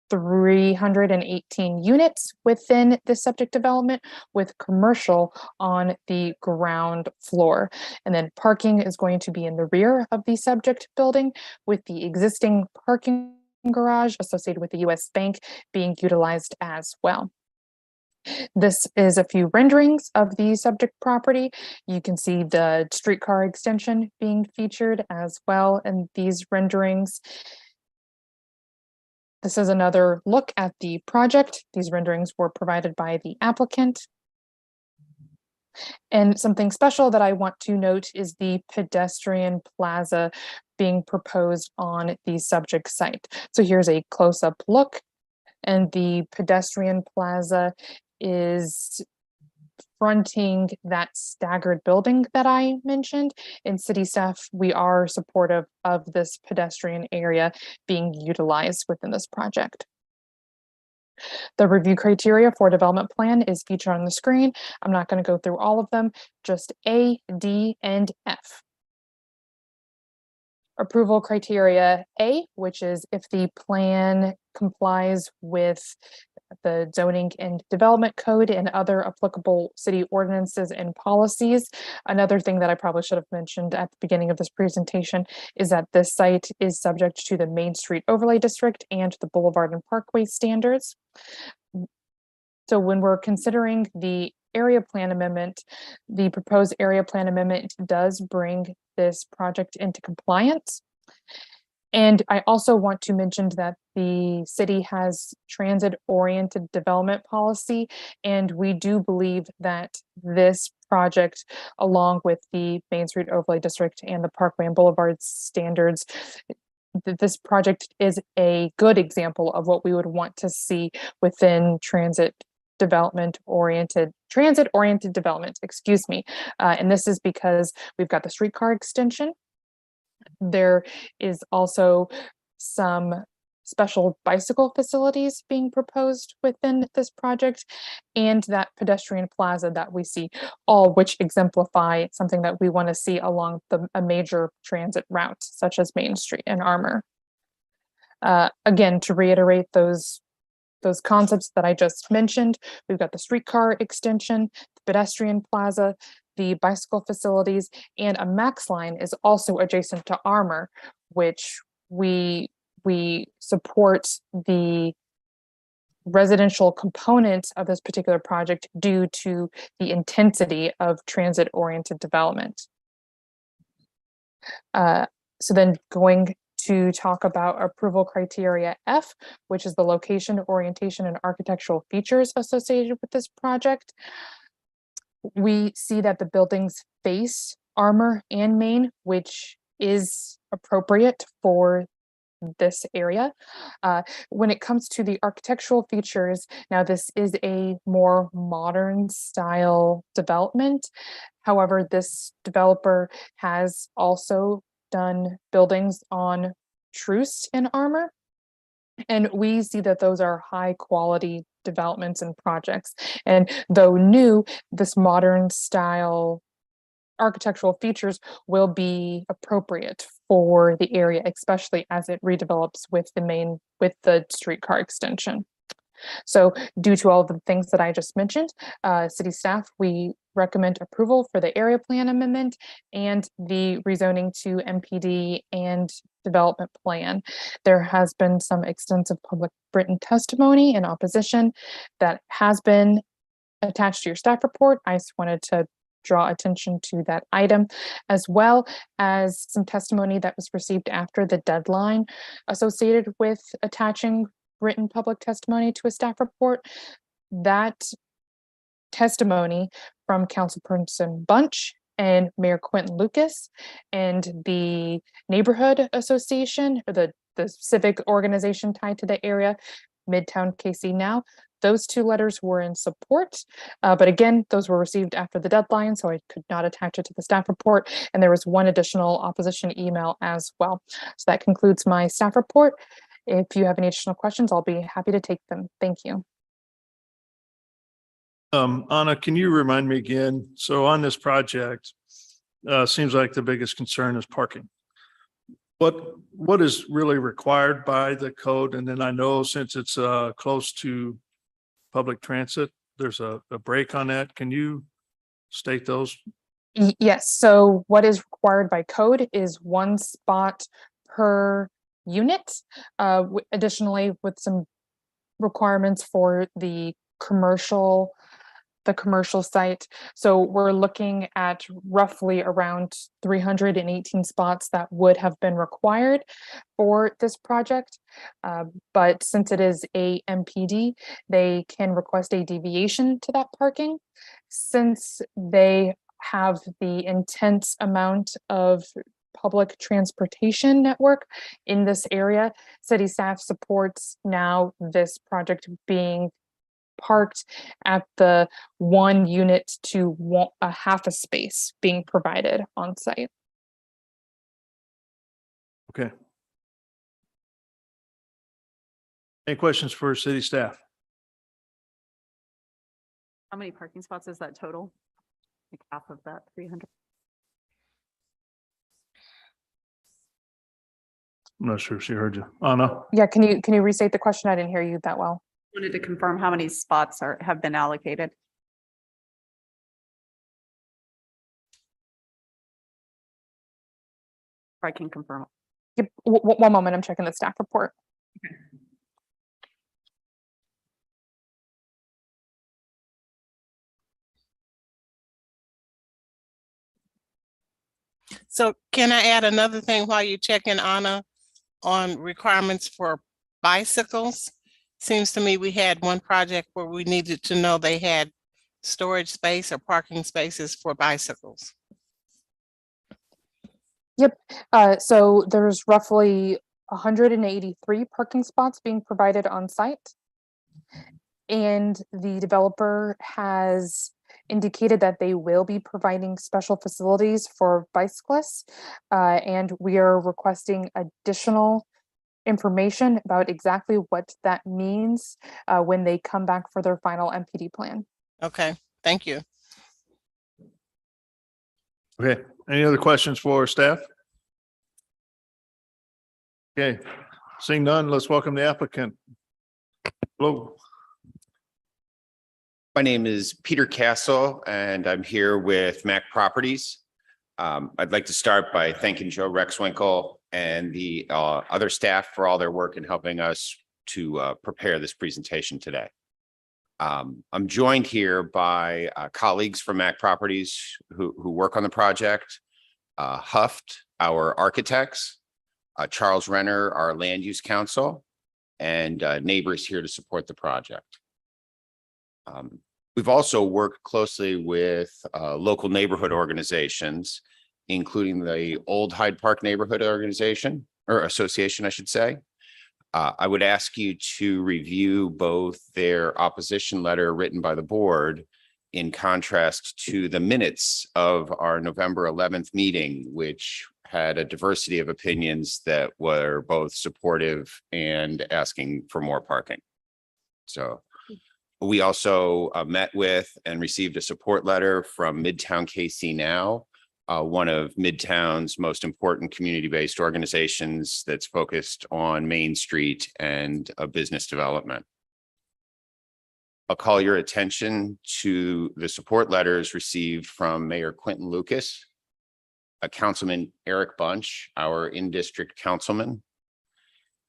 318 units within the subject development, with commercial on the ground floor. And then parking is going to be in the rear of the subject building, with the existing parking garage associated with the US Bank being utilized as well. This is a few renderings of the subject property. You can see the streetcar extension being featured as well in these renderings. This is another look at the project. These renderings were provided by the applicant. And something special that I want to note is the pedestrian plaza being proposed on the subject site. So here's a close-up look, and the pedestrian plaza is fronting that staggered building that I mentioned. In city staff, we are supportive of this pedestrian area being utilized within this project. The review criteria for development plan is featured on the screen. I'm not going to go through all of them, just A, D, and F. Approval criteria A, which is if the plan complies with the zoning and development code and other applicable city ordinances and policies. Another thing that I probably should have mentioned at the beginning of this presentation is that this site is subject to the Main Street Overlay District and the Boulevard and Parkway standards. So when we're considering the area plan amendment, the proposed area plan amendment does bring this project into compliance. And I also want to mention that the city has transit-oriented development policy, and we do believe that this project, along with the Main Street Overlay District and the Parkway and Boulevard standards, this project is a good example of what we would want to see within transit-oriented development, excuse me. And this is because we've got the streetcar extension. There is also some special bicycle facilities being proposed within this project, and that pedestrian plaza that we see, all which exemplify something that we want to see along a major transit route such as Main Street and Armour. Again, to reiterate those concepts that I just mentioned, we've got the streetcar extension, the pedestrian plaza, the bicycle facilities, and a Max line is also adjacent to Armour, which we support the residential component of this particular project due to the intensity of transit-oriented development. So then going to talk about approval criteria F, which is the location, orientation, and architectural features associated with this project. We see that the buildings face Armour and Main, which is appropriate for this area. When it comes to the architectural features, now this is a more modern style development. However, this developer has also done buildings on Troost in Armour, and we see that those are high quality developments and projects. And though new, this modern style architectural features will be appropriate for the area, especially as it redevelops with the streetcar extension. So due to all of the things that I just mentioned, city staff, we recommend approval for the area plan amendment and the rezoning to MPD and development plan. There has been some extensive public written testimony in opposition that has been attached to your staff report. I just wanted to draw attention to that item, as well as some testimony that was received after the deadline associated with attaching written public testimony to a staff report. That testimony from Councilperson Bunch and Mayor Quentin Lucas and the neighborhood association, or the civic organization tied to the area, Midtown KC Now, those two letters were in support, but again, those were received after the deadline, so I could not attach it to the staff report. And there was one additional opposition email as well. So that concludes my staff report. If you have any additional questions, I'll be happy to take them. Thank you. Anna, can you remind me again? So on this project, seems like the biggest concern is parking. What is really required by the code? And then I know since it's close to public transit, there's a break on that. Can you state those? Yes. So what is required by code is one spot per unit. Additionally, with some requirements for the commercial site. So we're looking at roughly around 318 spots that would have been required for this project. But since it is a MPD, they can request a deviation to that parking. Since they have the intense amount of public transportation network in this area, city staff supports now this project being parked at the 1 unit to a half a space being provided on site. Okay. Any questions for city staff? How many parking spots is that total? Like half of that 300? I'm not sure if she heard you. Anna? Yeah, can you restate the question? I didn't hear you that well. Wanted to confirm how many spots have been allocated. I can confirm. Yep, one moment, I'm checking the staff report. Okay. So can I add another thing while you check in, Anna, on requirements for bicycles. Seems to me we had one project where we needed to know they had storage space or parking spaces for bicycles. Yep, so there's roughly 183 parking spots being provided on site. And the developer has indicated that they will be providing special facilities for bicyclists. And we are requesting additional information about exactly what that means when they come back for their final MPD plan. Okay, thank you. Okay, any other questions for staff? Okay, seeing none, let's welcome the applicant. Hello. My name is Peter Castle, and I'm here with Mac Properties. I'd like to start by thanking Joe Rexwinkle and the other staff for all their work in helping us to prepare this presentation today. I'm joined here by colleagues from Mac Properties who work on the project, Huft, our architects, Charles Renner, our land use counsel, and neighbors here to support the project. We've also worked closely with local neighborhood organizations, including the Old Hyde Park Neighborhood Organization or Association, I should say. I would ask you to review both their opposition letter written by the board in contrast to the minutes of our November 11th meeting, which had a diversity of opinions that were both supportive and asking for more parking. So we also met with and received a support letter from Midtown KC Now, one of Midtown's most important community-based organizations that's focused on Main Street and business development. I'll call your attention to the support letters received from Mayor Quentin Lucas, Councilman Eric Bunch, our in-district councilman,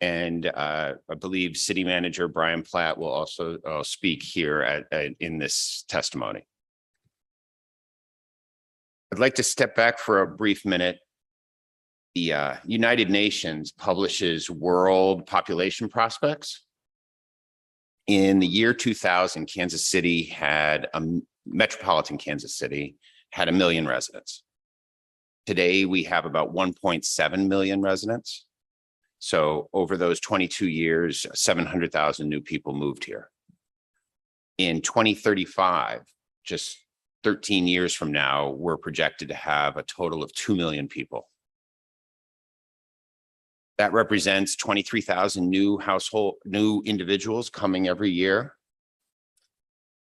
and I believe City Manager Brian Platt will also speak here in this testimony. I'd like to step back for a brief minute. The United Nations publishes world population prospects. In the year 2000, Kansas City had metropolitan Kansas City had 1 million residents. Today, we have about 1.7 million residents. So over those 22 years, 700,000 new people moved here. In 2035, just 13 years from now, we're projected to have a total of 2 million people. That represents 23,000 new individuals coming every year.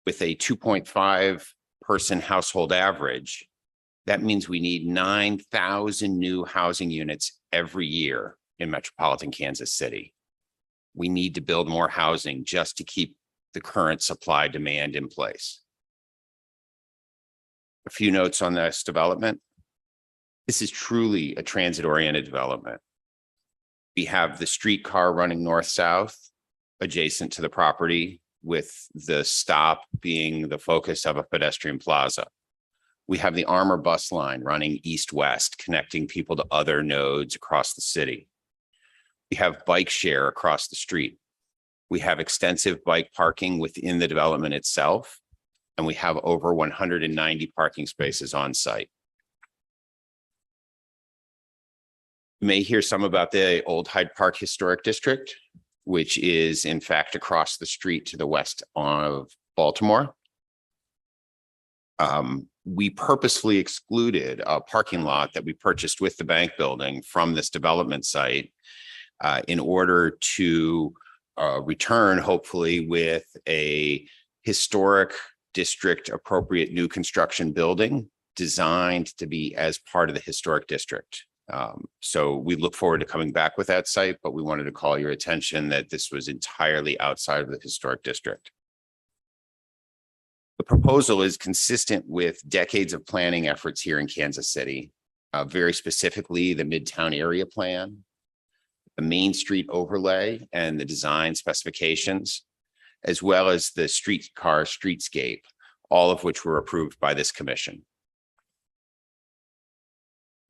With a 2.5 person household average, that means we need 9,000 new housing units every year in metropolitan Kansas City. We need to build more housing just to keep the current supply demand in place. A few notes on this development. This is truly a transit-oriented development. We have the streetcar running north-south adjacent to the property, with the stop being the focus of a pedestrian plaza. We have the Armour bus line running east-west, connecting people to other nodes across the city. We have bike share across the street. We have extensive bike parking within the development itself, and we have over 190 parking spaces on site. You may hear some about the Old Hyde Park Historic District, which is in fact across the street to the west of Baltimore. We purposefully excluded a parking lot that we purchased with the bank building from this development site in order to return, hopefully, with a historic district appropriate new construction building designed to be as part of the historic district. So we look forward to coming back with that site, but we wanted to call your attention that this was entirely outside of the historic district. The proposal is consistent with decades of planning efforts here in Kansas City, very specifically the Midtown Area Plan, the Main Street overlay and the design specifications, as well as the streetcar streetscape, all of which were approved by this commission.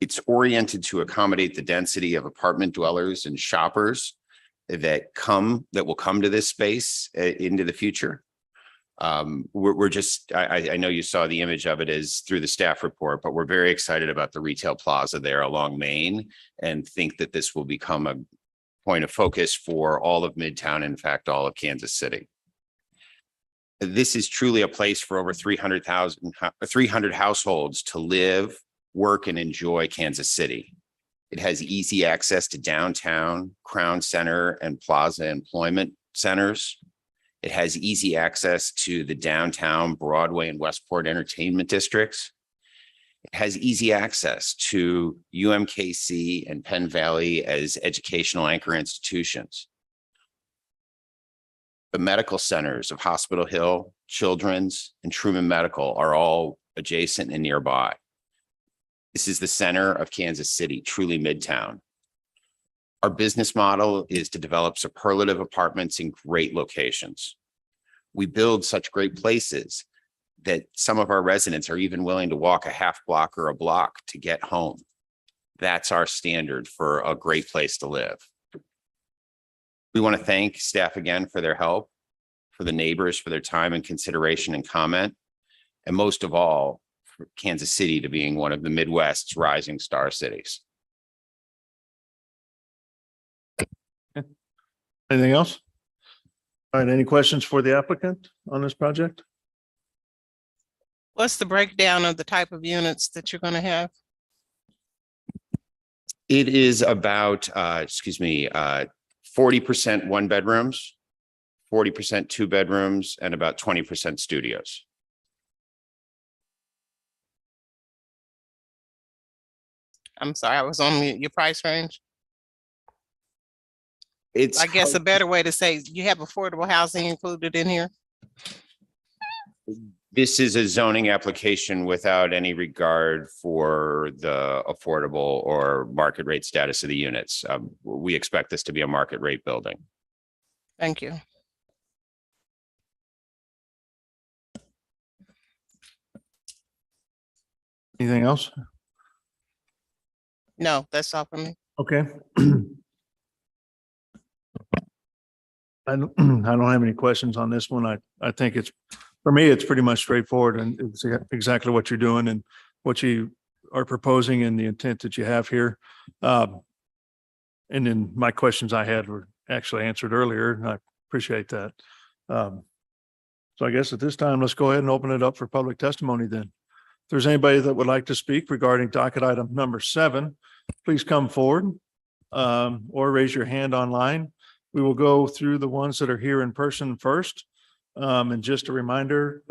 It's oriented to accommodate the density of apartment dwellers and shoppers that will come to this space into the future. We're just, I know you saw the image of it as through the staff report, but we're very excited about the retail plaza there along Main and think that this will become a point of focus for all of Midtown, in fact, all of Kansas City. This is truly a place for over 300 households to live, work, and enjoy Kansas City. It has easy access to downtown, Crown Center, and Plaza employment centers. It has easy access to the downtown, Broadway, and Westport entertainment districts. It has easy access to UMKC and Penn Valley as educational anchor institutions. The medical centers of Hospital Hill, Children's, and Truman Medical are all adjacent and nearby. This is the center of Kansas City, truly Midtown. Our business model is to develop superlative apartments in great locations. We build such great places that some of our residents are even willing to walk a half block or a block to get home. That's our standard for a great place to live. We want to thank staff again for their help, for the neighbors for their time and consideration and comment, and most of all, for Kansas City to being one of the Midwest's rising star cities. Anything else? All right, any questions for the applicant on this project? What's the breakdown of the type of units that you're going to have? It is about, 40% one bedrooms, 40% two bedrooms, and about 20% studios. I'm sorry, I was on mute. Your price range? It's, I guess a better way to say, you have affordable housing included in here? this is a zoning application without any regard for the affordable or market rate status of the units. We expect this to be a market rate building. Thank you. Anything else? No, that's all for me. Okay. I don't have any questions on this one. I think it's, for me, it's pretty much straightforward, and it's exactly what you're doing and what you are proposing and the intent that you have here. And then my questions I had were actually answered earlier, and I appreciate that. So I guess at this time, let's go ahead and open it up for public testimony then. If there's anybody that would like to speak regarding docket item number 7, please come forward or raise your hand online. We will go through the ones that are here in person first. And just a reminder,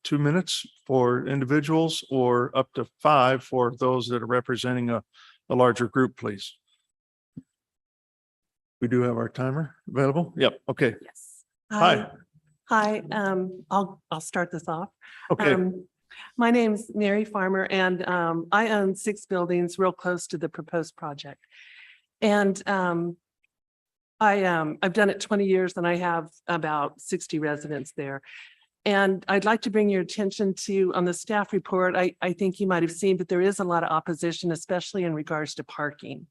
2 minutes for individuals or up to 5 for those that are representing a larger group, please. We do have our timer available. Yep. Okay. Yes. Hi. Hi, I'll start this off. Okay. My name's Mary Farmer, and I own 6 buildings real close to the proposed project. And I've done it 20 years and I have about 60 residents there. And I'd like to bring your attention to, on the staff report, I think you might have seen, but there is a lot of opposition, especially in regards to parking.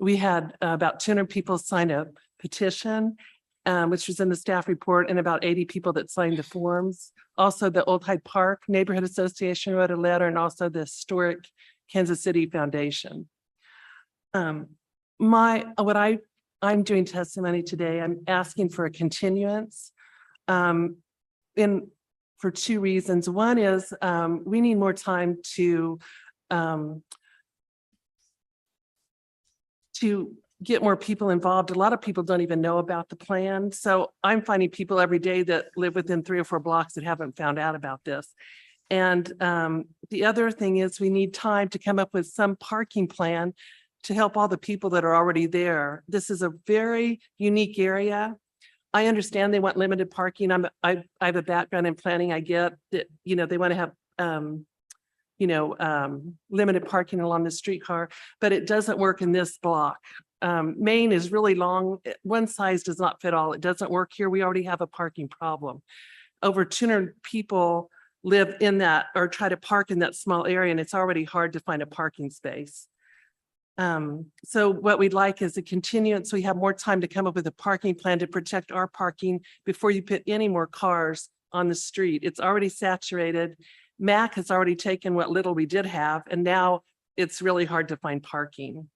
We had about 200 people sign a petition, which was in the staff report, and about 80 people that signed the forms. Also, the Old Hyde Park Neighborhood Association wrote a letter, and also the Historic Kansas City Foundation. I'm doing testimony today, I'm asking for a continuance for 2 reasons. One is we need more time to get more people involved. A lot of people don't even know about the plan. So I'm finding people every day that live within 3 or 4 blocks that haven't found out about this. And the other thing is we need time to come up with some parking plan to help all the people that are already there. This is a very unique area. I understand they want limited parking. I have a background in planning. I get that, they want to have, limited parking along the streetcar, but it doesn't work in this block. Main is really long. One size does not fit all. It doesn't work here. We already have a parking problem. Over 200 people live in that or try to park in that small area, and it's already hard to find a parking space. So what we'd like is a continuance. We have more time to come up with a parking plan to protect our parking before you put any more cars on the street. It's already saturated. MAC has already taken what little we did have, and now it's really hard to find parking.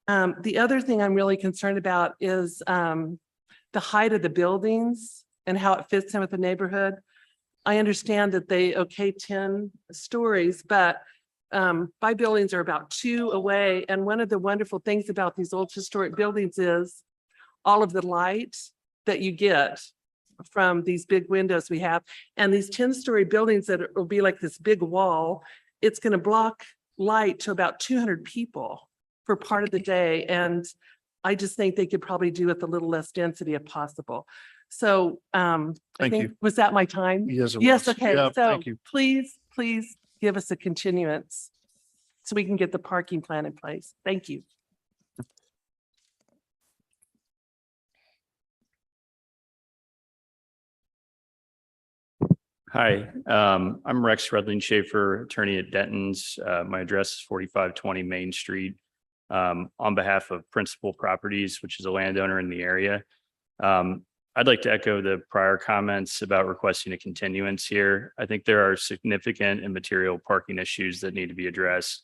The other thing I'm really concerned about is the height of the buildings and how it fits in with the neighborhood. I understand that they okay 10 stories, but my buildings are about 2 away. And one of the wonderful things about these old historic buildings is all of the light that you get from these big windows we have. And these 10-story buildings that will be like this big wall, it's going to block light to about 200 people for part of the day. And I just think they could probably do with a little less density if possible. So I Thank think, you. was that my time? Yes, it Yes, was. okay. Yeah, So thank you. please give us a continuance so we can get the parking plan in place. Thank you. Hi, I'm Rex Redling Schaefer, attorney at Denton's. My address is 4520 Main Street. On behalf of Principal Properties, which is a landowner in the area. I'd like to echo the prior comments about requesting a continuance here. I think there are significant and material parking issues that need to be addressed.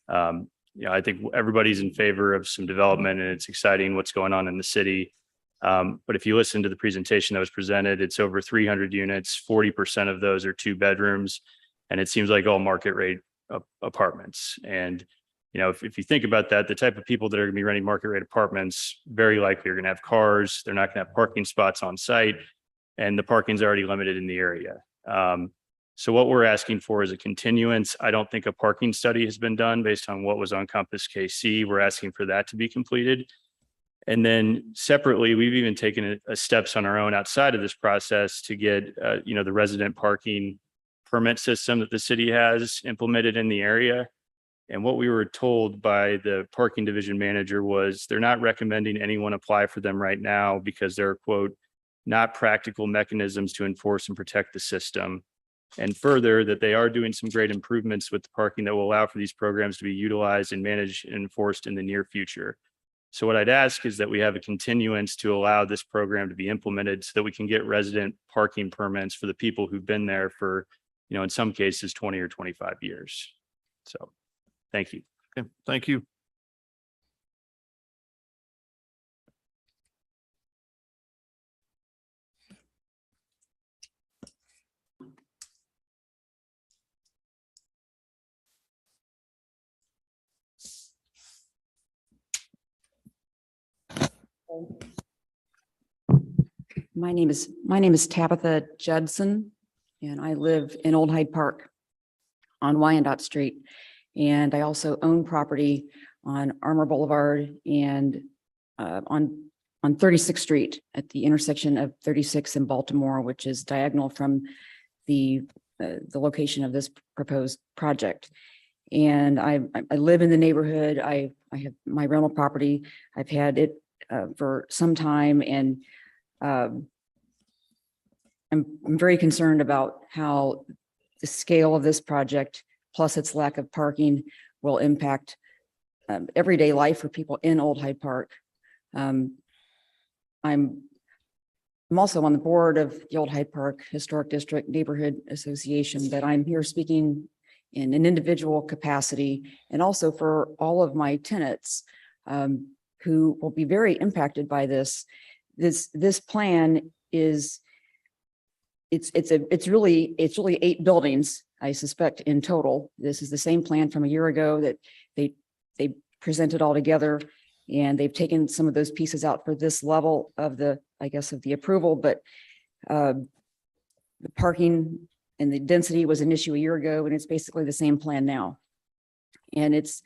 I think everybody's in favor of some development, and it's exciting what's going on in the city. But if you listen to the presentation that was presented, it's over 300 units, 40% of those are 2 bedrooms, and it seems like all market rate apartments. And, if you think about that, the type of people that are gonna be renting market rate apartments, very likely are gonna have cars, they're not gonna have parking spots on site, and the parking's already limited in the area. So what we're asking for is a continuance. I don't think a parking study has been done based on what was on Compass KC. We're asking for that to be completed. And then separately, we've even taken a steps on our own outside of this process to get, the resident parking permit system that the city has implemented in the area. And what we were told by the parking division manager was they're not recommending anyone apply for them right now because they're, quote, not practical mechanisms to enforce and protect the system. And further, that they are doing some great improvements with the parking that will allow for these programs to be utilized and managed and enforced in the near future. So what I'd ask is that we have a continuance to allow this program to be implemented so that we can get resident parking permits for the people who've been there for, in some cases, 20 or 25 years. So, thank you. Okay, thank you. My name is Tabitha Judson, and I live in Old Hyde Park on Wyandotte Street. And I also own property on Armour Boulevard and on 36th Street at the intersection of 36 and Baltimore, which is diagonal from the location of this proposed project. And I live in the neighborhood. I have my rental property. I've had it for some time, and I'm very concerned about how the scale of this project, plus its lack of parking, will impact everyday life for people in Old Hyde Park. I'm also on the board of the Old Hyde Park Historic District Neighborhood Association, but I'm here speaking in an individual capacity and also for all of my tenants who will be very impacted by this. This plan is, it's really 8 buildings, I suspect, in total. This is the same plan from a year ago that they presented all together, and they've taken some of those pieces out for this level of the approval, but the parking and the density was an issue a year ago, and it's basically the same plan now. And it's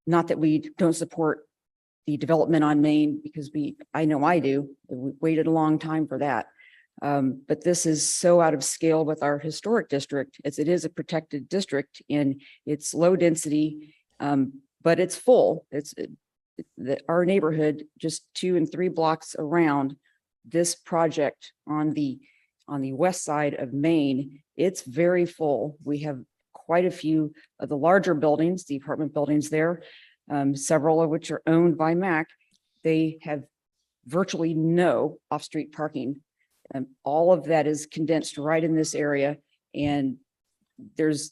not that we don't support the development on Main, because I know I do. We waited a long time for that. But this is so out of scale with our historic district, as it is a protected district, and it's low density, but it's full. Our neighborhood, just 2 and 3 blocks around this project on the west side of Main, it's very full. We have quite a few of the larger buildings, the apartment buildings there, several of which are owned by MAC. They have virtually no off-street parking. All of that is condensed right in this area. And it's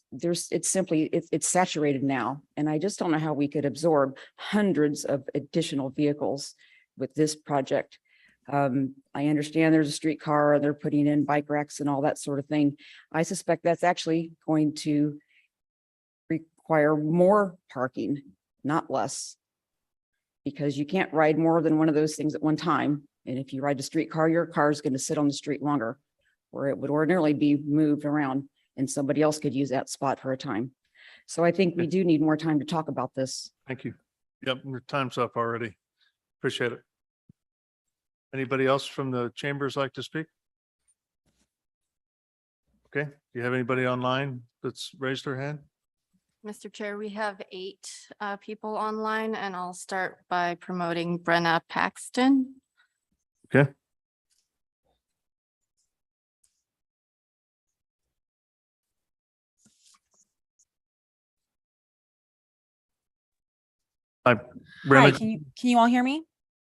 simply, it's saturated now. And I just don't know how we could absorb hundreds of additional vehicles with this project. I understand there's a streetcar, they're putting in bike racks and all that sort of thing. I suspect that's actually going to require more parking, not less. Because you can't ride more than one of those things at one time. And if you ride the streetcar, your car is going to sit on the street longer, where it would ordinarily be moved around and somebody else could use that spot for a time. So I think we do need more time to talk about this. Thank you. Yep, your time's up already. Appreciate it. Anybody else from the chambers like to speak? Okay, do you have anybody online that's raised their hand? Mr. Chair, we have 8 people online, and I'll start by promoting Brenna Paxton. Okay. Hi, Hi, Brenna. can you all hear me?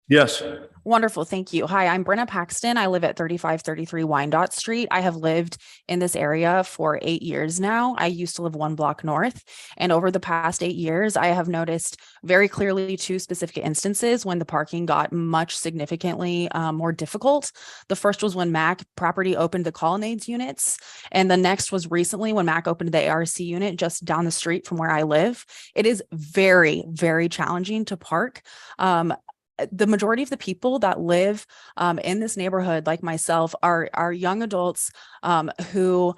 Yes. Wonderful. Thank you. Hi, I'm Brenna Paxton. I live at 3533 Wyandotte Street. I have lived in this area for 8 years now. I used to live 1 block north. And over the past 8 years, I have noticed very clearly 2 specific instances when the parking got much significantly more difficult. The first was when MAC property opened the Colonnades units. And the next was recently when MAC opened the ARC unit just down the street from where I live. It is very, very challenging to park. The majority of the people that live in this neighborhood, like myself, are young adults who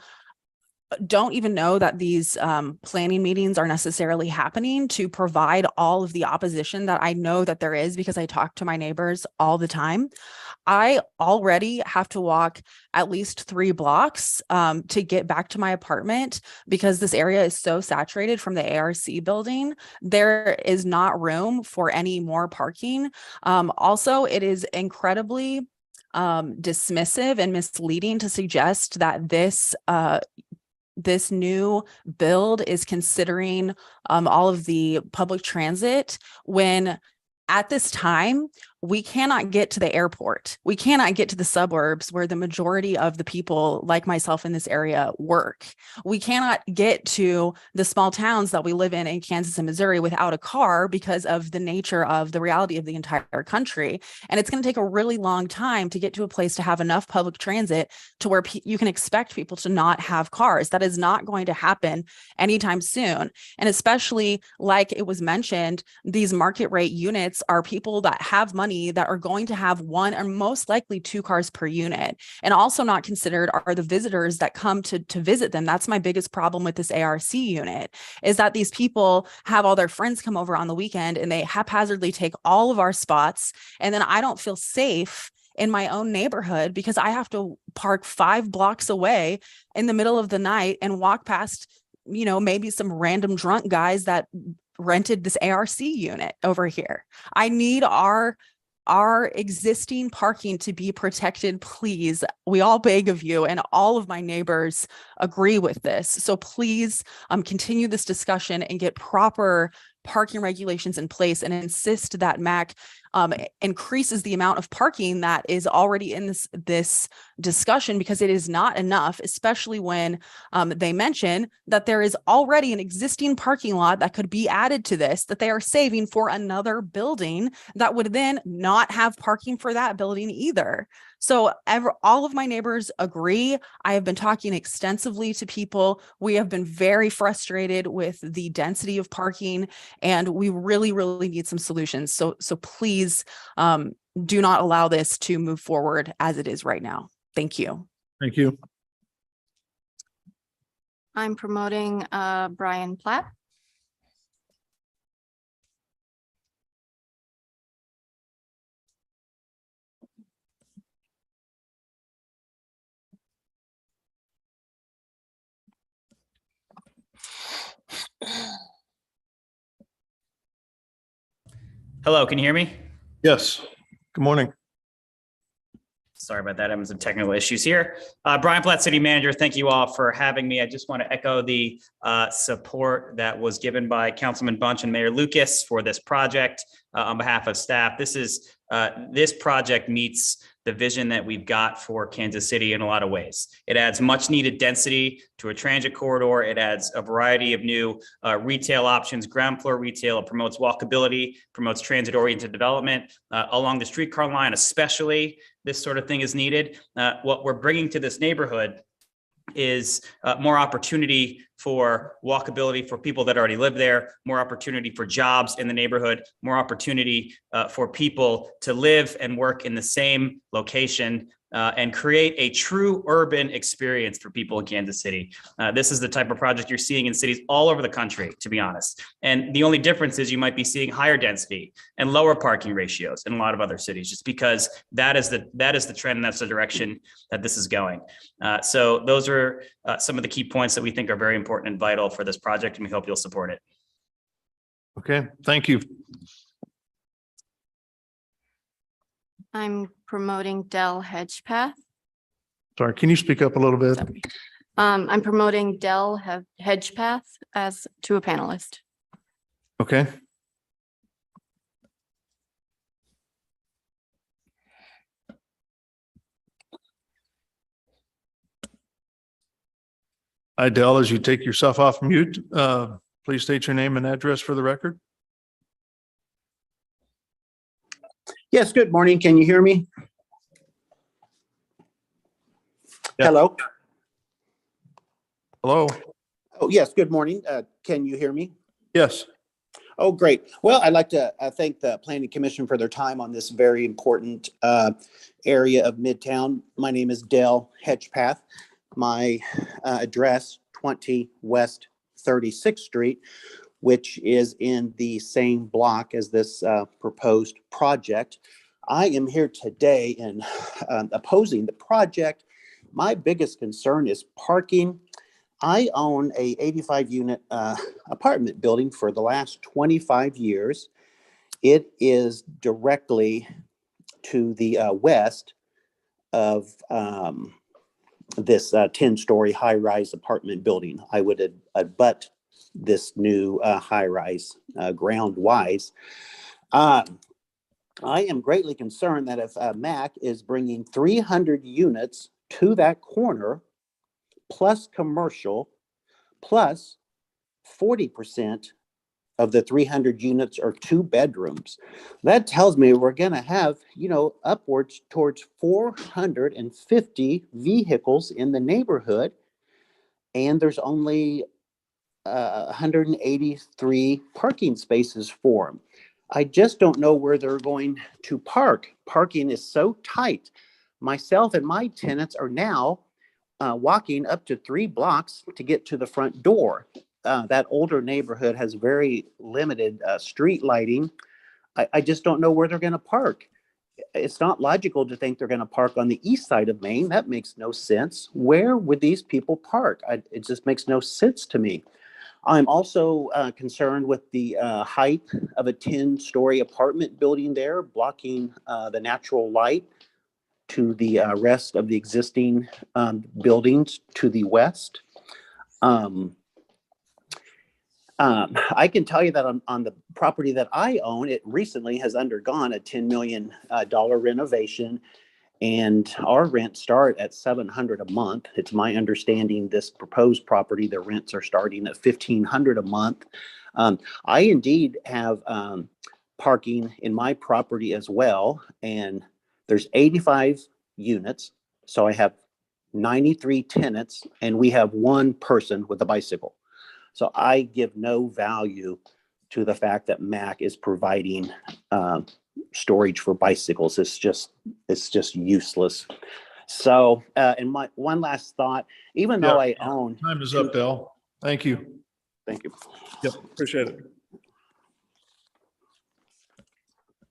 don't even know that these planning meetings are necessarily happening to provide all of the opposition that I know that there is because I talk to my neighbors all the time. I already have to walk at least 3 blocks to get back to my apartment because this area is so saturated from the ARC building. There is not room for any more parking. Also, it is incredibly dismissive and misleading to suggest that this new build is considering all of the public transit when at this time, we cannot get to the airport. We cannot get to the suburbs where the majority of the people like myself in this area work. We cannot get to the small towns that we live in Kansas and Missouri without a car because of the nature of the reality of the entire country. And it's going to take a really long time to get to a place to have enough public transit to where you can expect people to not have cars. That is not going to happen anytime soon. And especially like it was mentioned, these market rate units are people that have money that are going to have 1 or most likely 2 cars per unit. And also not considered are the visitors that come to visit them. That's my biggest problem with this ARC unit is that these people have all their friends come over on the weekend and they haphazardly take all of our spots. And then I don't feel safe in my own neighborhood because I have to park 5 blocks away in the middle of the night and walk past, maybe some random drunk guys that rented this ARC unit over here. I need our existing parking to be protected, please. We all beg of you, and all of my neighbors agree with this. So please continue this discussion and get proper parking regulations in place and insist that MAC increases the amount of parking that is already in this discussion, because it is not enough, especially when they mention that there is already an existing parking lot that could be added to this, that they are saving for another building that would then not have parking for that building either. So all of my neighbors agree. I have been talking extensively to people. We have been very frustrated with the density of parking, and we really, really need some solutions. So please do not allow this to move forward as it is right now. Thank you. Thank you. I'm promoting Brian Platt. Hello, can you hear me? Yes. Good morning. Sorry about that. Having some technical issues here. Brian Platt, City Manager, thank you all for having me. I just want to echo the support that was given by Councilman Bunch and Mayor Lucas for this project on behalf of staff. This project meets the vision that we've got for Kansas City in a lot of ways. It adds much needed density to a transit corridor. It adds a variety of new retail options, ground floor retail. It promotes walkability, promotes transit oriented development along the streetcar line, especially. This sort of thing is needed. What we're bringing to this neighborhood is more opportunity for walkability for people that already live there, more opportunity for jobs in the neighborhood, more opportunity for people to live and work in the same location and create a true urban experience for people in Kansas City. This is the type of project you're seeing in cities all over the country, to be honest. And the only difference is you might be seeing higher density and lower parking ratios in a lot of other cities, just because that is the trend and that's the direction that this is going. So those are some of the key points that we think are very important and vital for this project, and we hope you'll support it. Okay, thank you. I'm promoting Dell Hedgepath. Sorry, can you speak up a little bit? I'm promoting Dell Hedgepath as to a panelist. Okay. Adele, as you take yourself off mute, please state your name and address for the record. Yes, good morning. Can you hear me? Yeah. Hello? Hello. Oh, yes, good morning. Can you hear me? Yes. Oh, great. Well, I'd like to thank the Planning Commission for their time on this very important area of Midtown. My name is Dell Hedgepath. My address, 20 West 36th Street, which is in the same block as this proposed project. I am here today in opposing the project. My biggest concern is parking. I own a 85 unit apartment building for the last 25 years. It is directly to the west of this 10-story high-rise apartment building. I would abut this new high-rise ground-wise. I am greatly concerned that if MAC is bringing 300 units to that corner, plus commercial, plus 40% of the 300 units are 2 bedrooms. That tells me we're going to have, upwards towards 450 vehicles in the neighborhood, and there's only 183 parking spaces for them. I just don't know where they're going to park. Parking is so tight. Myself and my tenants are now walking up to 3 blocks to get to the front door. That older neighborhood has very limited street lighting. I just don't know where they're going to park. It's not logical to think they're going to park on the east side of Main. That makes no sense. Where would these people park? It just makes no sense to me. I'm also concerned with the height of a 10-story apartment building there, blocking the natural light to the rest of the existing buildings to the west. I can tell you that on the property that I own, it recently has undergone a $10 million renovation, and our rents start at $700 a month. It's my understanding this proposed property, the rents are starting at $1,500 a month. I indeed have parking in my property as well, and there's 85 units, so I have 93 tenants, and we have 1 person with a bicycle. So I give no value to the fact that MAC is providing storage for bicycles. It's just useless. So, and my one last thought, even though I own. Time is up, Dell. Thank you. Thank you. Yep, appreciate it.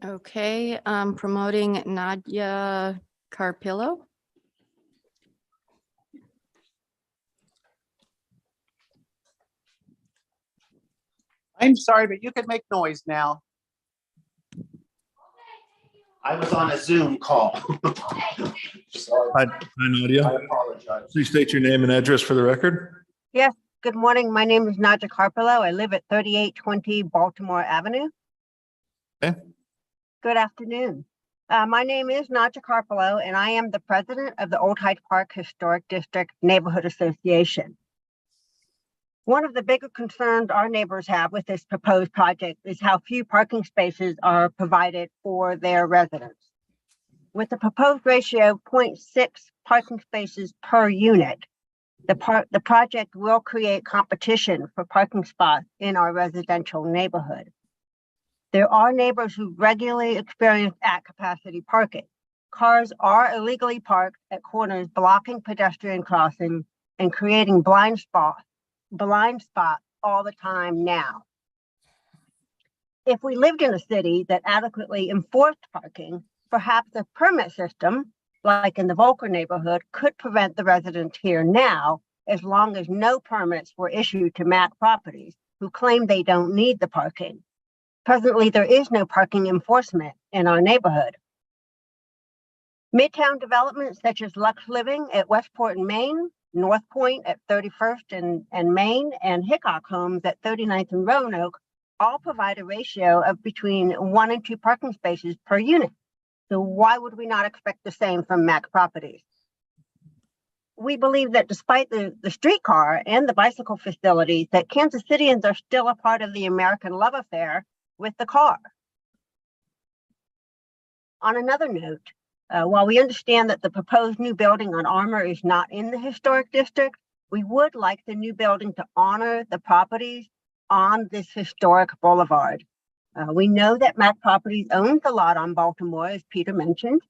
Okay, promoting Nadia Carpillo. I'm sorry, but you can make noise now. I was on a Zoom call. Hi, Nadia. Please state your name and address for the record. Yes, good morning. My name is Nadja Carpolo. I live at 3820 Baltimore Avenue. Okay. Good afternoon. My name is Nadja Carpolo, and I am the president of the Old Hyde Park Historic District Neighborhood Association. One of the bigger concerns our neighbors have with this proposed project is how few parking spaces are provided for their residents. With the proposed ratio of 0.6 parking spaces per unit, the project will create competition for parking spots in our residential neighborhood. There are neighbors who regularly experience at capacity parking. Cars are illegally parked at corners, blocking pedestrian crossing and creating blind spots all the time now. If we lived in a city that adequately enforced parking, perhaps a permit system, like in the Volker neighborhood, could prevent the residents here now, as long as no permits were issued to MAC properties who claim they don't need the parking. Presently, there is no parking enforcement in our neighborhood. Midtown developments such as Lux Living at Westport and Main, North Point at 31st and Main, and Hickok Homes at 39th and Roanoke all provide a ratio of between 1 and 2 parking spaces per unit. So why would we not expect the same from MAC properties? We believe that despite the streetcar and the bicycle facilities, that Kansas Cityans are still a part of the American love affair with the car. On another note, while we understand that the proposed new building on Armour is not in the historic district, we would like the new building to honor the properties on this historic boulevard. We know that MAC Properties owns a lot on Baltimore, as Peter mentioned,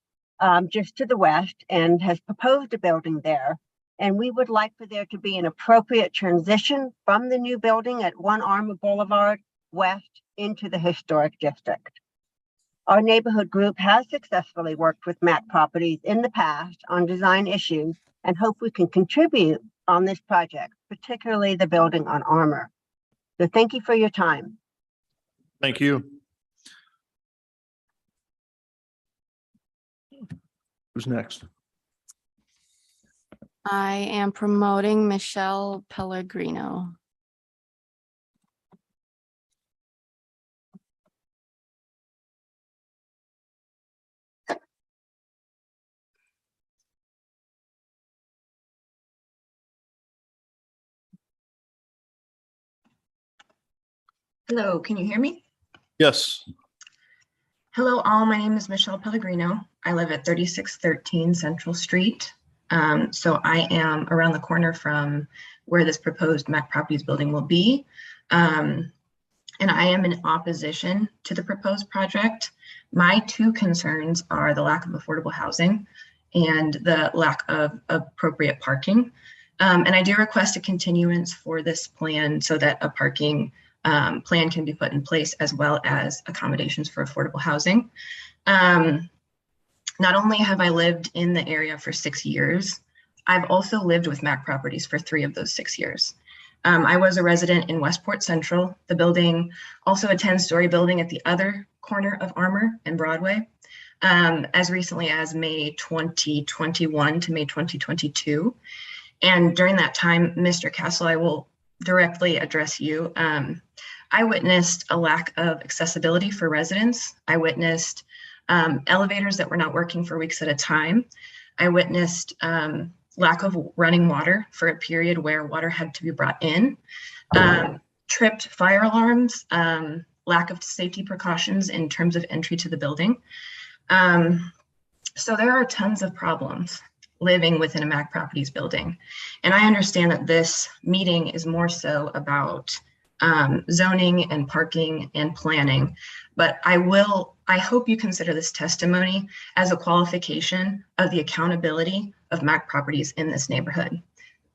just to the west, and has proposed a building there. And we would like for there to be an appropriate transition from the new building at 1 Armour Boulevard west into the historic district. Our neighborhood group has successfully worked with MAC Properties in the past on design issues and hope we can contribute on this project, particularly the building on Armour. So thank you for your time. Thank you. Who's next? I am promoting Michelle Pellegrino. Hello, can you hear me? Yes. Hello, all. My name is Michelle Pellegrino. I live at 3613 Central Street. So I am around the corner from where this proposed MAC Properties building will be. And I am in opposition to the proposed project. My 2 concerns are the lack of affordable housing and the lack of appropriate parking. And I do request a continuance for this plan so that a parking plan can be put in place, as well as accommodations for affordable housing. Not only have I lived in the area for 6 years, I've also lived with MAC Properties for 3 of those 6 years. I was a resident in Westport Central, the building, also a 10-story building at the other corner of Armour and Broadway, as recently as May 2021 to May 2022. And during that time, Mr. Castle, I will directly address you. I witnessed a lack of accessibility for residents. I witnessed elevators that were not working for weeks at a time. I witnessed lack of running water for a period where water had to be brought in, tripped fire alarms, lack of safety precautions in terms of entry to the building. So there are tons of problems living within a MAC Properties building. And I understand that this meeting is more so about zoning and parking and planning, but I hope you consider this testimony as a qualification of the accountability of MAC Properties in this neighborhood.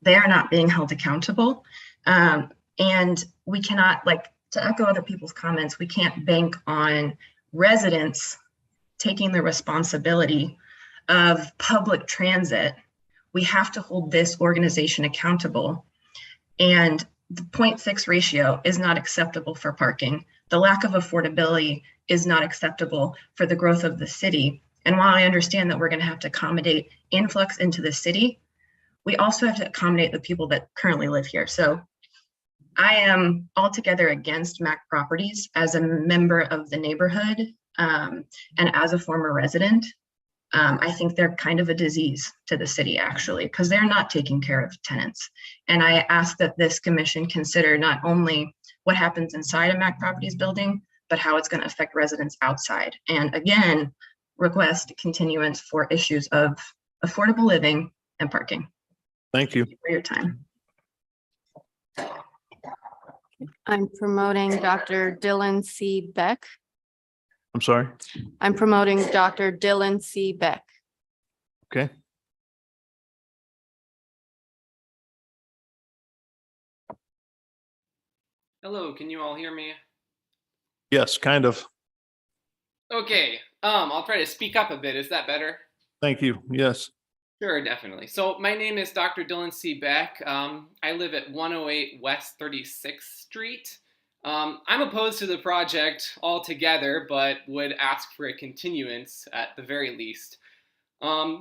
They are not being held accountable. And we cannot, like, to echo other people's comments, we can't bank on residents taking the responsibility of public transit. We have to hold this organization accountable. And the 0.6 ratio is not acceptable for parking. The lack of affordability is not acceptable for the growth of the city And while I understand that we're going to have to accommodate influx into the city, we also have to accommodate the people that currently live here. So I am altogether against Mac Properties as a member of the neighborhood and as a former resident. I think they're kind of a disease to the city, actually, because they're not taking care of tenants. And I ask that this commission consider not only what happens inside a Mac Properties building, but how it's going to affect residents outside. And again, request continuance for issues of affordable living and parking. Thank you. Thank you for your time. I'm promoting Dr. Dylan C. Beck. I'm sorry. I'm promoting Dr. Dylan C. Beck. Okay. Hello, can you all hear me? Yes, kind of. Okay, I'll try to speak up a bit. Is that better? Thank you. Yes. Sure, definitely. So my name is Dr. Dylan C. Beck. I live at 108 West 36th Street. I'm opposed to the project altogether, but would ask for a continuance at the very least.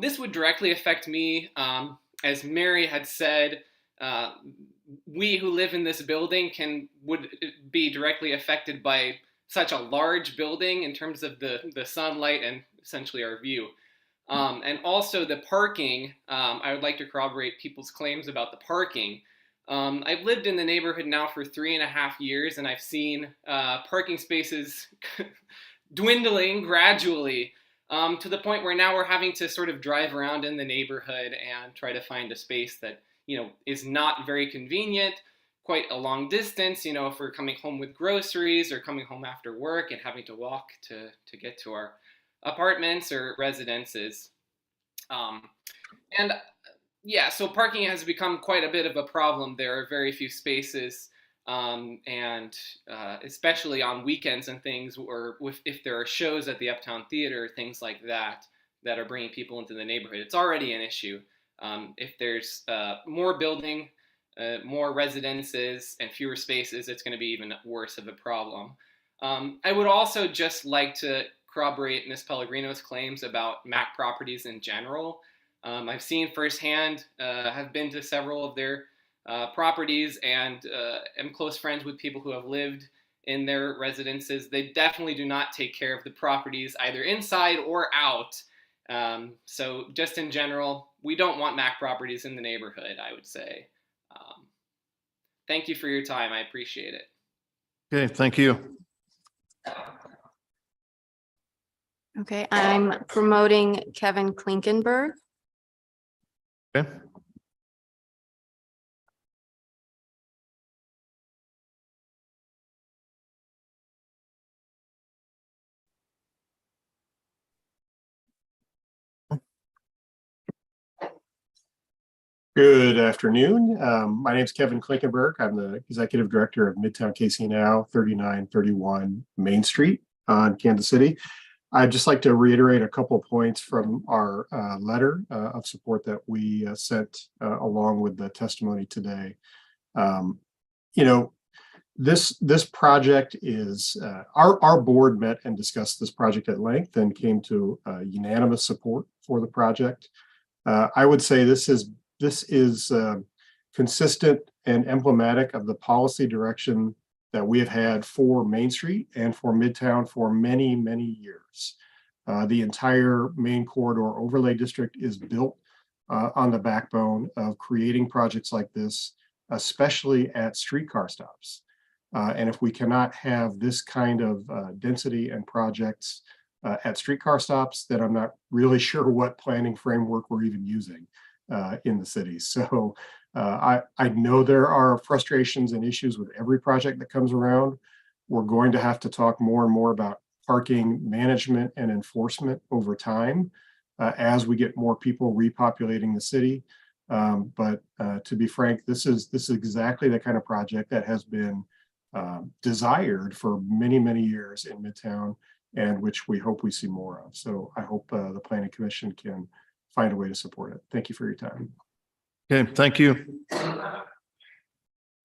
This would directly affect me. As Mary had said, we who live in this building would be directly affected by such a large building in terms of the sunlight and essentially our view. And also the parking, I would like to corroborate people's claims about the parking. I've lived in the neighborhood now for 3.5 years, and I've seen parking spaces dwindling gradually to the point where now we're having to sort of drive around in the neighborhood and try to find a space that, is not very convenient, quite a long distance, if we're coming home with groceries or coming home after work and having to walk to get to our apartments or residences. Yeah, so parking has become quite a bit of a problem. There are very few spaces, and especially on weekends and things, or if there are shows at the Uptown Theater, things like that are bringing people into the neighborhood. It's already an issue. If there's more building, more residences, and fewer spaces, it's going to be even worse of a problem. I would also just like to corroborate Ms. Pellegrino's claims about Mac Properties in general. I've seen firsthand, have been to several of their properties, and am close friends with people who have lived in their residences. They definitely do not take care of the properties either inside or out. So just in general, we don't want Mac Properties in the neighborhood, I would say. Thank you for your time. I appreciate it. Okay, thank you. Okay, I'm promoting Kevin Klinkenberg. Okay. Good afternoon. My name is Kevin Klinkenberg. I'm the Executive Director of Midtown KC Now, 3931 Main Street in Kansas City. I'd just like to reiterate a couple of points from our letter of support that we sent along with the testimony today. This project is, our board met and discussed this project at length and came to unanimous support for the project. I would say this is consistent and emblematic of the policy direction that we have had for Main Street and for Midtown for many, many years. The entire main corridor overlay district is built on the backbone of creating projects like this, especially at streetcar stops. And if we cannot have this kind of density and projects at streetcar stops, then I'm not really sure what planning framework we're even using in the city. So I know there are frustrations and issues with every project that comes around. We're going to have to talk more and more about parking management and enforcement over time as we get more people repopulating the city. But to be frank, this is exactly the kind of project that has been desired for many, many years in Midtown, and which we hope we see more of. So I hope the Planning Commission can find a way to support it. Thank you for your time. Okay, thank you.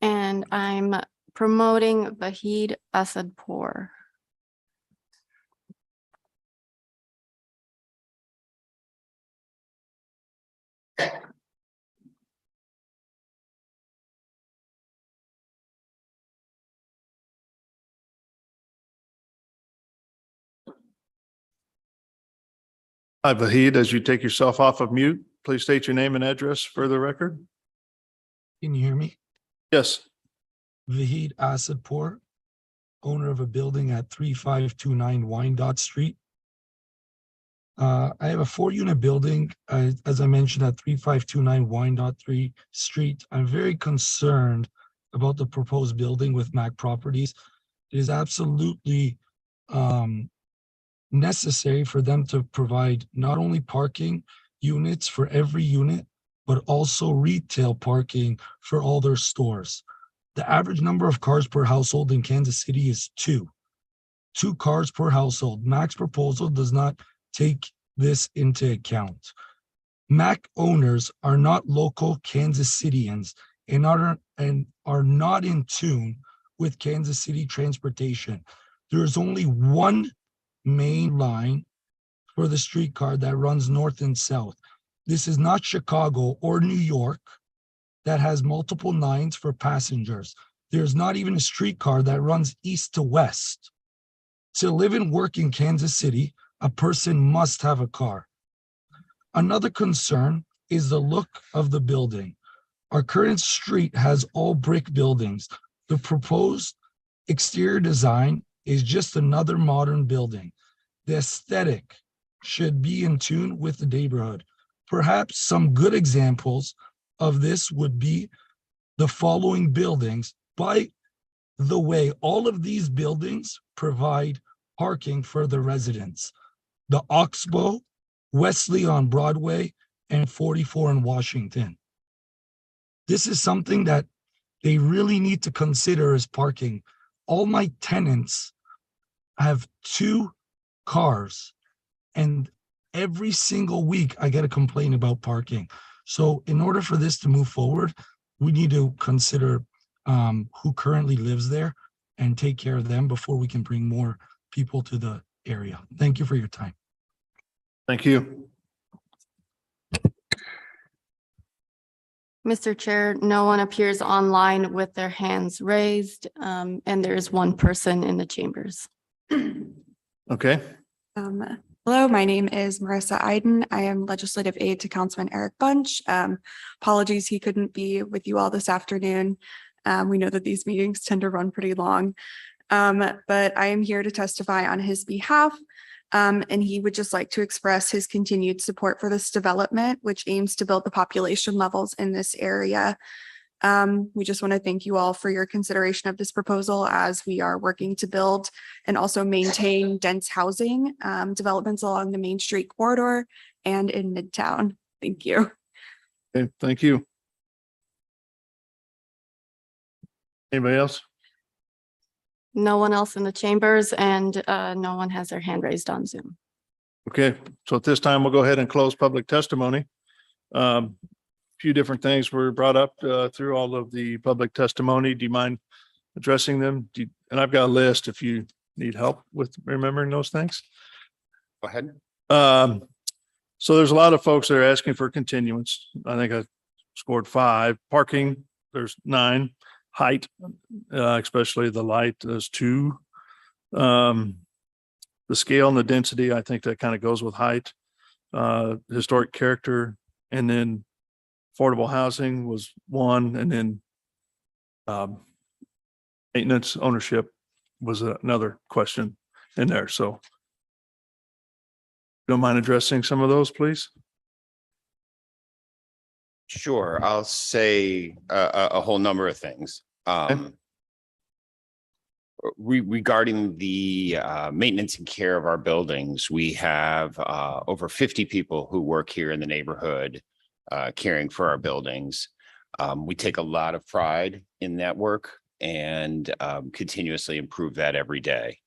And I'm promoting Vahid Asadpour. Hi, Vahid, as you take yourself off of mute, please state your name and address for the record. Can you hear me? Yes. Vahid Asadpour, owner of a building at 3529 Wyandotte Street. I have a 4-unit building, as I mentioned, at 3529 Wyandotte Street. I'm very concerned about the proposed building with Mac Properties. It is absolutely necessary for them to provide not only parking units for every unit, but also retail parking for all their stores. The average number of cars per household in Kansas City is 2 cars per household. Mac's proposal does not take this into account. Mac owners are not local Kansas Cityans and are not in tune with Kansas City transportation. There is only one main line for the streetcar that runs north and south. This is not Chicago or New York that has multiple lines for passengers. There's not even a streetcar that runs east to west. To live and work in Kansas City, a person must have a car. Another concern is the look of the building. Our current street has all brick buildings. The proposed exterior design is just another modern building. The aesthetic should be in tune with the neighborhood. Perhaps some good examples of this would be the following buildings. By the way, all of these buildings provide parking for the residents. The Oxbow, Wesley on Broadway, and 44 in Washington. This is something that they really need to consider as parking. All my tenants have 2 cars, and every single week I get a complaint about parking. So in order for this to move forward, we need to consider who currently lives there and take care of them before we can bring more people to the area. Thank you for your time. Thank you. Mr. Chair, no one appears online with their hands raised, and there is one person in the chambers. Okay. Hello, my name is Marissa Iden. I am legislative aide to Councilman Eric Bunch. Apologies, he couldn't be with you all this afternoon. We know that these meetings tend to run pretty long, but I am here to testify on his behalf. And he would just like to express his continued support for this development, which aims to build the population levels in this area. We just want to thank you all for your consideration of this proposal as we are working to build and also maintain dense housing developments along the Main Street corridor and in Midtown. Thank you. Okay, thank you. Anybody else? No one else in the chambers, and no one has their hand raised on Zoom. Okay, so at this time, we'll go ahead and close public testimony. Few different things were brought up through all of the public testimony. Do you mind addressing them? And I've got a list if you need help with remembering those things. Go ahead. So there's a lot of folks that are asking for continuance. I think I scored 5. Parking, there's 9. Height, especially the light, there's 2. The scale and the density, I think that kind of goes with height. Historic character, and then affordable housing was 1, and then maintenance ownership was another question in there. So don't mind addressing some of those, please? Sure, I'll say a whole number of things. Regarding the maintenance and care of our buildings, we have over 50 people who work here in the neighborhood caring for our buildings. We take a lot of pride in that work and continuously improve that every day.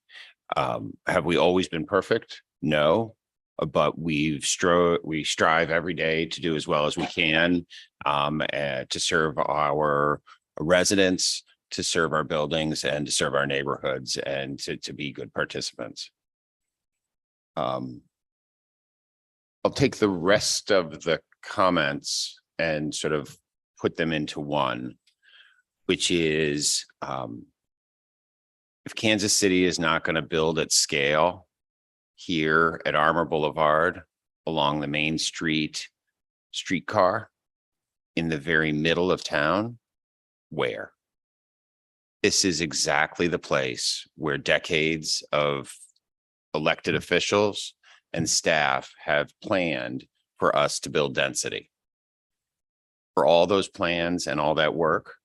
Have we always been perfect? No. But we strive every day to do as well as we can to serve our residents, to serve our buildings, and to serve our neighborhoods, and to be good participants. I'll take the rest of the comments and sort of put them into one, which is if Kansas City is not going to build at scale here at Armour Boulevard along the Main Street streetcar in the very middle of town, where? This is exactly the place where decades of elected officials and staff have planned for us to build density. For all those plans and all that work,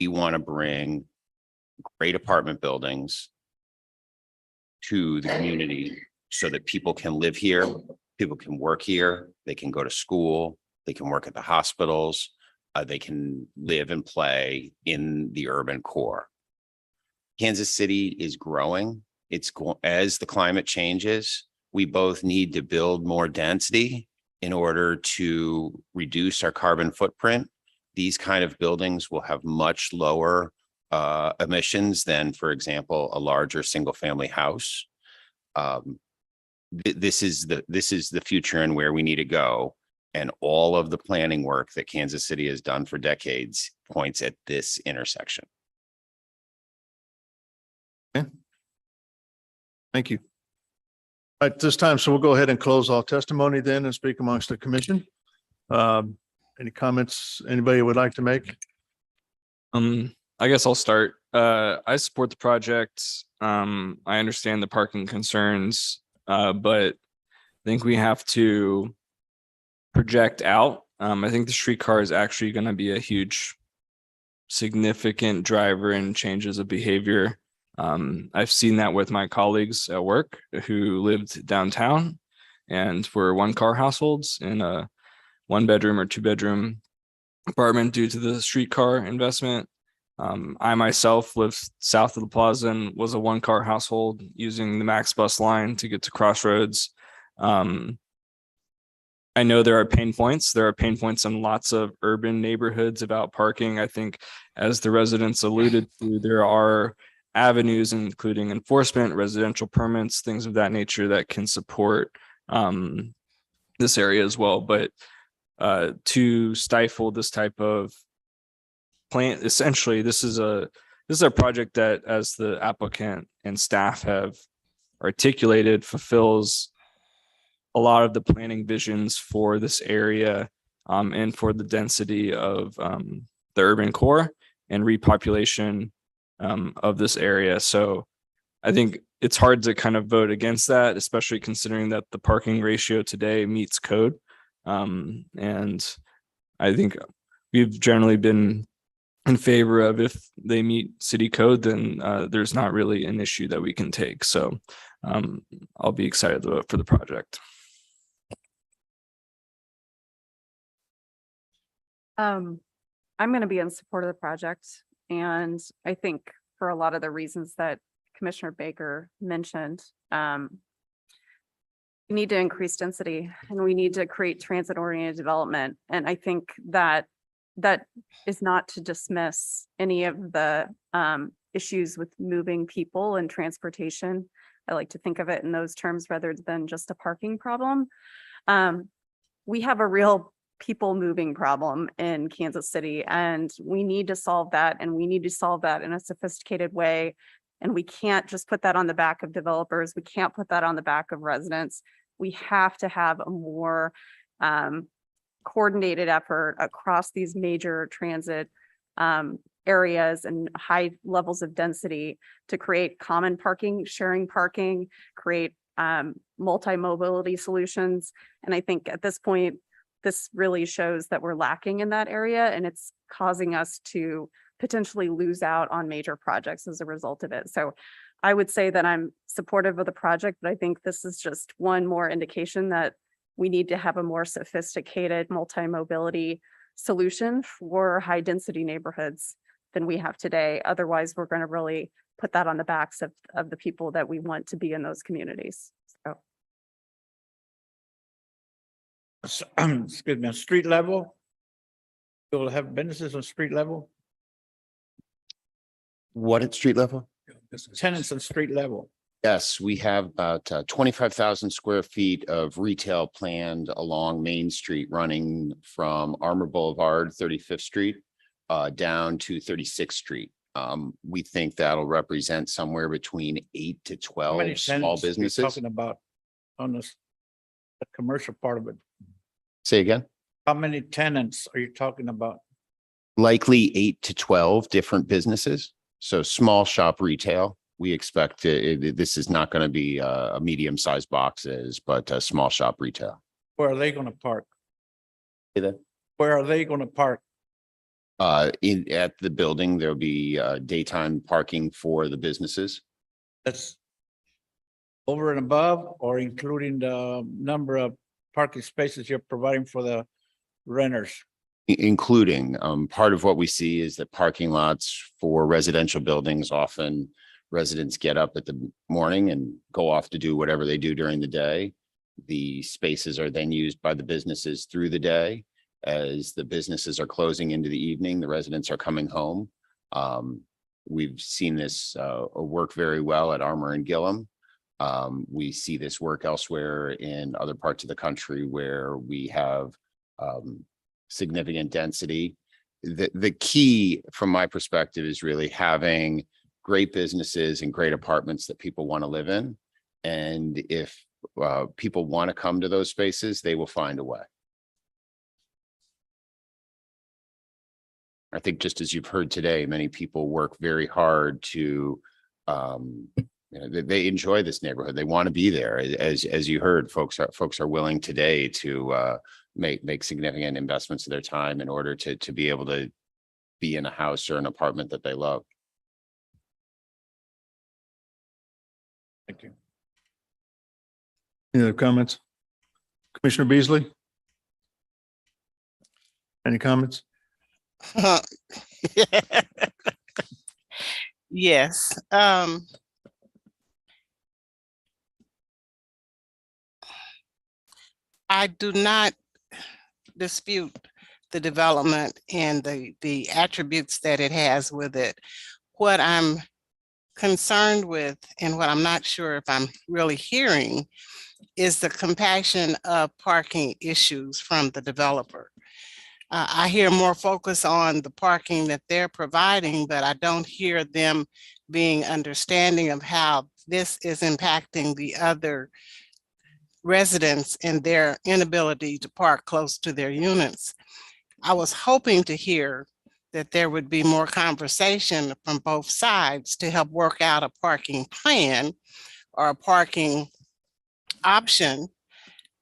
we want to bring great apartment buildings to the community so that people can live here, people can work here, they can go to school, they can work at the hospitals, they can live and play in the urban core. Kansas City is growing. As the climate changes, we both need to build more density in order to reduce our carbon footprint. These kind of buildings will have much lower emissions than, for example, a larger single family house. This is the future and where we need to go. And all of the planning work that Kansas City has done for decades points at this intersection. Okay. Thank you. At this time, so we'll go ahead and close all testimony then and speak amongst the commission. Any comments anybody would like to make? I guess I'll start. I support the project. I understand the parking concerns, but I think we have to project out. I think the streetcar is actually going to be a huge, significant driver in changes of behavior. I've seen that with my colleagues at work who lived downtown and were one-car households in a 1-bedroom or 2-bedroom apartment due to the streetcar investment. I myself lived south of the plaza and was a 1-car household using the Max bus line to get to Crossroads. I know there are pain points. There are pain points in lots of urban neighborhoods about parking. I think, as the residents alluded to, there are avenues, including enforcement, residential permits, things of that nature that can support this area as well. But to stifle this type of plan, essentially, this is a project that, as the applicant and staff have articulated, fulfills a lot of the planning visions for this area and for the density of the urban core and repopulation of this area. So I think it's hard to kind of vote against that, especially considering that the parking ratio today meets code. And I think we've generally been in favor of, if they meet city code, then there's not really an issue that we can take. So I'll be excited to vote for the project. I'm going to be in support of the project. And I think for a lot of the reasons that Commissioner Baker mentioned, we need to increase density and we need to create transit-oriented development. And I think that is not to dismiss any of the issues with moving people and transportation. I like to think of it in those terms rather than just a parking problem. We have a real people moving problem in Kansas City, and we need to solve that, and we need to solve that in a sophisticated way. And we can't just put that on the back of developers. We can't put that on the back of residents. We have to have a more coordinated effort across these major transit areas and high levels of density to create common parking, sharing parking, create multi-mobility solutions. And I think at this point, this really shows that we're lacking in that area, and it's causing us to potentially lose out on major projects as a result of it. So I would say that I'm supportive of the project, but I think this is just one more indication that we need to have a more sophisticated multi-mobility solution for high density neighborhoods than we have today. Otherwise, we're going to really put that on the backs of the people that we want to be in those communities. So. Excuse me, on street level? You'll have businesses on street level? What at street level? Tenants on street level. Yes, we have about 25,000 square feet of retail planned along Main Street, running from Armour Boulevard, 35th Street, down to 36th Street. We think that'll represent somewhere between 8 to How many 12 small tenants are you businesses. talking about on this, the commercial part of it? Say again? How many tenants are you talking about? Likely 8 to 12 different businesses. So small shop retail. We expect this is not going to be a medium-sized boxes, but a small shop retail. Where are they gonna park? Say that? Where are they gonna park? At the building, there'll be daytime parking for the businesses. That's over and above or including the number of parking spaces you're providing for the renters? Including, part of what we see is that parking lots for residential buildings, often residents get up at the morning and go off to do whatever they do during the day. The spaces are then used by the businesses through the day. As the businesses are closing into the evening, the residents are coming home. We've seen this work very well at Armour and Gillum. We see this work elsewhere in other parts of the country where we have significant density. The key from my perspective is really having great businesses and great apartments that people want to live in. And if people want to come to those spaces, they will find a way. I think just as you've heard today, many people work very hard to, they enjoy this neighborhood. They want to be there. As you heard, folks are willing today to make significant investments of their time in order to be able to be in a house or an apartment that they love. Thank you. Any other comments? Commissioner Beasley? Any comments? Yes. I do not dispute the development and the attributes that it has with it. What I'm concerned with and what I'm not sure if I'm really hearing is the compaction of parking issues from the developer. I hear more focus on the parking that they're providing, but I don't hear them being understanding of how this is impacting the other residents and their inability to park close to their units. I was hoping to hear that there would be more conversation from both sides to help work out a parking plan or a parking option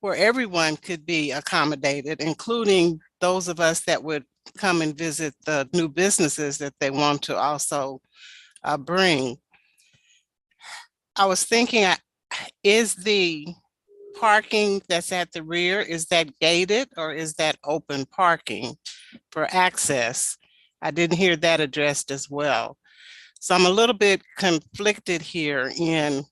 where everyone could be accommodated, including those of us that would come and visit the new businesses that they want to also bring. I was thinking, is the parking that's at the rear, is that gated or is that open parking for access? I didn't hear that addressed as well. So I'm a little bit conflicted here in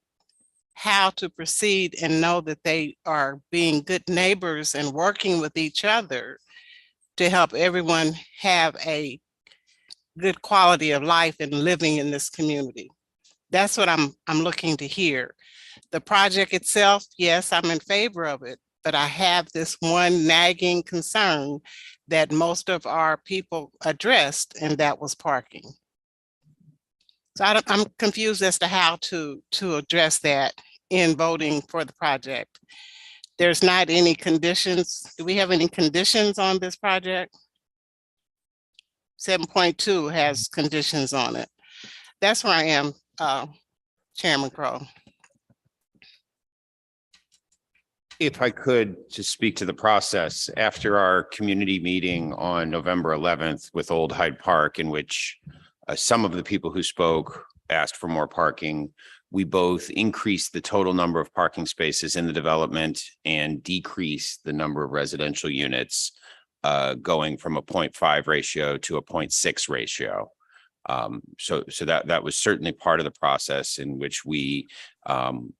how to proceed and know that they are being good neighbors and working with each other to help everyone have a good quality of life and living in this community. That's what I'm looking to hear. The project itself, yes, I'm in favor of it, but I have this one nagging concern that most of our people addressed, and that was parking. So I'm confused as to how to address that in voting for the project. There's not any conditions. Do we have any conditions on this project? 7.2 has conditions on it. That's where I am, Chairman Crowe. If I could just speak to the process, after our community meeting on November 11th with Old Hyde Park, in which some of the people who spoke asked for more parking, we both increased the total number of parking spaces in the development and decreased the number of residential units, going from a 0.5 ratio to a 0.6 ratio. So that was certainly part of the process in which we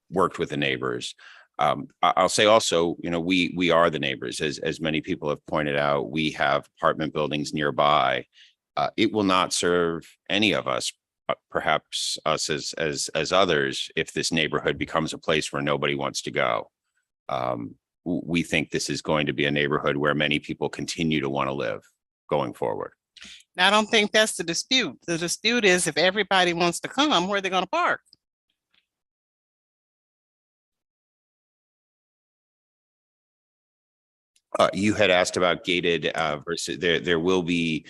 worked with the neighbors. I'll say also, we are the neighbors, as many people have pointed out. We have apartment buildings nearby. It will not serve any of us perhaps us as others, if this neighborhood becomes a place where nobody wants to go. We think this is going to be a neighborhood where many people continue to want to live going forward. Now, I don't think that's the dispute. The dispute is if everybody wants to come, where are they going to park? You had asked about gated versus there will be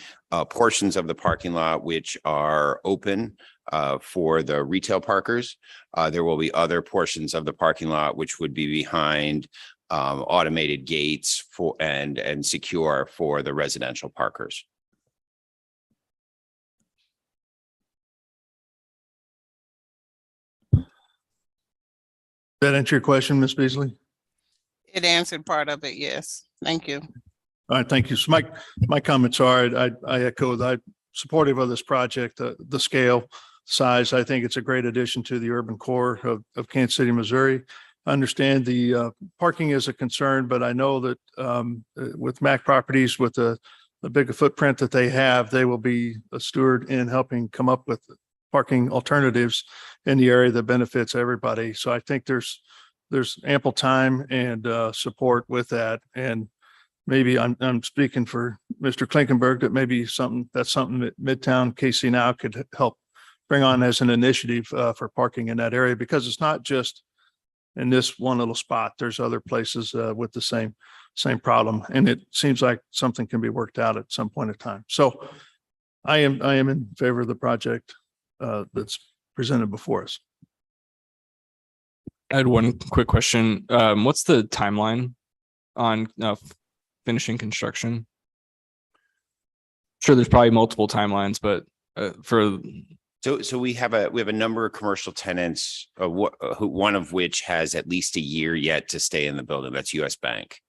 portions of the parking lot which are open for the retail parkers. There will be other portions of the parking lot which would be behind automated gates for and secure for the residential parkers. That answer your question, Ms. Beasley? It answered part of it, yes. Thank you. All right, thank you. So my comments are, I echo that, supportive of this project, the scale, size. I think it's a great addition to the urban core of Kansas City, Missouri. I understand the parking is a concern, but I know that with Mac Properties, with the bigger footprint that they have, they will be a steward in helping come up with parking alternatives in the area that benefits everybody. So I think there's ample time and support with that. And maybe I'm speaking for Mr. Klinkenberg that maybe that's something that Midtown KC Now could help bring on as an initiative for parking in that area, because it's not just in this one little spot. There's other places with the same problem, and it seems like something can be worked out at some point in time. So I am in favor of the project that's presented before us. I had one quick question. What's the timeline on finishing construction? Sure, there's probably multiple timelines, but So we have a number of commercial tenants, one of which has at least a year yet to stay in the building. That's US Bank.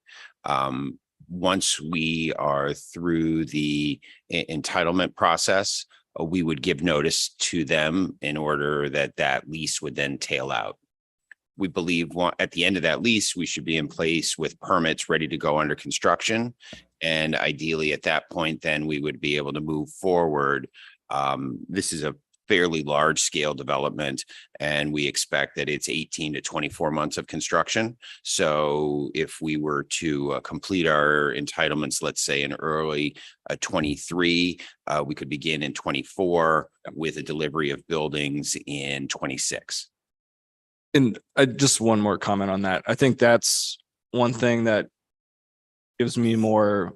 Once we are through the entitlement process, we would give notice to them in order that lease would then tail out. We believe at the end of that lease, we should be in place with permits ready to go under construction. And ideally at that point, then we would be able to move forward. This is a fairly large scale development, and we expect that it's 18 to 24 months of construction. So if we were to complete our entitlements, let's say in early 23, we could begin in 24 with a delivery of buildings in 26. And just one more comment on that. I think that's one thing that gives me more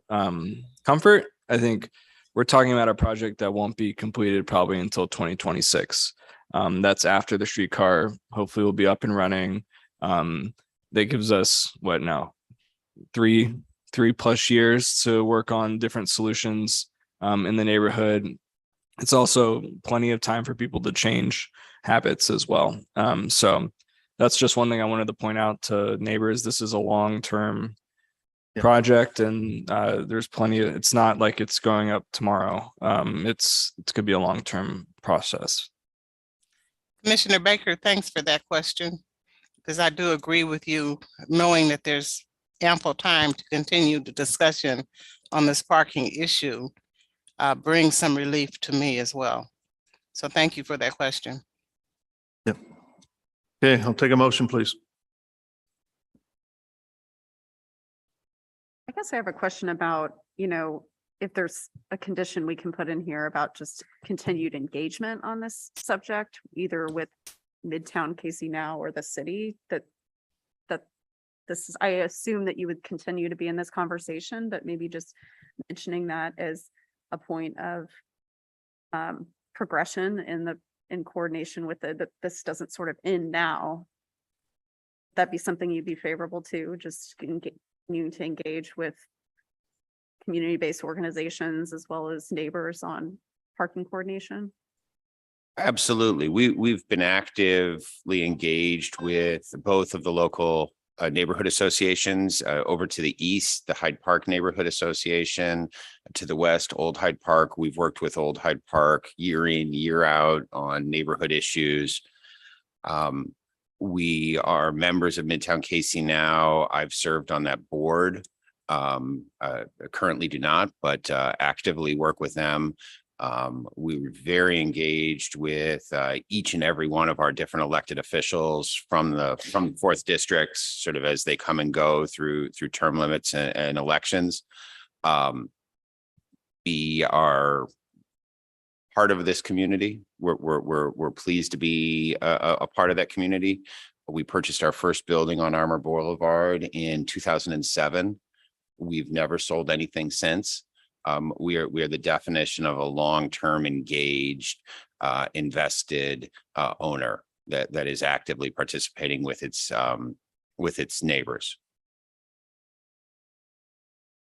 comfort. I think we're talking about a project that won't be completed probably until 2026. That's after the streetcar hopefully will be up and running. That gives us what now, three plus years to work on different solutions in the neighborhood. It's also plenty of time for people to change habits as well. So that's just one thing I wanted to point out to neighbors. This is a long-term project, and there's plenty of, it's not like it's going up tomorrow. It's could be a long-term process. Commissioner Baker, thanks for that question, because I do agree with you, knowing that there's ample time to continue the discussion on this parking issue brings some relief to me as well. So thank you for that question. Yep. Okay, I'll take a motion, please. I guess I have a question about, if there's a condition we can put in here about just continued engagement on this subject, either with Midtown KC Now or the city, that this is, I assume that you would continue to be in this conversation, but maybe just mentioning that as a point of progression in coordination with that this doesn't sort of end now. That'd be something you'd be favorable to, just continuing to engage with community-based organizations as well as neighbors on parking coordination? Absolutely. We've been actively engaged with both of the local neighborhood associations over to the east, the Hyde Park Neighborhood Association, to the west, Old Hyde Park. We've worked with Old Hyde Park year in, year out on neighborhood issues. We are members of Midtown KC Now. I've served on that board. Currently do not, but actively work with them. We were very engaged with each and every one of our different elected officials from the fourth districts, sort of as they come and go through term limits and elections. We are part of this community. We're pleased to be a part of that community. We purchased our first building on Armour Boulevard in 2007. We've never sold anything since. We are the definition of a long-term engaged, invested owner that is actively participating with its neighbors.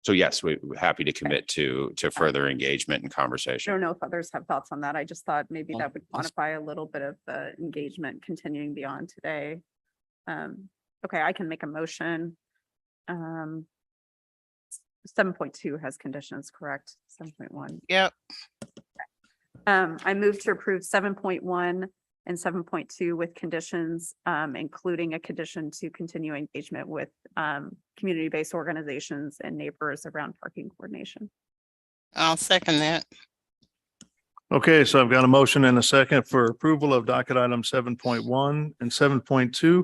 So yes, we're happy to commit to further engagement and I conversation. don't know if others have thoughts on that. I just thought maybe that would quantify a little bit of the engagement continuing beyond today. Okay, I can make a motion. 7.2 has conditions, correct? 7.1. Yep. I move to approve 7.1 and 7.2 with conditions, including a condition to continue engagement with community-based organizations and neighbors around parking coordination. I'll second that. Okay, so I've got a motion and a second for approval of docket item 7.1 and 7.2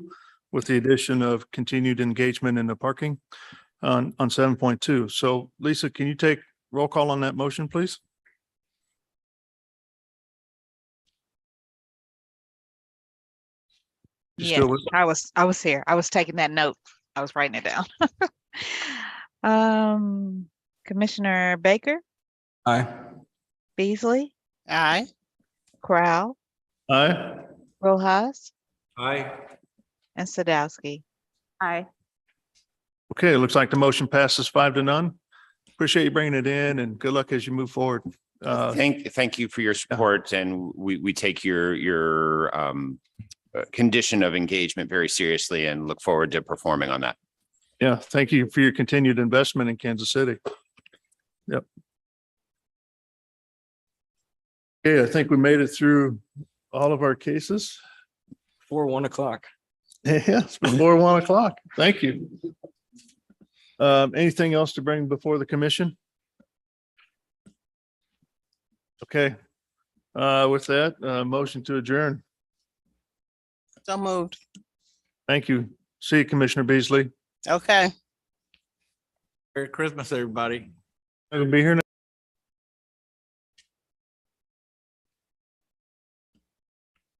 with the addition of continued engagement in the parking on 7.2. So Lisa, can you take roll call on that motion, please? You Yes, still with- I was here. I was taking that note. I was writing it down. Commissioner Baker, Aye. Beasley, Aye. Crowell, Aye. Rojas, Aye. and Sadowski. Aye. Okay, it looks like the motion passes 5-0. Appreciate you bringing it in and good luck as you move forward. Thank you for your support, and we take your condition of engagement very seriously and look forward to performing on that. Yeah, thank you for your continued investment in Kansas City. Yep. Okay, I think we made it through all of our cases. Before 1 o'clock. Yeah, it's before 1 o'clock. Thank you. Anything else to bring before the commission? Okay. With that, motion to adjourn. So moved. Thank you. See you, Commissioner Beasley. Okay. Merry Christmas, everybody. I'm gonna be here.